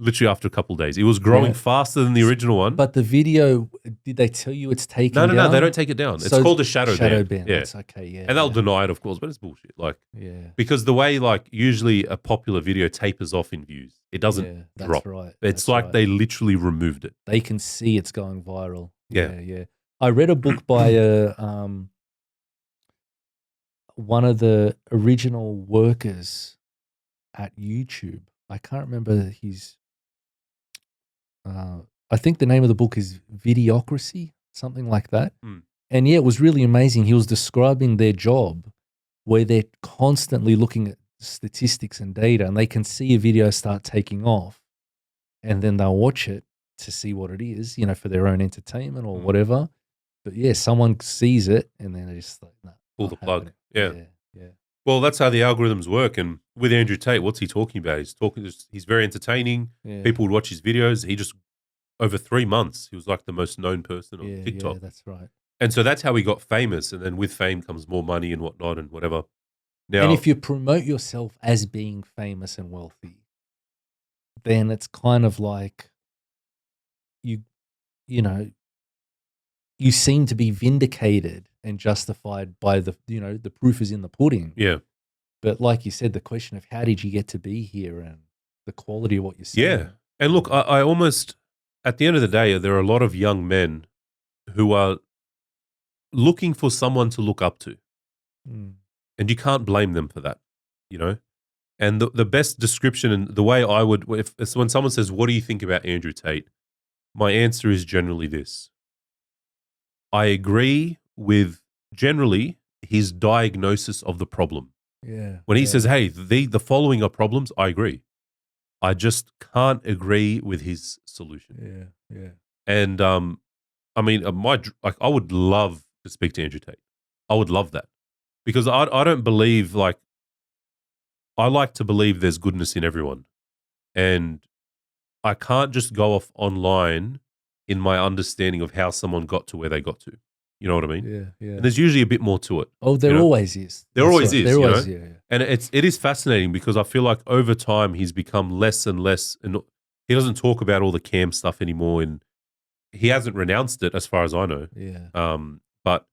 Literally after a couple of days, it was growing Yeah. faster than the original one. But the video, did they tell you it's taken no, down? they don't take it down. It's So called a shadow ban. Yeah, That's okay. Yeah, and they'll yeah, deny it, of course, but it's bullshit. Like yeah, because the way like usually a popular video tapers off in views, it doesn't yeah. That's drop. right. It's That's like right. they literally removed it. They can see it's going viral. Yeah. Yeah, yeah. I read a book by one of the original workers at YouTube. I can't remember his. I think the name of the book is Videocracy, something like that. Mm. And yeah, it was really amazing. He was describing their job where they're constantly looking at statistics and data, and they can see a video start taking off, and then they'll watch it to see what it is, for their own entertainment or whatever. But yeah, someone sees it and then they just like, no, Pull the plug. happening. Yeah. Yeah. Well, that's how the algorithms work. And with Andrew Tate, what's he talking about? He's very entertaining. Yeah. People would watch his videos. He just, over 3 months, he was like the most known person on Yeah, TikTok. yeah, that's right. And so that's how he got famous. And then with fame comes more money and whatnot and whatever. Now, And if you promote yourself as being famous and wealthy, then it's kind of like you seem to be vindicated and justified by the proof is in the pudding. yeah. But like you said, the question of how did you get to be here and the quality of what you're saying. Yeah. And look, I almost, at the end of the day, there are a lot of young men who are looking for someone to look up to. Mm. And you can't blame them for that, And the best description and the way I would, if it's when someone says, what do you think about Andrew Tate? My answer is generally this. I agree with generally his diagnosis of the problem. Yeah. When he says, hey, the following are problems, I agree. I just can't agree with his solution. Yeah. Yeah. And I mean, I would love to speak to Andrew Tate. I would love that. Because I don't believe, I like to believe there's goodness in everyone. And I can't just go off online in my understanding of how someone got to where they got to. You know what I mean? Yeah. Yeah. And there's usually a bit more to it. Oh, there always is. There always is. There always, yeah. And it is fascinating because I feel like over time he's become less and less, and he doesn't talk about all the cam stuff anymore, and he hasn't renounced it as far as I know. Yeah. But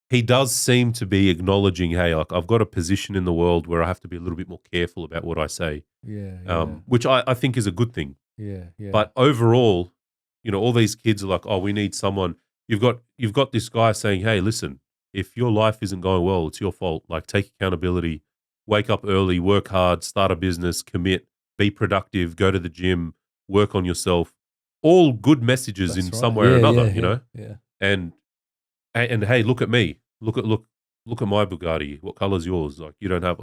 he does seem to be acknowledging, hey, like I've got a position in the world where I have to be a little bit more careful about what I say. Yeah. Which I think is a good thing. Yeah. Yeah. But overall, all these kids are like, oh, we need someone. You've got this guy saying, hey, listen, if your life isn't going well, it's your fault. Like, take accountability, wake up early, work hard, start a business, commit, be productive, go to the gym, work on yourself. All good messages in some way or another, Yeah. And hey, look at me. Look at my Bugatti. What color's yours? Like, you don't have,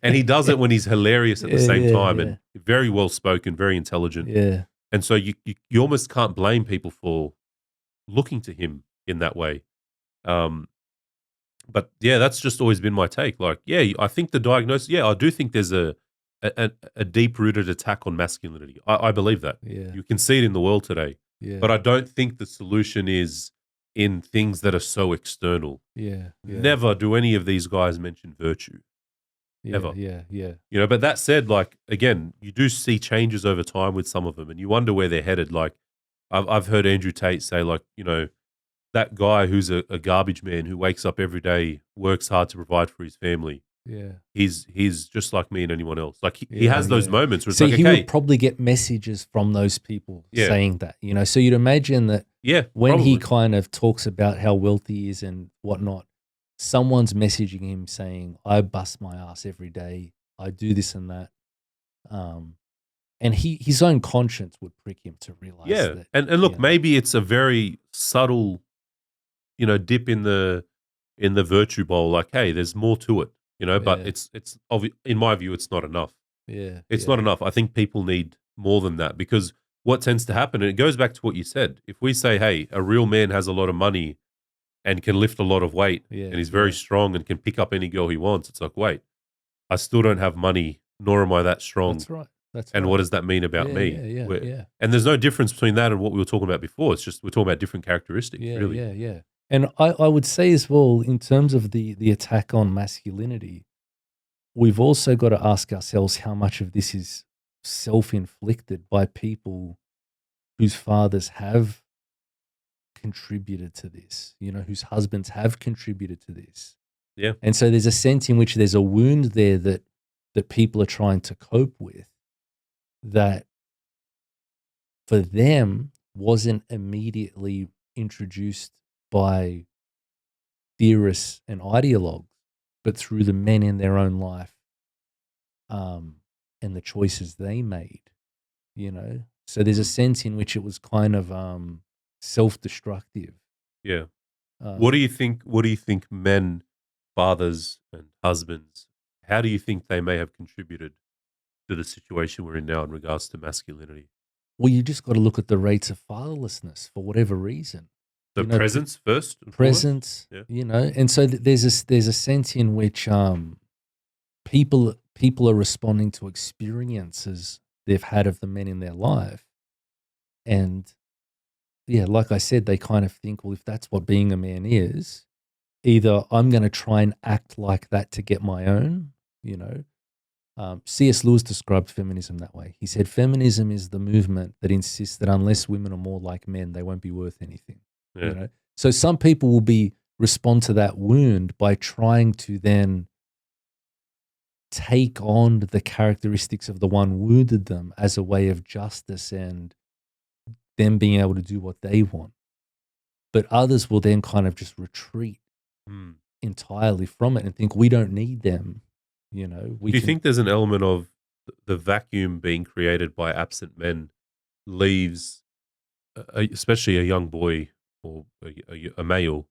And he does it when he's hilarious at the same time and very well spoken, very intelligent. Yeah. And so you almost can't blame people for looking to him in that way. But yeah, that's just always been my take. Like, yeah, I think the diagnosis, I do think there's a deep-rooted attack on masculinity. I believe that. Yeah. You can see it in the world today. Yeah. But I don't think the solution is in things that are so external. Yeah. Never do any of these guys mention virtue. Ever. Yeah. But that said, like, again, you do see changes over time with some of them, and you wonder where they're headed. Like, I've heard Andrew Tate say, like, that guy who's a garbage man who wakes up every day, works hard to provide for his family. Yeah. He's just like me and anyone else. Like, he has those moments where it's See, like, he okay. would probably get messages from those people saying that, So you'd imagine that when he kind of talks about how wealthy he is and whatnot, someone's messaging him saying, I bust my ass every day. I do this and that. And his own conscience would prick him to realize Yeah. that, And look, maybe it's a very subtle, dip in the virtue bowl. Like, hey, there's more to it, but Yeah. it's in my view, it's not enough. yeah, It's yeah, not enough. I think people need more than that, because what tends to happen, and it goes back to what you said, if we say, hey, a real man has a lot of money and can lift a lot of weight yeah, and he's very yeah. strong and can pick up any girl he wants, it's like, wait, I still don't have money, nor am I that strong. That's right. That's And right. what does that mean about Yeah, me? yeah, yeah, yeah. And there's no difference between that and what we were talking about before. It's just we're talking about different characteristics, Yeah, really. yeah, yeah. And I would say as well, in terms of the attack on masculinity, we've also got to ask ourselves how much of this is self-inflicted by people whose fathers have contributed to this, whose husbands have contributed to this. Yeah. And so there's a sense in which there's a wound there that people are trying to cope with, that for them wasn't immediately introduced by theorists and ideologues, but through the men in their own life, and the choices they made, So there's a sense in which it was kind of self-destructive. Yeah. Um, What do you think men, fathers and husbands, how do you think they may have contributed to the situation we're in now in regards to masculinity? well, you just got to look at the rates of fatherlessness for whatever reason. The You know, presence first and foremost? Presence, Yeah. and so there's a sense in which people are responding to experiences they've had of the men in their life, and like I said, they kind of think, well, if that's what being a man is, either I'm going to try and act like that to get my own. C.S. Lewis described feminism that way. He said, feminism is the movement that insists that unless women are more like men, they won't be worth anything. Yeah. So some people will respond to that wound by trying to then take on the characteristics of the one wounded them as a way of justice and them being able to do what they want. But others will then kind of just retreat entirely from it and think we don't need them. Do you think there's an element of the vacuum being created by absent men leaves, especially a young boy or a male,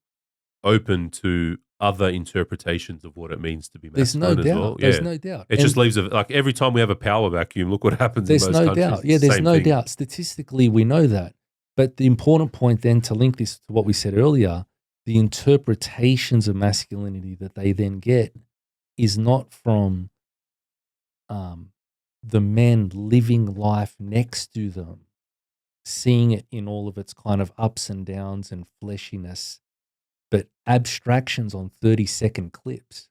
open to other interpretations of what it means to be There's no masculine as well? doubt. There's Yeah. no doubt. It just leaves like every time we have a power vacuum, look what happens in There's most no countries. doubt. It's Yeah, the there's same no thing. doubt. Statistically, we know that. But the important point then, to link this to what we said earlier, the interpretations of masculinity that they then get is not from the men living life next to them, seeing it in all of its kind of ups and downs and fleshiness, but abstractions on 30-second clips.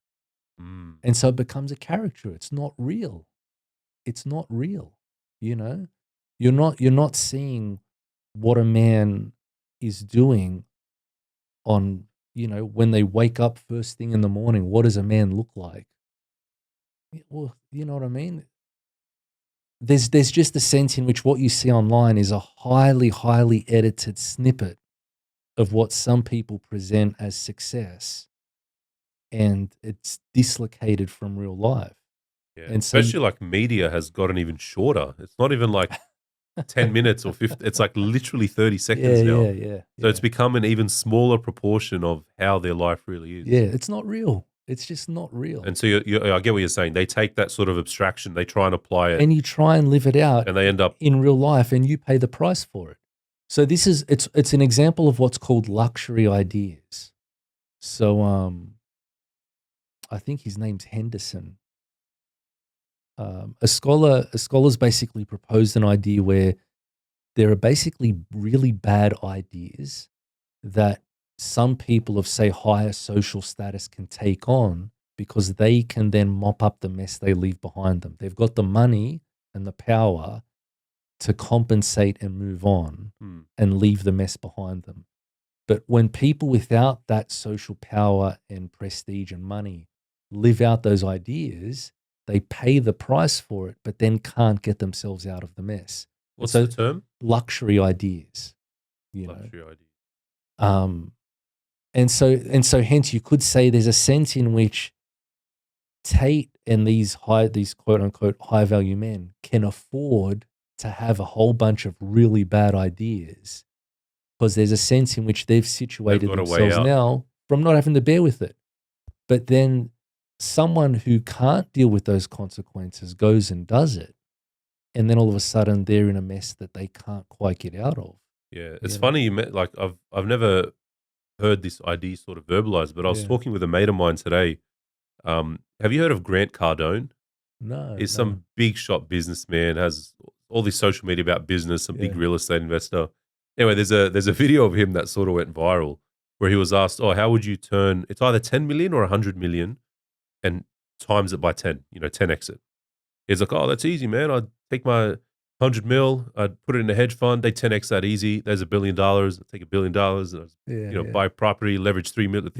And so it becomes a caricature. It's not real. It's not real. You're not seeing what a man is doing on, when they wake up first thing in the morning. What does a man look like? Well, you know what I mean? There's just a sense in which what you see online is a highly, highly edited snippet of what some people present as success, and it's dislocated from real life. Yeah. And so Especially like media has gotten even shorter. It's not even like 10 minutes or 50. It's like literally 30 seconds now. yeah. So it's become an even smaller proportion of how their life really is. Yeah, it's not real. It's just not real. And so I get what you're saying. They take that sort of abstraction, they try and apply it, And you try and live it out, and they end up in real life, and you pay the price for it. So it's an example of what's called luxury ideas. So I think his name's Henderson. A scholar's basically proposed an idea where there are basically really bad ideas that some people of, say, higher social status can take on, because they can then mop up the mess they leave behind them. They've got the money and the power to compensate and move on and leave the mess behind them. But when people without that social power and prestige and money live out those ideas, they pay the price for it, but then can't get themselves out of the mess. What's the term? Luxury ideas. Luxury ideas. And so hence you could say there's a sense in which Tate and these quote unquote high value men can afford to have a whole bunch of really bad ideas because there's a sense in which they've situated got a way themselves out. now from not having to bear with it. But then someone who can't deal with those consequences goes and does it. And then all of a sudden they're in a mess that they can't quite get out of. Yeah, it's funny you met like I've never heard this idea sort of verbalized, but I was Yeah. talking with a mate of mine today. Have you heard of Grant Cardone? No. He's some big shot businessman, has all this social media about business, a big Yeah. real estate investor. Anyway, there's a video of him that sort of went viral where he was asked, "Oh, how would you turn? It's either 10 million or 100 million, and times it by 10. 10x it." He's like, "Oh, that's easy, man. I'd take my 100 mil, I'd put it in a hedge fund. They 10x that easy. There's $1 billion. I'd take $1 billion, and Yeah. buy property, leverage 3 billion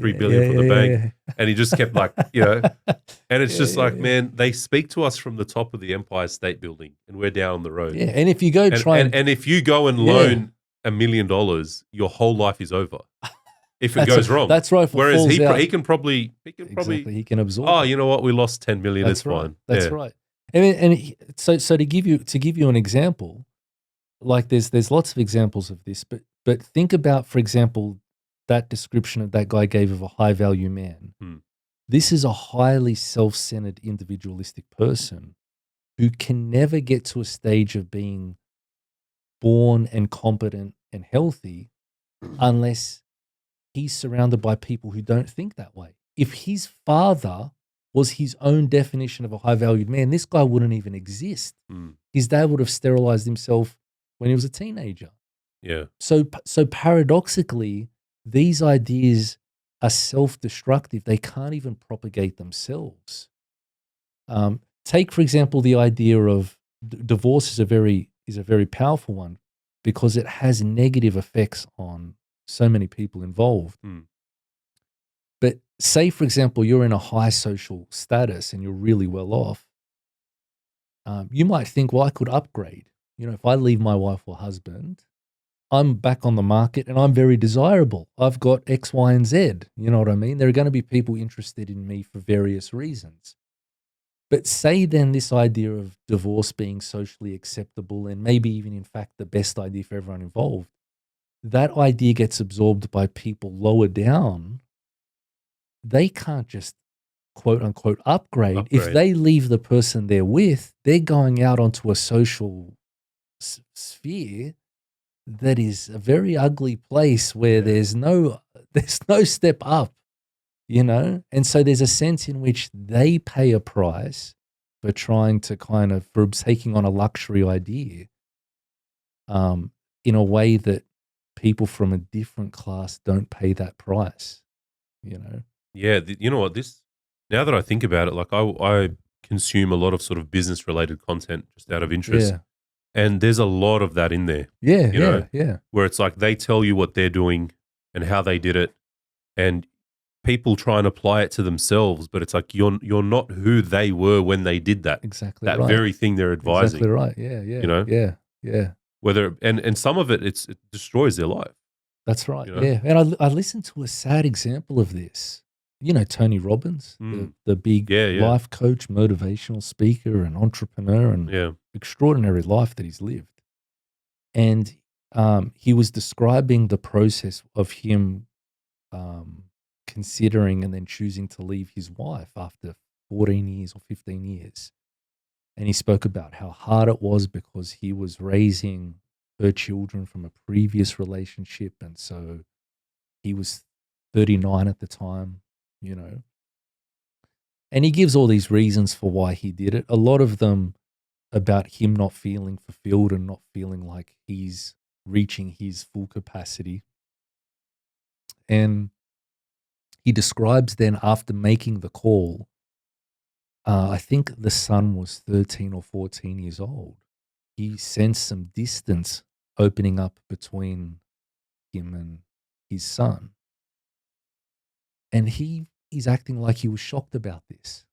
Yeah, from the yeah, bank." yeah. And he just kept like, and it's Yeah, just yeah, like, yeah. man, they speak to us from the top of the Empire State Building, and we're down the road. Yeah, and if you go And if you go and Yeah. loan $1 million, your whole life is over if it goes wrong. That's right. Whereas he he can probably exactly he can absorb. oh, it. you know what? We lost 10 million. That's It's right. fine. That's Yeah. right. So to give you an example, like there's lots of examples of this, but think about, for example, that description that guy gave of a high value man. Hmm. This is a highly self-centered, individualistic person who can never get to a stage of being born and competent and healthy unless he's surrounded by people who don't think that way. If his father was his own definition of a high-valued man, this guy wouldn't even exist. His dad would have sterilized himself when he was a teenager. Yeah. So paradoxically, these ideas are self-destructive. They can't even propagate themselves. Take, for example, the idea of divorce is a very powerful one because it has negative effects on so many people involved. But say, for example, you're in a high social status and you're really well off. You might think, well, I could upgrade. If I leave my wife or husband, I'm back on the market and I'm very desirable. I've got X, Y, and Z. You know what I mean? There are going to be people interested in me for various reasons. But say then this idea of divorce being socially acceptable and maybe even in fact the best idea for everyone involved, that idea gets absorbed by people lower down. They can't just quote unquote upgrade. If they leave the person they're with, they're going out onto a social sphere that is a very ugly place where there's no step up, and so there's a sense in which they pay a price for trying to for taking on a luxury idea in a way that people from a different class don't pay that price. Yeah, you know what? Now that I think about it, like I consume a lot of sort of business related content just out of interest, and there's a lot of that in there. Yeah. Where it's like they tell you what they're doing and how they did it, and people try and apply it to themselves, but it's like you're not who they were when they did that. Exactly that right. very thing they're advising. Exactly right. Yeah. Yeah. Whether and some of it destroys their life. That's right. Yeah. And I listened to a sad example of this. Tony Robbins, the big life coach, motivational speaker and entrepreneur and extraordinary life that he's lived. And he was describing the process of him considering and then choosing to leave his wife after 14 years or 15 years. And he spoke about how hard it was because he was raising her children from a previous relationship. And so he was 39 at the time, And he gives all these reasons for why he did it. A lot of them about him not feeling fulfilled and not feeling like he's reaching his full capacity. And he describes then after making the call, I think the son was 13 or 14 years old. He sensed some distance opening up between him and his son. And he's acting like he was shocked about this,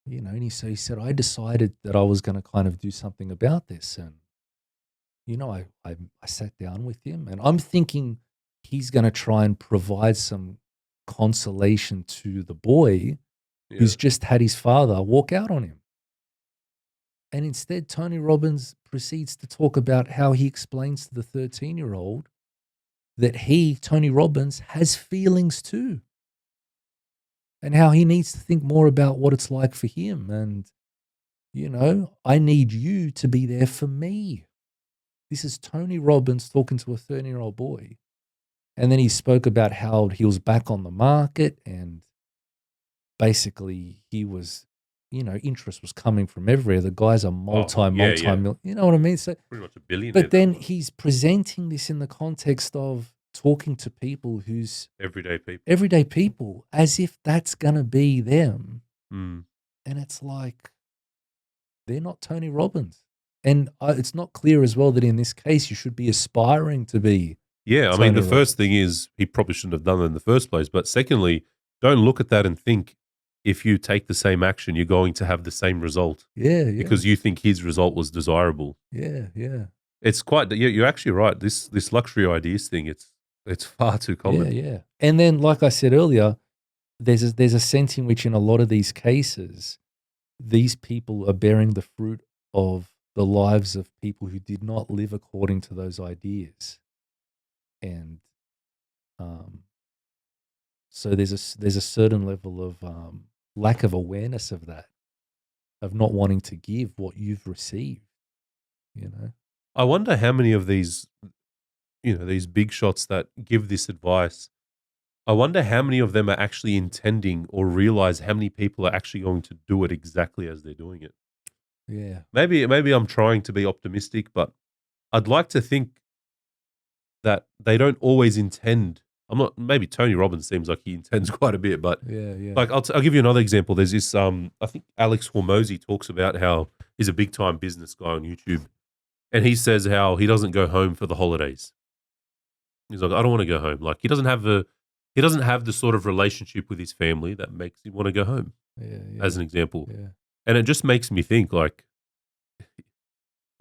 and he said, I decided that I was going to kind of do something about this. And, I sat down with him and I'm thinking he's going to try and provide some consolation to the boy who's just had his father walk out on him. And instead, Tony Robbins proceeds to talk about how he explains to the 13-year-old that he, Tony Robbins, has feelings too. And how he needs to think more about what it's like for him. And, I need you to be there for me. This is Tony Robbins talking to a 13-year-old boy. And then he spoke about how he was back on the market and basically he was, interest was coming from everywhere. The guy's a multi-million, you know what I mean? So pretty much a billionaire. But then he's presenting this in the context of talking to people who's everyday people as if that's going to be them. Mm. And it's like, they're not Tony Robbins. And it's not clear as well that in this case you should be aspiring to be. Yeah, I Tony mean, the Robbins. first thing is he probably shouldn't have done it in the first place. But secondly, don't look at that and think if you take the same action, you're going to have the same result. Yeah. Because you think his result was desirable. Yeah. It's quite, you're actually right. This luxury ideas thing, it's far too common. Yeah. And then, like I said earlier, there's a sense in which in a lot of these cases, these people are bearing the fruit of the lives of people who did not live according to those ideas. And so there's a certain level of lack of awareness of that, of not wanting to give what you've received, I wonder how many of these, these big shots that give this advice, I wonder how many of them are actually intending or realize how many people are actually going to do it exactly as they're doing it. Yeah. Maybe I'm trying to be optimistic, but I'd like to think that they don't always intend. Maybe Tony Robbins seems like he intends quite a bit, but yeah. like I'll give you another example. There's this, I think Alex Hormozy talks about how he's a big time business guy on YouTube. And he says how he doesn't go home for the holidays. He's like, I don't want to go home. Like he doesn't have the sort of relationship with his family that makes him want to go home. Yeah. As an example. Yeah. And it just makes me think like,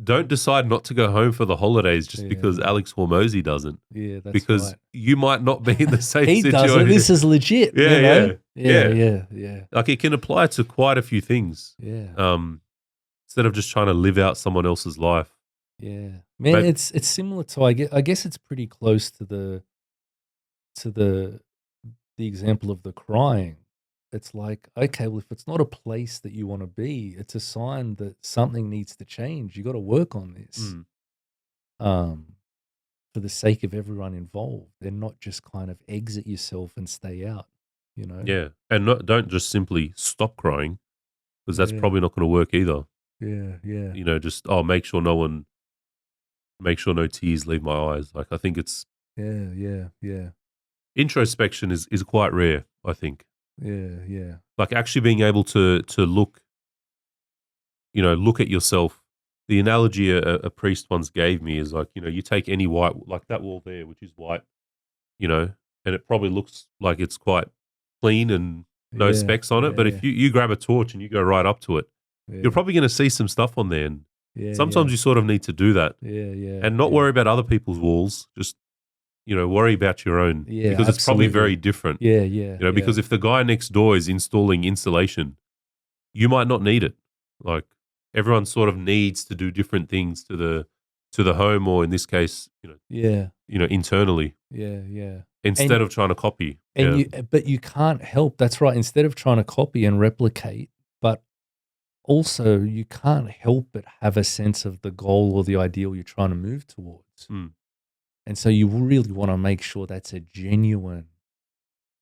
don't decide not to go home for the holidays just because Alex Hormozy doesn't. Yeah, that's because right. you might not be in the same he situation. doesn't. This is legit. Yeah. Like it can apply to quite a few things. Yeah. Instead of just trying to live out someone else's life. Yeah, man, it's similar to I guess it's pretty close to the example of the crying. It's like, okay, well, if it's not a place that you want to be, it's a sign that something needs to change. You got to work on this, for the sake of everyone involved, and not just kind of exit yourself and stay out. Yeah, and don't just simply stop crying, because that's Yeah. probably not going to work either. Yeah. Just make sure no tears leave my eyes. Like I think it's Yeah. introspection is quite rare. I think Yeah. like actually being able to look at yourself. The analogy a priest once gave me is like you take any white, like that wall there, which is white, and it probably looks like it's quite clean and no specks on it. But if you grab a torch and you go right up to it, you're probably going to see some stuff on there. And sometimes you sort of need to do that. And not worry about other people's walls. Just, worry about your own. Because it's probably very different. Because if the guy next door is installing insulation, you might not need it. Like everyone sort of needs to do different things to the home, or in this case, internally. Instead of trying to copy. But you can't help. That's right. Instead of trying to copy and replicate, but also you can't help but have a sense of the goal or the ideal you're trying to move towards. And so you really want to make sure that's a genuine,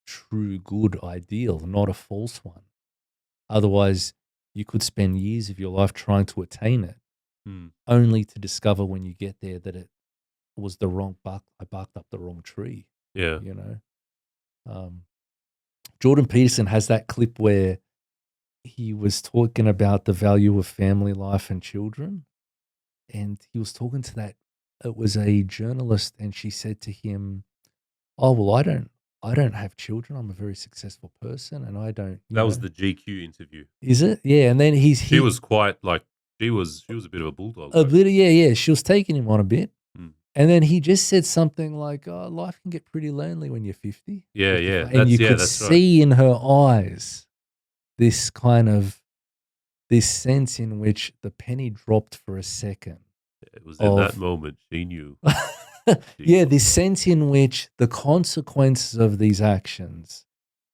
true, good ideal, not a false one. Otherwise, you could spend years of your life trying to attain it, only to discover when you get there that it was the wrong I barked up the wrong tree. Yeah. Jordan Peterson has that clip where he was talking about the value of family life and children. And he was talking to it was a journalist, and she said to him, "Oh, well, I don't have children. I'm a very successful person, and I don't." That was the GQ interview. Is it? Yeah. And then she was quite like, she was a bit of a bulldog. A bit, yeah. She was taking him on a bit. And then he just said something like, "Oh, life can get pretty lonely when you're 50." Yeah, 55. yeah. And you could That's right. see in her eyes this kind of this sense in which the penny dropped for a second It was in that of moment she knew. She yeah, knew. this sense in which the consequences of these actions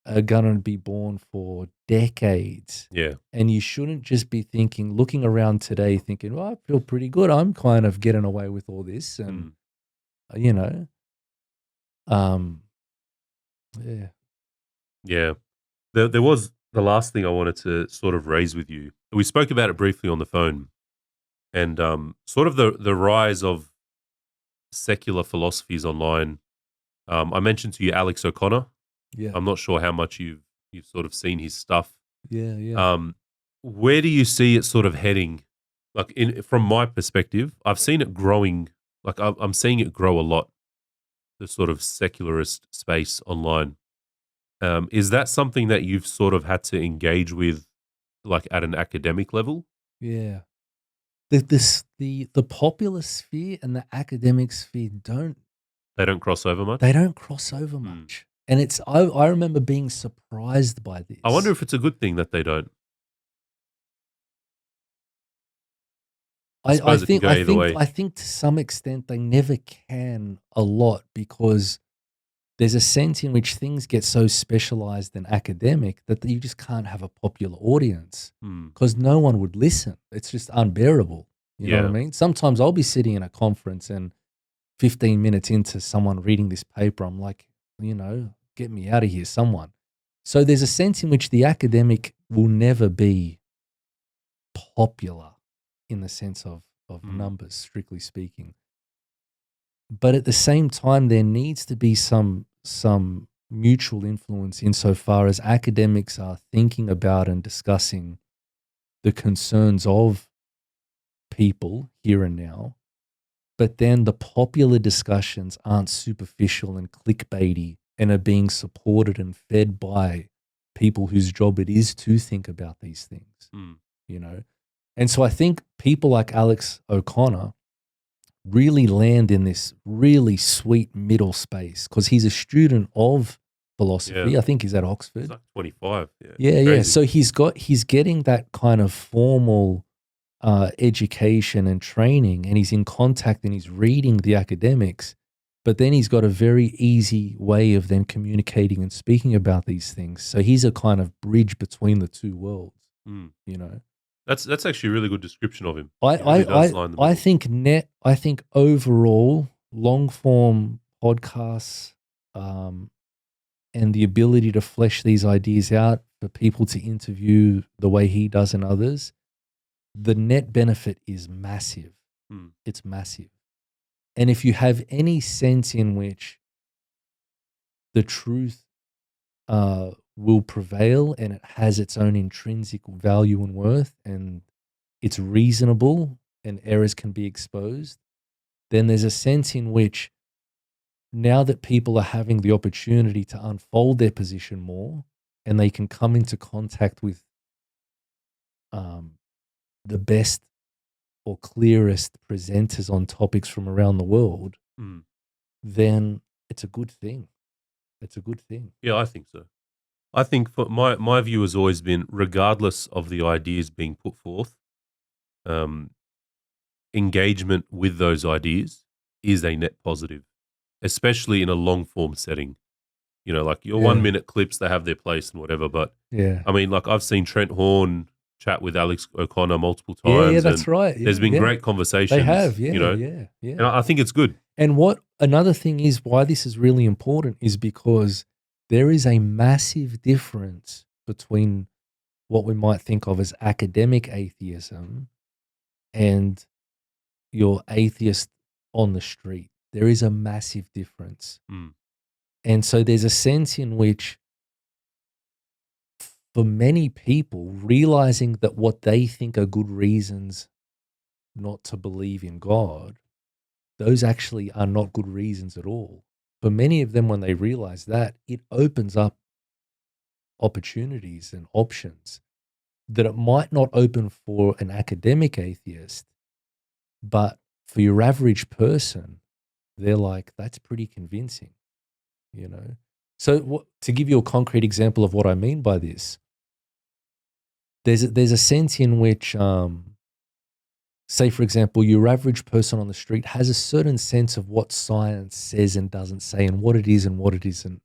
are going to be borne for decades. Yeah. And you shouldn't just be thinking, looking around today, thinking, well, I feel pretty good. I'm kind of getting away with all this. And, Mm. you know, um, yeah. Yeah. There was the last thing I wanted to sort of raise with you. We spoke about it briefly on the phone, and sort of the rise of secular philosophies online. I mentioned to you Alex O'Connor. Yeah. I'm not sure how much you've sort of seen his stuff. Yeah. Yeah. Um, where do you see it sort of heading? Like from my perspective, I've seen it growing. Like I'm seeing it grow a lot. The sort of secularist space online. Is that something that you've sort of had to engage with, like at an academic level? Yeah. The popular sphere and the academic sphere They don't cross over they much. don't cross over Hmm. much. And I remember being surprised by I wonder this. if it's a good thing that they don't. I I suppose it can think go I either think way. I think to some extent they never can a lot because there's a sense in which things get so specialized and academic that you just can't have a popular audience Hmm. because no one would listen. It's just unbearable. You know what I Yeah. mean? Sometimes I'll be sitting in a conference and 15 minutes into someone reading this paper, I'm like, get me out of here, someone. So there's a sense in which the academic will never be popular in the sense of Hmm. numbers, strictly speaking. But at the same time, there needs to be some mutual influence insofar as academics are thinking about and discussing the concerns of people here and now. But then the popular discussions aren't superficial and clickbaity and are being supported and fed by people whose job it is to think about these things, Hmm. you know? And so I think people like Alex O'Connor really land in this really sweet middle space because he's a student of Yeah. philosophy. I think he's at He's Oxford. like 25. Yeah. Yeah, yeah. Crazy. So he's getting that kind of formal education and training, and he's in contact and he's reading the academics. But then he's got a very easy way of then communicating and speaking about these things. So he's a kind of bridge between the two worlds, Hmm. you know. That's actually a really good description of him. I He really I does I lie in the I middle. think I think overall long form podcasts um, and the ability to flesh these ideas out for people to interview the way he does and others, the net benefit is massive. Hmm. It's massive. And if you have any sense in which the truth will prevail and it has its own intrinsic value and worth and it's reasonable and errors can be exposed, then there's a sense in which now that people are having the opportunity to unfold their position more and they can come into contact with um, the best or clearest presenters on topics from around the world, Hmm. then it's a good thing. It's a good thing. Yeah, I think so. I think for my view has always been, regardless of the ideas being put forth, um, engagement with those ideas is a net positive, especially in a long form setting. You know, like your one Yeah. minute clips, they have their place and whatever. But Yeah. I mean, like I've seen Trent Horn chat with Alex O'Connor multiple Yeah, yeah, times, that's and right. there's Yeah, been yeah. great They have. conversations, you Yeah, know, yeah, yeah. and I think it's good. And what another thing is why this is really important is because there is a massive difference between what we might think of as academic atheism and your atheist on the street. There is a massive difference. Mm, And so there's a sense in which, for many people, realizing that what they think are good reasons not to believe in God, those actually are not good reasons at all. For many of them, when they realize that, it opens up opportunities and options that it might not open for an academic atheist, but for your average person, they're like, that's pretty convincing, you know? So to give you a concrete example of what I mean by this, there's a sense in which, say, for example, your average person on the street has a certain sense of what science says and doesn't say and what it is and what it isn't.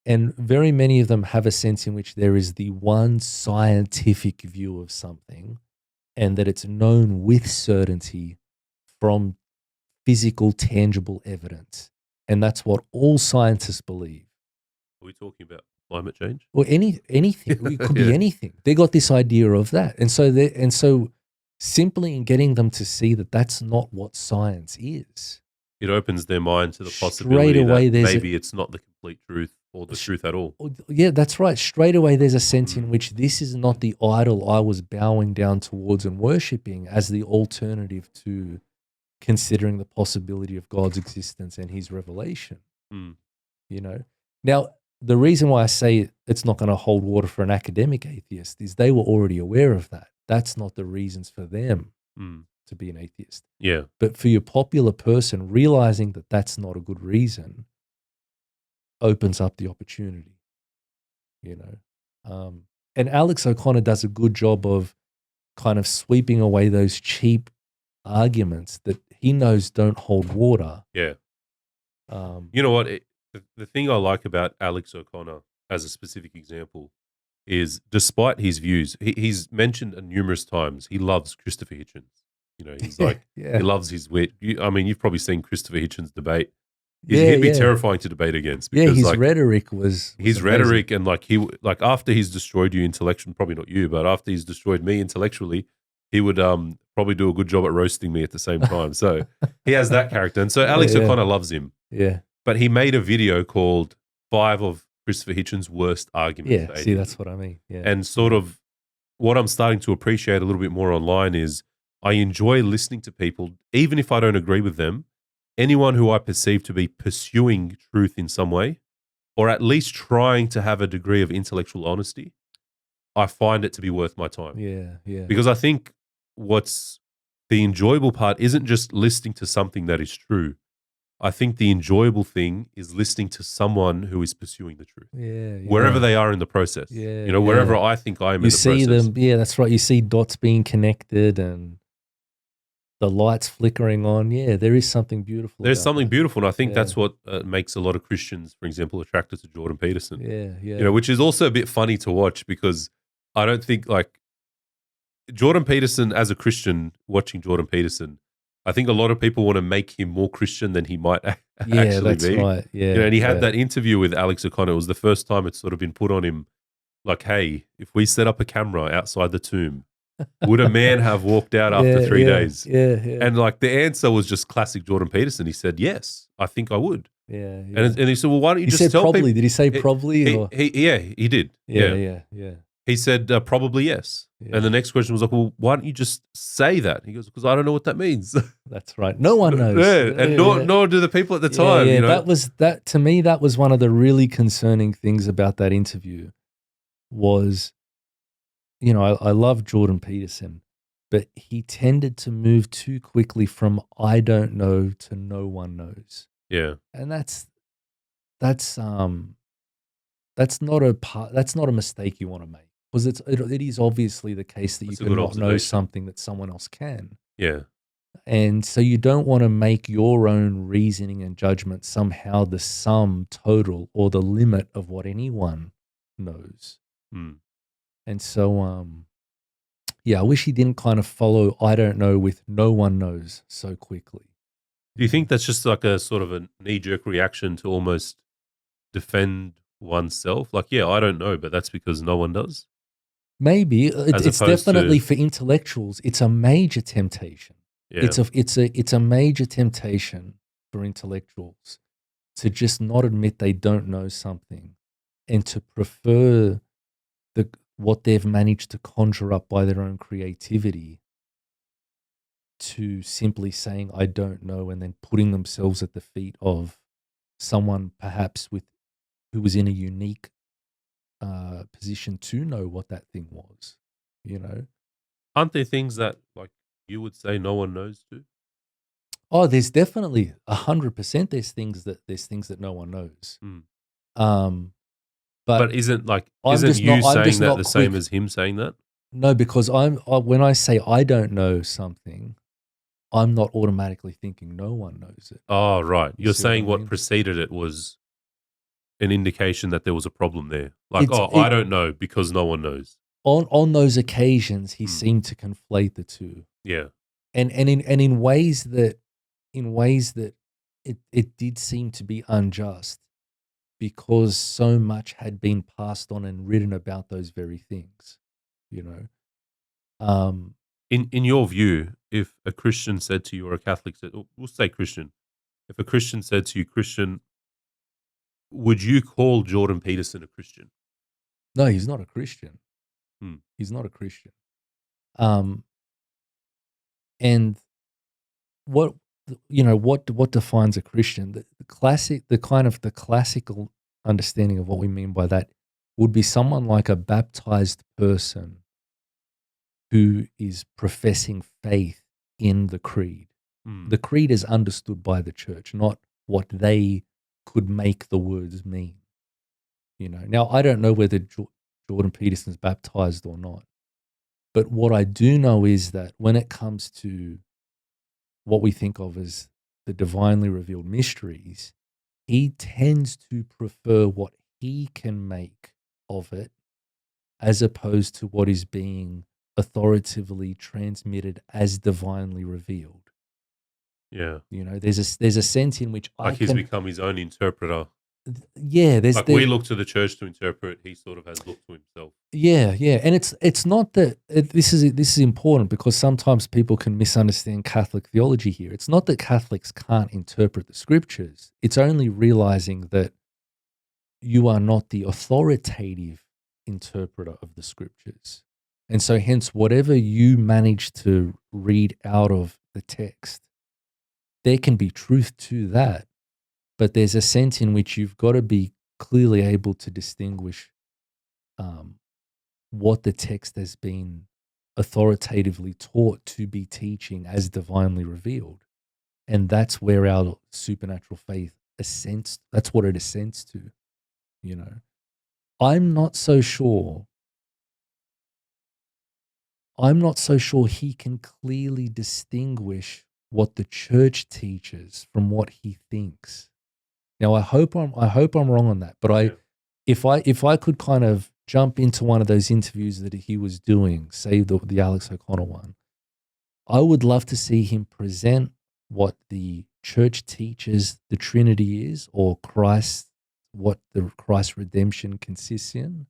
And very many of them have a sense in which there is the one scientific view of something and that it's known with certainty from physical, tangible evidence. And that's what all scientists believe. Are we talking about climate change? Or anything. It could be Yeah. anything. They got this idea of that. And so simply in getting them to see that that's not what science is. It opens their mind to the Straight possibility away, that maybe it's not the complete truth or the truth at all. Yeah, that's right. Straight away, there's a sense in which this is not the idol I was bowing down towards and worshipping as the alternative to considering the possibility of God's existence and his revelation. You know? Now, the reason why I say it's not going to hold water for an academic atheist is they were already aware of that. That's not the reasons for them to be an atheist. Yeah. But for your popular person, realizing that that's not a good reason opens up the opportunity, you know. And Alex O'Connor does a good job of kind of sweeping away those cheap arguments that he knows don't hold water. Yeah. You know what? The thing I like about Alex O'Connor as a specific example is, despite his views, he's mentioned numerous times he loves Christopher Hitchens. You know, he's like, he loves his wit. I mean, you've probably seen Christopher Hitchens debate. He'd be terrifying to debate against. Because, his rhetoric was his amazing. rhetoric, and like after he's destroyed you intellectually, probably not you, but after he's destroyed me intellectually, he would probably do a good job at roasting me at the same time. So he has that character, and so Alex O'Connor loves him. Yeah, but he made a video called 5 of Christopher Hitchens' worst arguments. Yeah, see, that's what I mean. Yeah, and sort of what I'm starting to appreciate a little bit more online is I enjoy listening to people, even if I don't agree with them. Anyone who I perceive to be pursuing truth in some way, or at least trying to have a degree of intellectual honesty, I find it to be worth my time. Yeah. Because I think what's the enjoyable part isn't just listening to something that is true. I think the enjoyable thing is listening to someone who is pursuing the truth. Wherever they are in the process. Wherever I think I am in the process. You see them, that's right. You see dots being connected and the lights flickering on. Yeah, there is something beautiful. There's something beautiful, and I think that's what makes a lot of Christians, for example, attracted to Jordan Peterson. Yeah. Which is also a bit funny to watch, because I don't think, like, Jordan Peterson, as a Christian, watching Jordan Peterson, I think a lot of people want to make him more Christian than he might actually that's be. Right. Yeah, and he had that interview with Alex O'Connor. It was the first time it's sort of been put on him, like, hey, if we set up a camera outside the tomb, would a man have walked out after 3 days? Yeah. And like the answer was just classic Jordan Peterson. He said, yes, I think I would. Yeah. And he said, well, why don't you just said tell probably. people? Did he say probably? He did. Yeah. He said, probably yes. And the next question was like, well, why don't you just say that? He goes, because I don't know what that means. That's right. No one knows. And nor do the people at the time. Yeah. To me, that was one of the really concerning things about that interview was, I love Jordan Peterson, but he tended to move too quickly from I don't know to no one knows. Yeah. And that's not a mistake you want to make. Because it is obviously the case that you cannot know something that someone else can. Yeah. And so you don't want to make your own reasoning and judgment somehow the sum total or the limit of what anyone knows. And so, I wish he didn't kind of follow I don't know with no one knows so quickly. Do you think that's just like a sort of a knee-jerk reaction to almost defend oneself? Like, I don't know, but that's because no one does? Maybe. It's definitely for intellectuals. It's a major temptation. Yeah. It's a major temptation for intellectuals to just not admit they don't know something and to prefer what they've managed to conjure up by their own creativity to simply saying I don't know and then putting themselves at the feet of someone perhaps who was in a unique position to know what that thing was, Aren't there things that, like, you would say no one knows too? Oh, there's definitely 100% there's things that no one knows. Mm. Um, but But isn't you I'm saying just that not the same quick. as him saying that? No, because when I say I don't know something, I'm not automatically thinking no one knows it. Oh, right. You You're see what I saying what mean? preceded it was an indication that there was a problem there. Like, It's oh, I it don't know because no one knows. on those occasions he Mm. seemed to conflate the two. Yeah. In ways that it did seem to be unjust because so much had been passed on and written about those very things, you know. Um, In your view, if a Christian said to you or a Catholic said, we'll say Christian, if a Christian said to you, Christian, would you call Jordan Peterson a Christian? no, he's not a Christian. Hmm. He's not a Christian. Um, and what what defines a Christian? The classical understanding of what we mean by that would be someone like a baptized person who is professing faith in the creed. Hmm. The creed is understood by the church, not what they could make the words mean. Now I don't know whether Jordan Peterson's baptized or not, but what I do know is that when it comes to what we think of as the divinely revealed mysteries, he tends to prefer what he can make of it as opposed to what is being authoritatively transmitted as divinely revealed. Yeah. There's a sense in which I Like he's can, become his own interpreter. yeah, Like we look to the church to interpret, he sort of has looked to himself. yeah, and it's not that this is important because sometimes people can misunderstand Catholic theology here. It's not that Catholics can't interpret the scriptures. It's only realizing that you are not the authoritative interpreter of the scriptures. And so hence whatever you manage to read out of the text, there can be truth to that, but there's a sense in which you've got to be clearly able to distinguish um, what the text has been authoritatively taught to be teaching as divinely revealed. And that's where our supernatural faith ascends. That's what it ascends to, you know. I'm not so sure. I'm not so sure he can clearly distinguish what the church teaches from what he thinks. Now, I hope I'm wrong on that, but Yeah. if I could kind of jump into one of those interviews that he was doing, say the Alex O'Connell one, I would love to see him present what the church teaches the Trinity is, or Christ, what the Christ redemption consists in,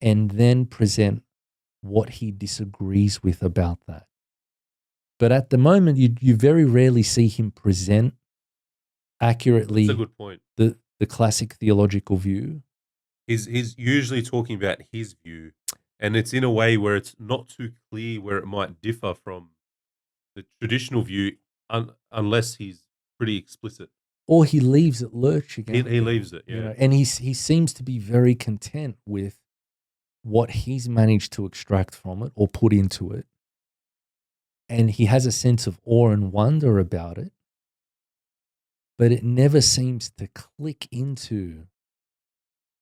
and then present what he disagrees with about that. But at the moment, you very rarely see him present That's a accurately good point. the classic theological view. He's usually talking about his view, and it's in a way where it's not too clear where it might differ from the traditional view, unless he's pretty explicit. Or he leaves it lurching He out he there, leaves it, yeah. and he seems to be very content with what he's managed to extract from it or put into it, and he has a sense of awe and wonder about it, but it never seems to click into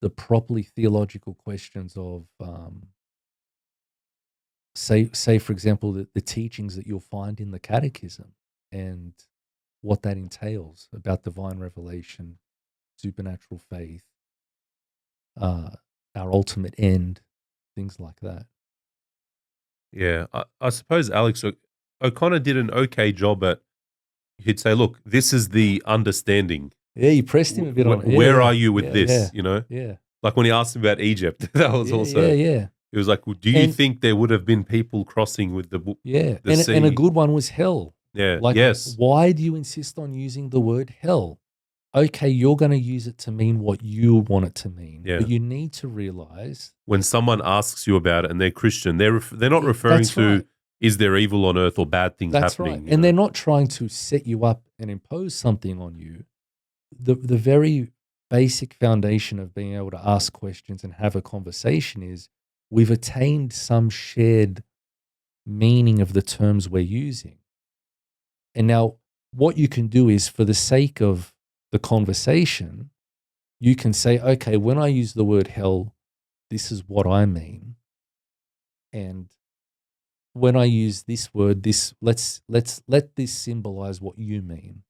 the properly theological questions of, say for example, the teachings that you'll find in the Catechism and what that entails about divine revelation, supernatural faith, uh, our ultimate end, things like that. Yeah, I suppose Alex O'Connor did an okay job at. He'd say, "Look, this is the understanding. Yeah, you pressed him a bit on it. Where Yeah, are you with yeah, this?" yeah, Like when he asked him about Egypt, that was yeah, yeah, also. yeah, It was like, well, "Do you and think there would have been people crossing with yeah, the and a sea?" good one was hell. Yeah. Like, Yes. why do you insist on using the word hell? Okay, you're going to use it to mean what you want it to mean, Yeah. but you need to realize When someone asks you about it and they're Christian, they're not referring that's to right. is there evil on earth or bad things That's right. happening. And they're not trying to set you up and impose something on you. The very basic foundation of being able to ask questions and have a conversation is we've attained some shared meaning of the terms we're using. And now what you can do is, for the sake of the conversation, you can say, okay, when I use the word hell, this is what I mean. And when I use this word, let's let this symbolize what you mean.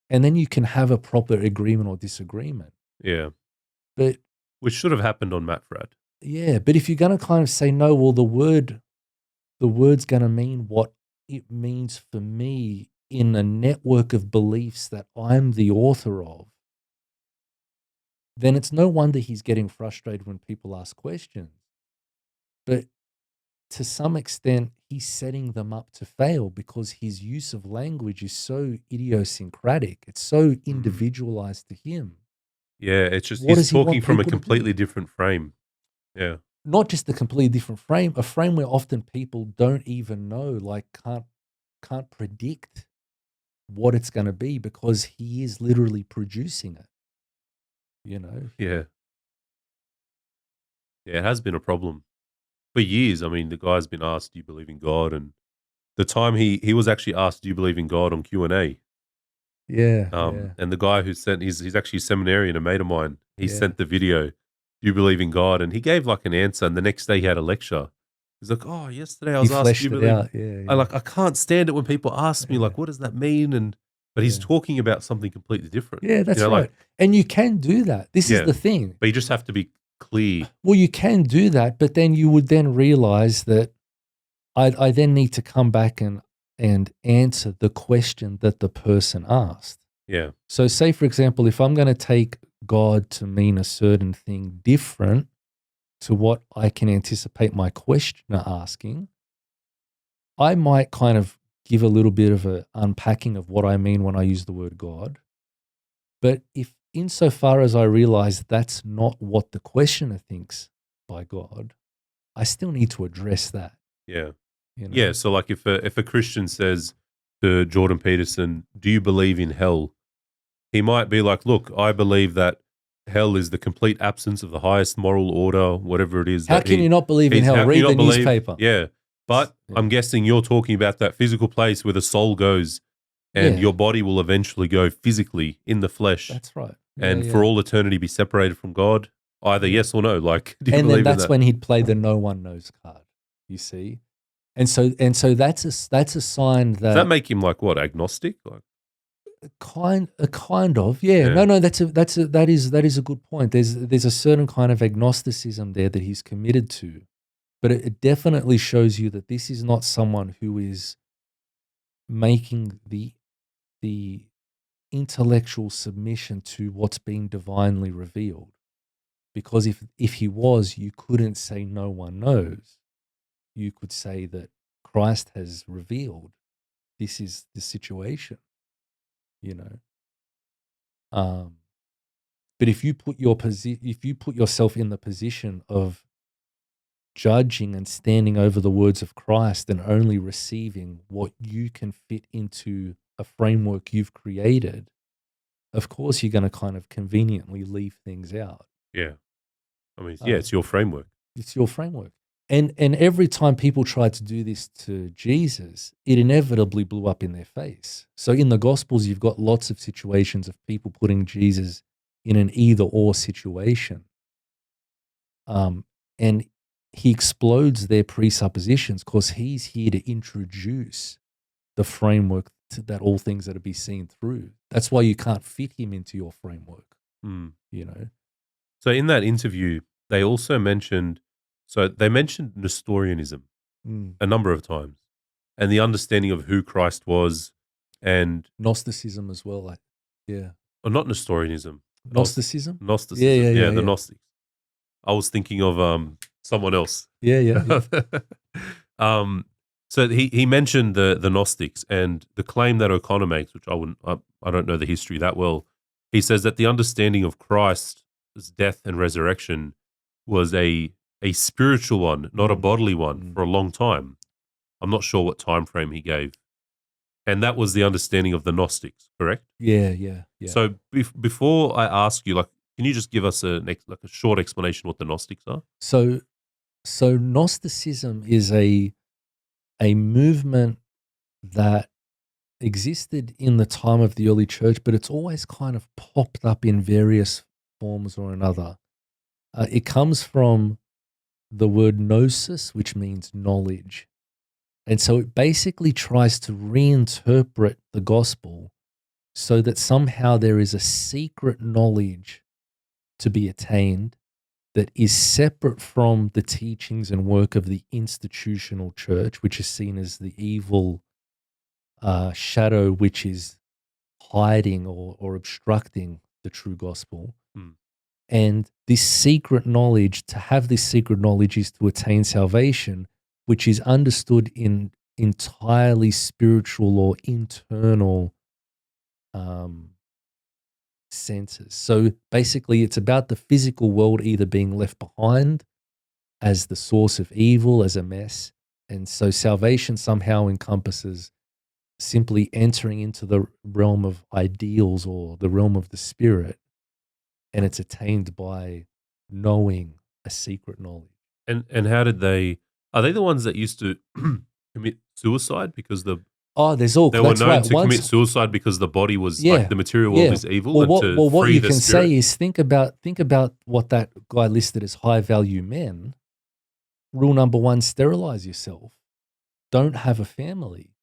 And then you can have a proper agreement or disagreement. Yeah. But Which should have happened on MatFrad. yeah, but if you're going to kind of say, no, well, the word's going to mean what it means for me in a network of beliefs that I'm the author of, then it's no wonder he's getting frustrated when people ask questions. But to some extent, he's setting them up to fail because his use of language is so idiosyncratic. It's so individualized to him. Yeah, it's just What he's does he talking want from a people to do? completely different frame. Yeah. Not just a completely different frame, a frame where often people don't even know, like can't predict what it's going to be because he is literally producing it. Yeah. Yeah, it has been a problem for years. I mean, the guy's been asked, do you believe in God? And the time he was actually asked, do you believe in God on Q&A? Yeah. And the guy who sent, he's actually a seminarian, a mate of mine. He Yeah. sent the video, do you believe in God? And he gave like an answer. And the next day he had a lecture. He's like, oh, yesterday I He was asked, do fleshed you it believe? out. Yeah. I can't stand it when people ask me, Yeah. like, what does that mean? But he's Yeah. talking about something completely different. Yeah, that's like, right. And you can do that. This is Yeah. the thing. but you just have to be clear. Well, you can do that, but then you would then realize that I then need to come back and answer the question that the person asked. Yeah. So say, for example, if I'm going to take God to mean a certain thing different to what I can anticipate my questioner asking, I might kind of give a little bit of an unpacking of what I mean when I use the word God. But if insofar as I realize that's not what the questioner thinks by God, I still need to address that. Yeah. You know? Yeah. So like if a Christian says to Jordan Peterson, do you believe in hell? He might be like, look, I believe that hell is the complete absence of the highest moral order, whatever it is. How can you not believe in hell? How can you Read the not believe? newspaper. Yeah. But Yeah. I'm guessing you're talking about that physical place where the soul goes and Yeah. your body will eventually go physically in the flesh That's right. and for all eternity be separated from God. Either yes or no. Like, do you And believe then in that's that? when he'd play the no one knows card, you see? And so that's a sign Does that that make him like what, agnostic? Like, kind of, yeah. Yeah. No, that is a good point. There's a certain kind of agnosticism there that he's committed to. But it definitely shows you that this is not someone who is making the intellectual submission to what's being divinely revealed. Because if he was, you couldn't say no one knows. You could say that Christ has revealed this is the situation, you know. But if you put yourself in the position of judging and standing over the words of Christ and only receiving what you can fit into a framework you've created, of course you're going to kind of conveniently leave things out. yeah. I mean, yeah, it's your framework. It's your framework. And every time people tried to do this to Jesus, it inevitably blew up in their face. So in the Gospels, you've got lots of situations of people putting Jesus in an either-or situation. And he explodes their presuppositions because he's here to introduce the framework that all things are to be seen through. That's why you can't fit him into your framework, you know. So in that interview, they also mentioned, Nestorianism a number of times and the understanding of who Christ was and Gnosticism as well. or not Nestorianism. Gnosticism? Gnosticism. Yeah. The Gnostics. I was thinking of someone else. Yeah. So he mentioned the Gnostics and the claim that O'Connor makes, which I don't know the history that well. He says that the understanding of Christ's death and resurrection was a spiritual one, not a bodily one, for a long time. I'm not sure what time frame he gave. And that was the understanding of the Gnostics, correct? Yeah. So before I ask you, like, can you just give us a short explanation what the Gnostics are? So Gnosticism is a movement that existed in the time of the early church, but it's always kind of popped up in various forms or another. It comes from the word gnosis, which means knowledge. And so it basically tries to reinterpret the gospel so that somehow there is a secret knowledge to be attained that is separate from the teachings and work of the institutional church, which is seen as the evil shadow which is hiding or obstructing the true gospel. Mm. And this secret knowledge, to have this secret knowledge is to attain salvation, which is understood in entirely spiritual or internal senses. So basically, it's about the physical world either being left behind as the source of evil, as a mess. And so salvation somehow encompasses simply entering into the realm of ideals or the realm of the spirit. And it's attained by knowing a secret knowledge. And how did are they the ones that used to commit suicide because They were that's known right. to commit suicide because the body was Yeah, like the material world yeah. is evil, Well, and to what free you the can spirit? say is think about what that guy listed as high value men. Rule number one: sterilize yourself. Don't have a family.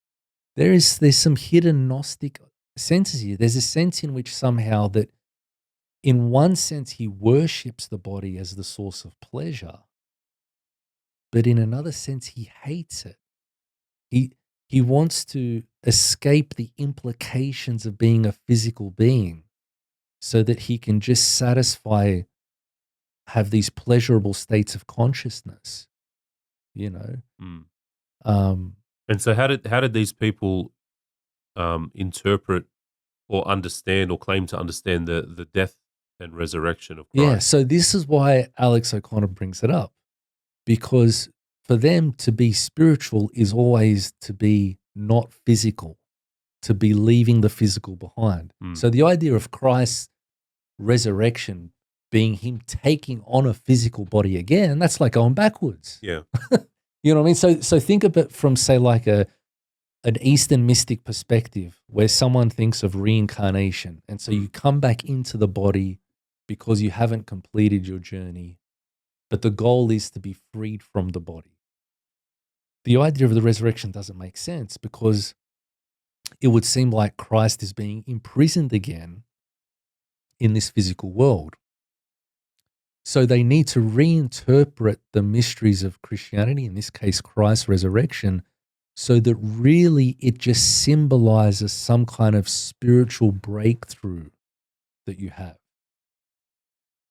There's some hidden Gnostic senses here. There's a sense in which somehow that, in one sense, he worships the body as the source of pleasure, but in another sense, he hates it. He wants to escape the implications of being a physical being so that he can just have these pleasurable states of consciousness, you know? Mm. Um, And so, how did these people interpret or understand or claim to understand the death and resurrection of yeah, Christ? so this is why Alex O'Connor brings it up, because for them to be spiritual is always to be not physical, to be leaving the physical behind. Mm. So the idea of Christ's resurrection being him taking on a physical body again, that's like going backwards. Yeah. You know what I mean? So think of it from, say, like an Eastern mystic perspective where someone thinks of reincarnation. And so you come back into the body because you haven't completed your journey, but the goal is to be freed from the body. The idea of the resurrection doesn't make sense because it would seem like Christ is being imprisoned again in this physical world. So they need to reinterpret the mysteries of Christianity, in this case, Christ's resurrection, so that really it just symbolizes some kind of spiritual breakthrough that you have.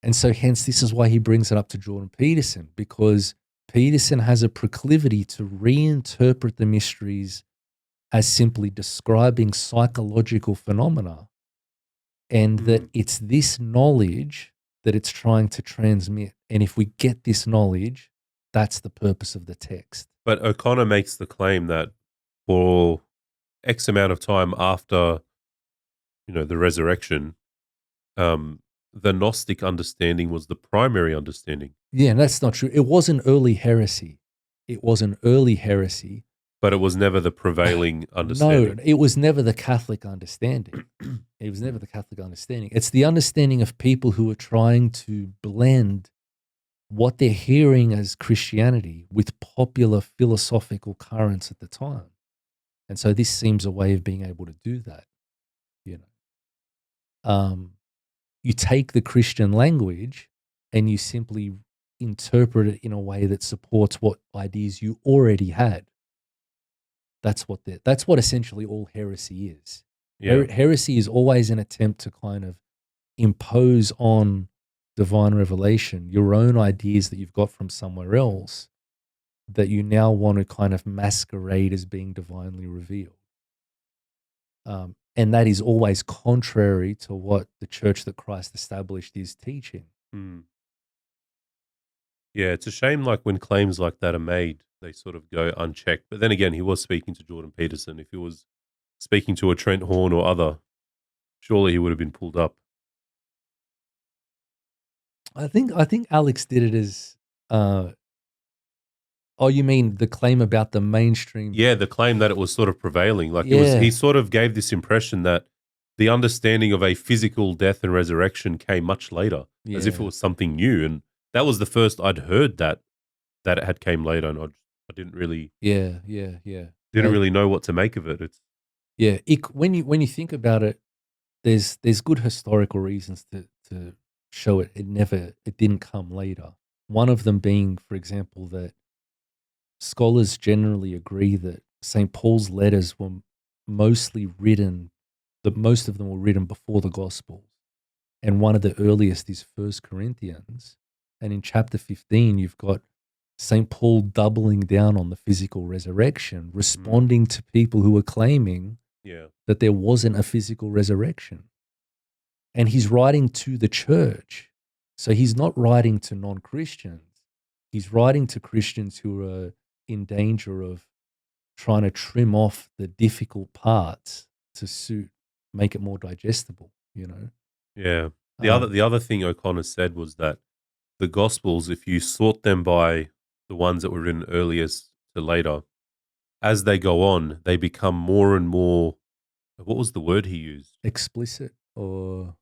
And so hence this is why he brings it up to Jordan Peterson, because Peterson has a proclivity to reinterpret the mysteries as simply describing psychological phenomena, and that it's this knowledge that it's trying to transmit. And if we get this knowledge, that's the purpose of the text. But O'Connor makes the claim that for X amount of time after, the resurrection, the Gnostic understanding was the primary understanding. Yeah, and that's not true. It was an early heresy. But it was never the prevailing understanding. No, it was never the Catholic understanding. It's the understanding of people who are trying to blend what they're hearing as Christianity with popular philosophical currents at the time. And so this seems a way of being able to do that. You take the Christian language and you simply interpret it in a way that supports what ideas you already had. That's what essentially all heresy is. Yeah. Heresy is always an attempt to kind of impose on divine revelation your own ideas that you've got from somewhere else that you now want to kind of masquerade as being divinely revealed. And that is always contrary to what the church that Christ established is teaching. Mm. Yeah, it's a shame like when claims like that are made, they sort of go unchecked. But then again, he was speaking to Jordan Peterson. If he was speaking to a Trent Horn or other, surely he would have been pulled up. I think Alex did it as Oh, you mean the claim about the mainstream? Yeah, the claim that it was sort of prevailing. Like Yeah. he sort of gave this impression that the understanding of a physical death and resurrection came much later, as if it Yeah. was something new. And that was the first I'd heard that it had came later, and I didn't really Yeah. know what to make of it. It's Yeah. When you think about it, there's good historical reasons to show it didn't come later. One of them being, for example, that scholars generally agree that St. Paul's letters were mostly written, that most of them were written before the Gospels. And one of the earliest is First Corinthians. And in chapter 15, you've got St. Paul doubling down on the physical resurrection, responding to people who were claiming yeah, that there wasn't a physical resurrection. And he's writing to the church. So he's not writing to non-Christians. He's writing to Christians who are in danger of trying to trim off the difficult parts to make it more digestible, you know? yeah. Um, The other thing O'Connor said was that the Gospels, if you sort them by the ones that were written earliest to later, as they go on, they become more and more. What was the word he used? Explicit or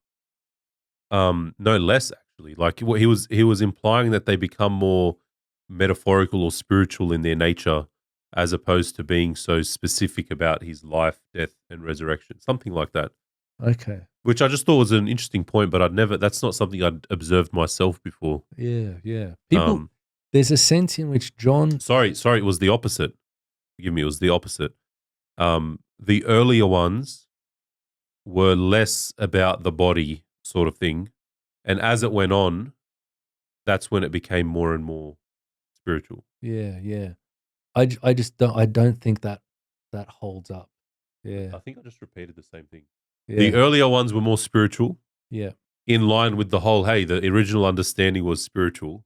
No, less actually. Like what he was implying that they become more metaphorical or spiritual in their nature, as opposed to being so specific about his life, death, and resurrection, something like that. okay. Which I just thought was an interesting point, but that's not something I'd observed myself before. Yeah. People, Um, there's a sense in which John, sorry, it was the opposite. Forgive me, it was the opposite. The earlier ones were less about the body sort of thing, and as it went on, that's when it became more and more spiritual. yeah. I just I don't think that holds up. Yeah, I think I just repeated the same thing. The yeah, earlier ones were more spiritual, yeah, in line with the whole, hey, the original understanding was spiritual,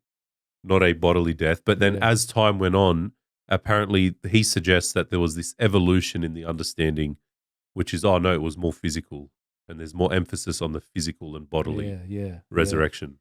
not a bodily death. But then yeah, as time went on, apparently he suggests that there was this evolution in the understanding, which is, oh no, it was more physical. And there's more emphasis on the physical and bodily yeah. resurrection.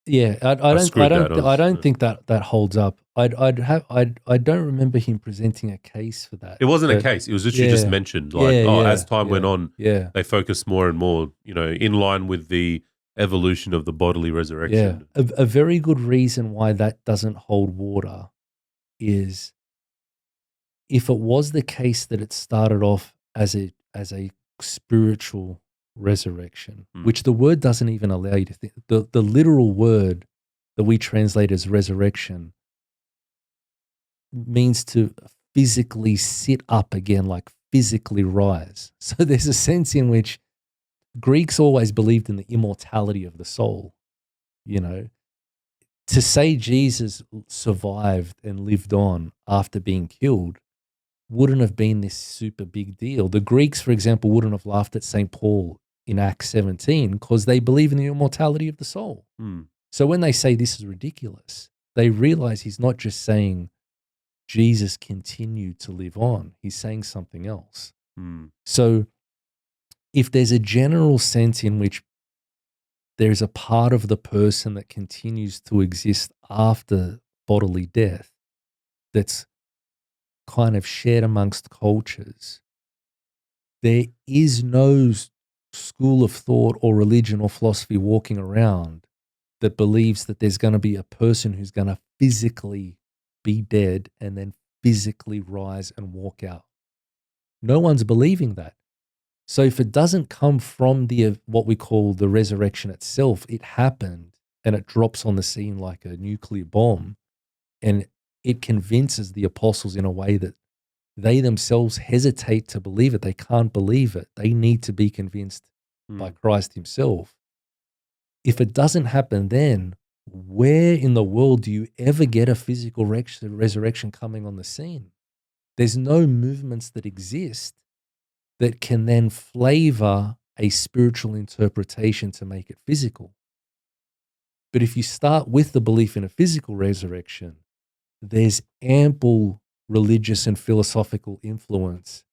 Yeah, I screwed that. I don't think that holds up. I don't remember him presenting a case for that. It wasn't a But case. It was literally just yeah, mentioned like, oh, as time went on, yeah, they focused more and more, in line with the evolution of the bodily yeah. resurrection. A very good reason why that doesn't hold water is if it was the case that it started off as a spiritual resurrection, Mm. which the word doesn't even allow you to think. The literal word that we translate as resurrection means to physically sit up again, like physically rise. So there's a sense in which Greeks always believed in the immortality of the soul. You know, to say Jesus survived and lived on after being killed wouldn't have been this super big deal. The Greeks, for example, wouldn't have laughed at St. Paul in Acts 17 because they believe in the immortality of the soul. Mm. So when they say this is ridiculous, they realize he's not just saying Jesus continued to live on, he's saying something else. Mm. So if there's a general sense in which there's a part of the person that continues to exist after bodily death that's kind of shared amongst cultures, there is no school of thought or religion or philosophy walking around that believes that there's going to be a person who's going to physically be dead and then physically rise and walk out. No one's believing that. So if it doesn't come from the what we call the resurrection itself, it happened and it drops on the scene like a nuclear bomb, and it convinces the apostles in a way that they themselves hesitate to believe it. They can't believe it. They need to be convinced by Mm. Christ himself. If it doesn't happen then, where in the world do you ever get a physical resurrection coming on the scene? There's no movements that exist that can then flavor a spiritual interpretation to make it physical. But if you start with the belief in a physical resurrection, there's ample religious and philosophical influence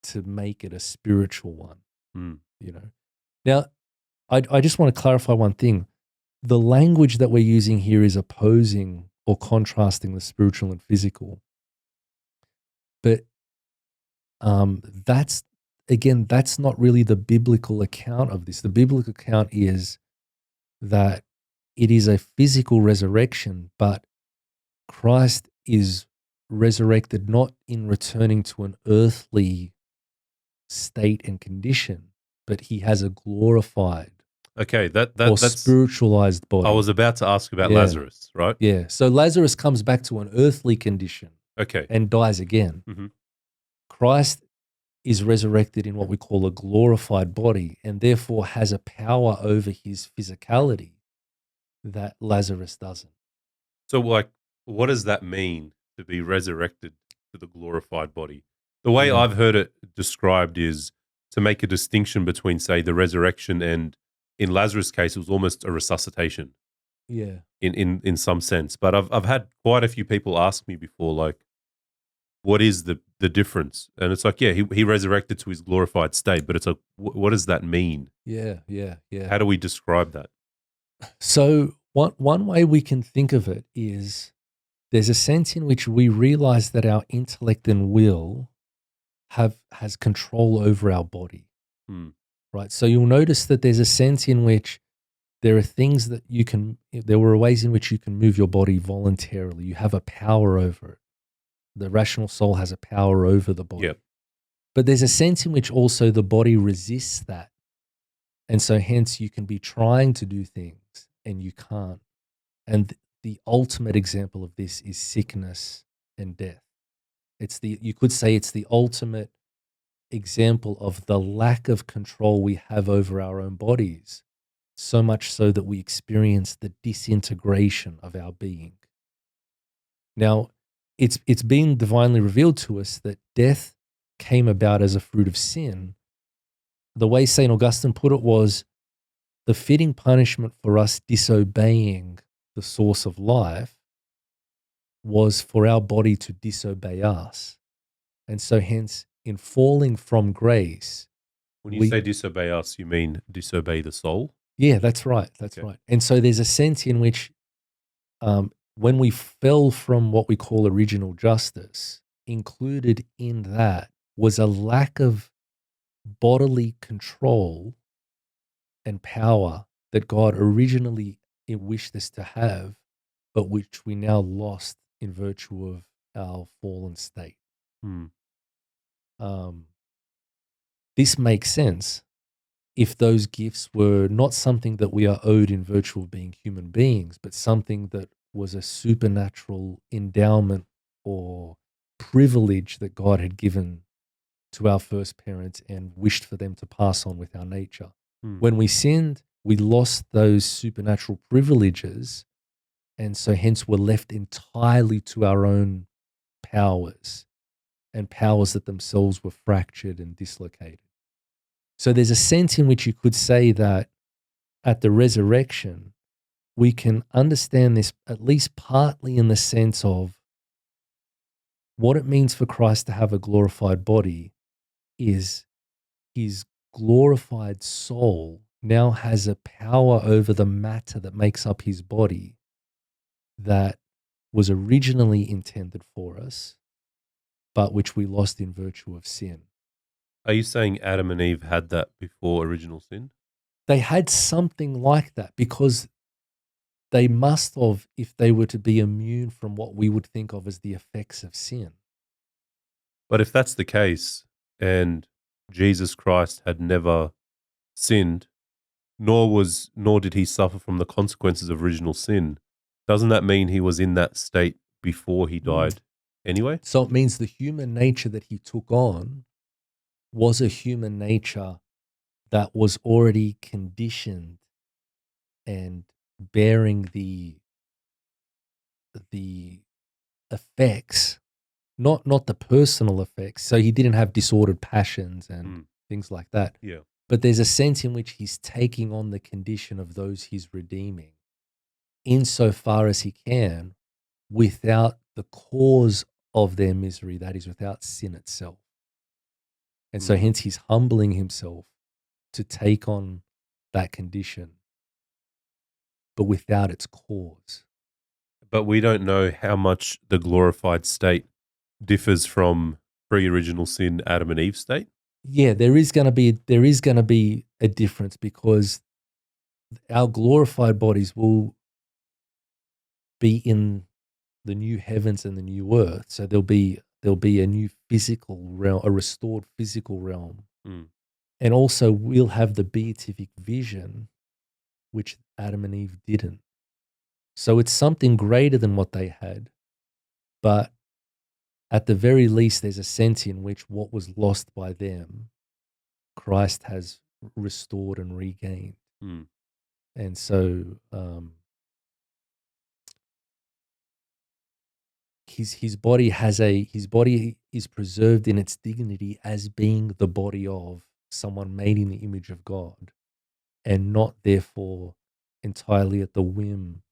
to make it a spiritual one, Mm. you know. Now, I just want to clarify one thing. The language that we're using here is opposing or contrasting the spiritual and physical. But that's not really the biblical account of this. The biblical account is that it is a physical resurrection, but Christ is resurrected not in returning to an earthly state and condition, but he has a glorified Okay, or that's. spiritualized body. I was about to ask about Yeah. Lazarus, right? Yeah. So Lazarus comes back to an earthly condition Okay. and dies again. Mhm. Christ is resurrected in what we call a glorified body and therefore has a power over his physicality that Lazarus doesn't. So, like, what does that mean to be resurrected to the glorified body? The way Yeah. I've heard it described is to make a distinction between, say, the resurrection and, in Lazarus' case, it was almost a resuscitation Yeah. in some sense. But I've had quite a few people ask me before, like, what is the difference? And it's like, yeah, he resurrected to his glorified state, but it's like, what does that mean? Yeah. How do we describe that? So one way we can think of it is there's a sense in which we realize that our intellect and will has control over our body, Hmm. right? So you'll notice that there's a sense in which there are things that there were ways in which you can move your body voluntarily. You have a power over it. The rational soul has a power over the body. Yep. But there's a sense in which also the body resists that. And so hence you can be trying to do things and you can't. And the ultimate example of this is sickness and death. You could say it's the ultimate example of the lack of control we have over our own bodies, so much so that we experience the disintegration of our being. Now, it's been divinely revealed to us that death came about as a fruit of sin. The way St. Augustine put it was the fitting punishment for us disobeying the source of life was for our body to disobey us. And so hence, in falling from grace, When you say disobey us, you mean disobey the soul? Yeah, that's right. That's Okay. right. And so there's a sense in which when we fell from what we call original justice, included in that was a lack of bodily control and power that God originally wished us to have, but which we now lost in virtue of our fallen state. Hmm. This makes sense if those gifts were not something that we are owed in virtue of being human beings, but something that was a supernatural endowment or privilege that God had given to our first parents and wished for them to pass on with our nature. Hmm. When we sinned, we lost those supernatural privileges, and so hence we're left entirely to our own powers, and powers that themselves were fractured and dislocated. So there's a sense in which you could say that at the resurrection, we can understand this at least partly in the sense of what it means for Christ to have a glorified body is his glorified soul now has a power over the matter that makes up his body that was originally intended for us, but which we lost in virtue of sin. Are you saying Adam and Eve had that before original sin? They had something like that because they must have, if they were to be immune from what we would think of as the effects of sin. But if that's the case, and Jesus Christ had never sinned, nor did he suffer from the consequences of original sin, doesn't that mean he was in that state before he died anyway? So it means the human nature that he took on was a human nature that was already conditioned and bearing the effects, not the personal effects. So he didn't have disordered passions and things like that. Yeah. But there's a sense in which he's taking on the condition of those he's redeeming insofar as he can without the cause of their misery, that is, without sin itself. And so hence he's humbling himself to take on that condition, but without its cause. But we don't know how much the glorified state differs from pre-original sin Adam and Eve state. Yeah, there is going to be a difference, because our glorified bodies will be in the new heavens and the new earth. So there'll be a new physical realm, a restored physical realm. Mm. And also we'll have the beatific vision, which Adam and Eve didn't. So it's something greater than what they had. But at the very least, there's a sense in which what was lost by them, Christ has restored and regained. Mm. And so his body is preserved in its dignity as being the body of someone made in the image of God, and not therefore entirely at the whim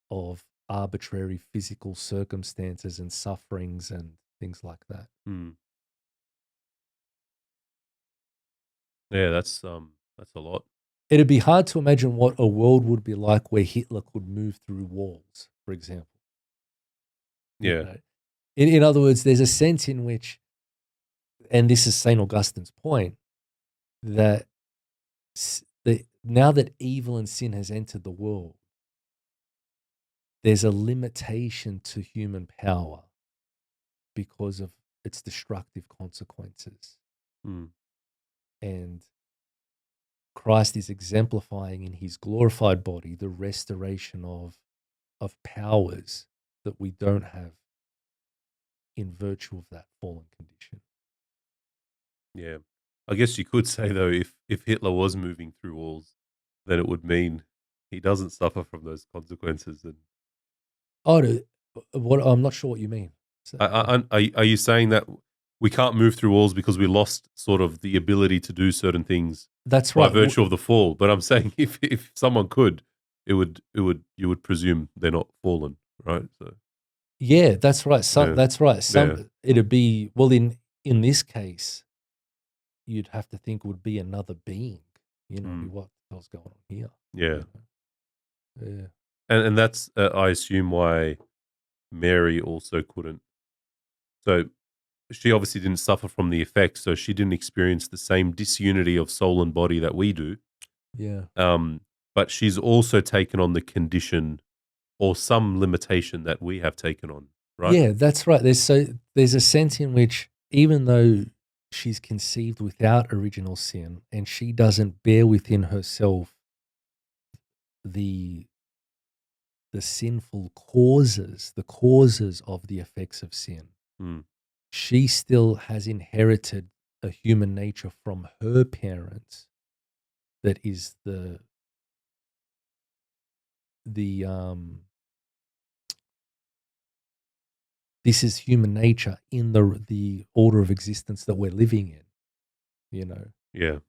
of arbitrary physical circumstances and sufferings and things like that. Mm. Yeah, that's a lot. It'd be hard to imagine what a world would be like where Hitler could move through walls, for example. Yeah. You know? In other words, there's a sense in which, and this is St. Augustine's point, that now that evil and sin has entered the world, there's a limitation to human power because of its destructive consequences. Mm. And Christ is exemplifying in his glorified body the restoration of powers that we don't have in virtue of that fallen condition. Yeah. I guess you could say, though, if Hitler was moving through walls, then it would mean he doesn't suffer from those consequences. And I'm not sure what you mean. So, are you saying that we can't move through walls because we lost sort of the ability to do certain things that's by right. virtue of the fall? But I'm saying if someone could, you would presume they're not fallen, right? So yeah, that's right. Yeah. That's right. Yeah. It'd be, well, in this case, you'd have to think it would be another being. What the hell's going on here? Yeah. Yeah. And that's I assume why Mary also couldn't. So she obviously didn't suffer from the effects, so she didn't experience the same disunity of soul and body that we do. Yeah. But she's also taken on the condition or some limitation that we have taken on, right? Yeah, that's right. There's a sense in which, even though she's conceived without original sin, and she doesn't bear within herself the sinful causes, the causes of the effects of sin, Mm. she still has inherited a human nature from her parents that is this is human nature in the order of existence that we're living in, Yeah.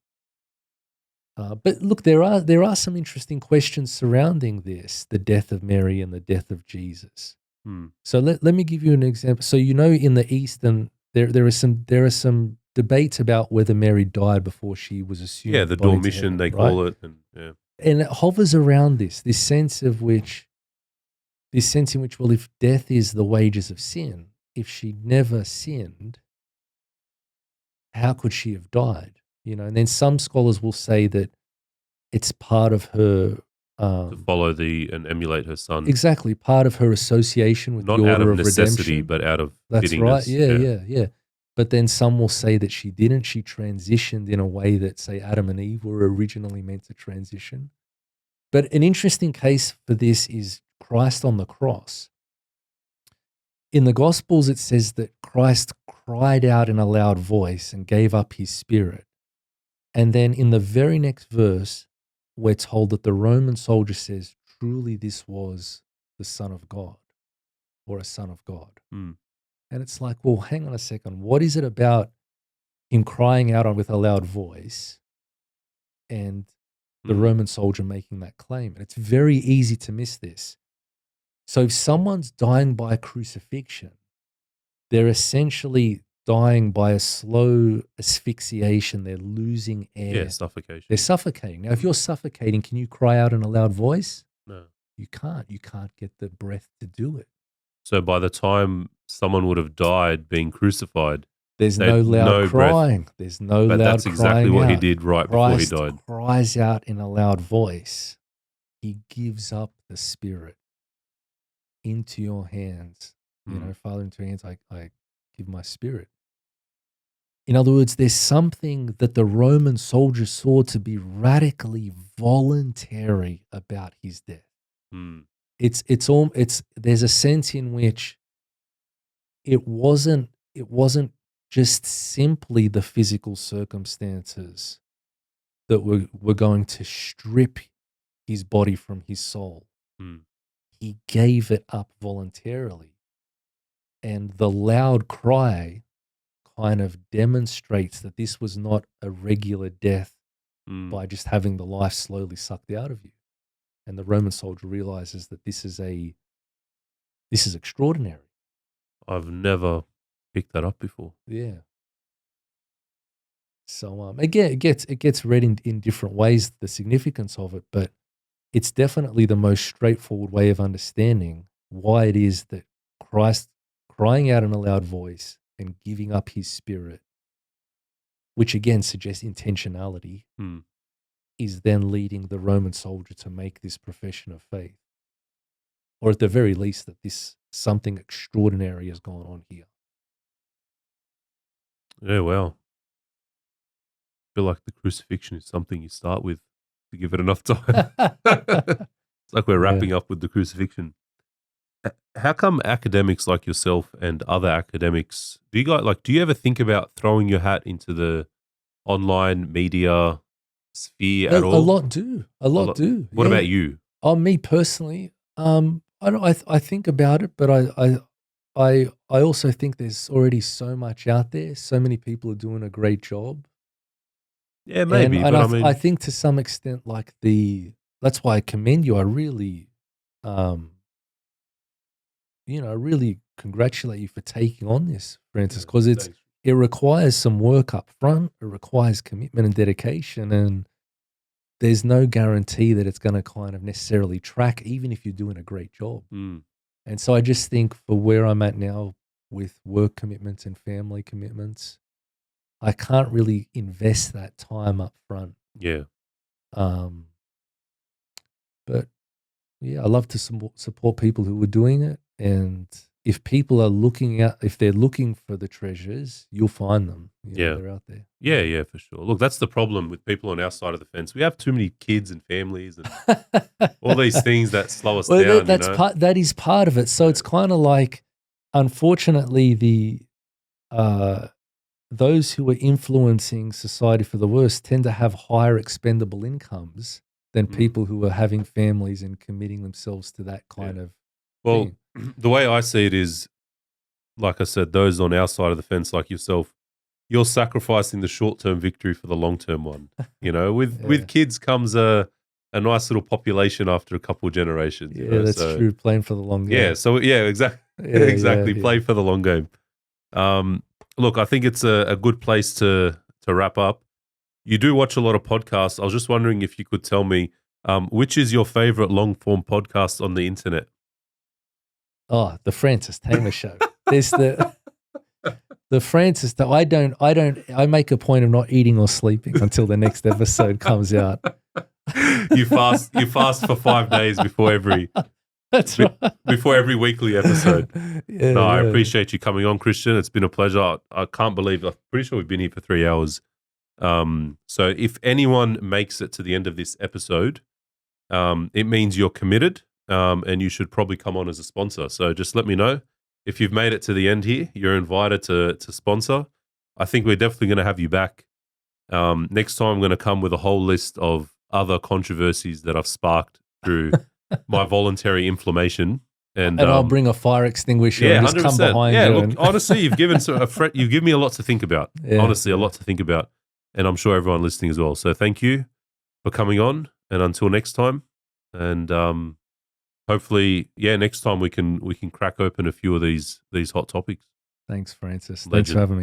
But look, there are some interesting questions surrounding this, the death of Mary and the death of Jesus. Mm. So let me give you an example. So in the East, and there are some debates about whether Mary died before she was assumed. Yeah, the Dormition they call it, and yeah. And it hovers around this sense in which, well, if death is the wages of sin, if she never sinned, how could she have died? And then some scholars will say that it's part of her to follow and emulate her son. Exactly, part of her association with not the order out of of necessity, redemption. but out of That's right. fittingness. Yeah. But then some will say that she didn't. She transitioned in a way that, say, Adam and Eve were originally meant to transition. But an interesting case for this is Christ on the cross. In the Gospels, it says that Christ cried out in a loud voice and gave up his spirit. And then in the very next verse, we're told that the Roman soldier says, truly this was the Son of God, or a son of God. Mm. And it's like, well, hang on a second. What is it about him crying out with a loud voice and the Roman soldier making that claim? And it's very easy to miss this. So if someone's dying by crucifixion, they're essentially dying by a slow asphyxiation. They're losing air. Yeah, suffocation. They're suffocating. Now, if you're suffocating, can you cry out in a loud voice? No. You can't. You can't get the breath to do it. So by the time someone would have died being crucified, There's they no had loud no breath. crying. There's no But loud that's exactly crying what he out. did right before he Christ died. cries out in a loud voice. He gives up the spirit into your hands. You know, Father, into your hands, I give my spirit. In other words, there's something that the Roman soldier saw to be radically voluntary about his death. Mm. There's a sense in which it wasn't just simply the physical circumstances that were going to strip his body from his soul. Mm. He gave it up voluntarily. And the loud cry kind of demonstrates that this was not a regular death by just having the life slowly sucked out of you. And the Roman soldier realizes that this is extraordinary. I've never picked that up before. Yeah. So again, it gets read in different ways, the significance of it, but it's definitely the most straightforward way of understanding why it is that Christ crying out in a loud voice and giving up his spirit, which again suggests intentionality, is then leading the Roman soldier to make this profession of faith. Or at the very least, that this something extraordinary has gone on here. Yeah, well. I feel like the crucifixion is something you start with to give it enough time. It's like we're wrapping up with the crucifixion. How come academics like yourself and other academics, do you ever think about throwing your hat into the online media sphere at all? A lot do. What about you? Me personally, I think about it, but I also think there's already so much out there. So many people are doing a great job. Yeah, maybe. And but I think to some extent, like that's why I commend you. I really, I really congratulate you for taking on this, Francis, because it requires some work up front. It requires commitment and dedication, and there's no guarantee that it's going to kind of necessarily track, even if you're doing a great job. And so I just think for where I'm at now with work commitments and family commitments, I can't really invest that time up front. Yeah. But yeah, I love to support people who are doing it. And if people are if they're looking for the treasures, you'll find them. They're out there. Yeah, for sure. Look, that's the problem with people on our side of the fence. We have too many kids and families and all these things that slow us down. That is part of it. So it's kind of like, unfortunately, those who are influencing society for the worse tend to have higher expendable incomes than people who are having families and committing themselves to that kind of thing. The way I see it is, like I said, those on our side of the fence, like yourself, you're sacrificing the short-term victory for the long-term one. With kids comes a nice little population after a couple of generations. That's true. Playing for the long game. Yeah, so exactly. Exactly. Play for the long game. Look, I think it's a good place to wrap up. You do watch a lot of podcasts. I was just wondering if you could tell me which is your favorite long-form podcast on the internet? Oh, the Francis Tamer Show. There's the Francis. I make a point of not eating or sleeping until the next episode comes out. You fast for 5 days before every. That's right. Before every weekly episode. I appreciate you coming on, Christian. It's been a pleasure. I can't believe, I'm pretty sure we've been here for 3 hours. So if anyone makes it to the end of this episode, it means you're committed, and you should probably come on as a sponsor. So just let me know. If you've made it to the end here, you're invited to sponsor. I think we're definitely going to have you back. Next time I'm going to come with a whole list of other controversies that I've sparked through my voluntary inflammation, and I'll bring a fire extinguisher and just 100%. come behind you. Look, honestly, you've given you've given me a lot to think about. Honestly, a lot to think about, and I'm sure everyone listening as well. So thank you for coming on, and until next time, and hopefully, next time we can crack open a few of these hot topics. Thanks, Francis. Legend. Thanks for having me.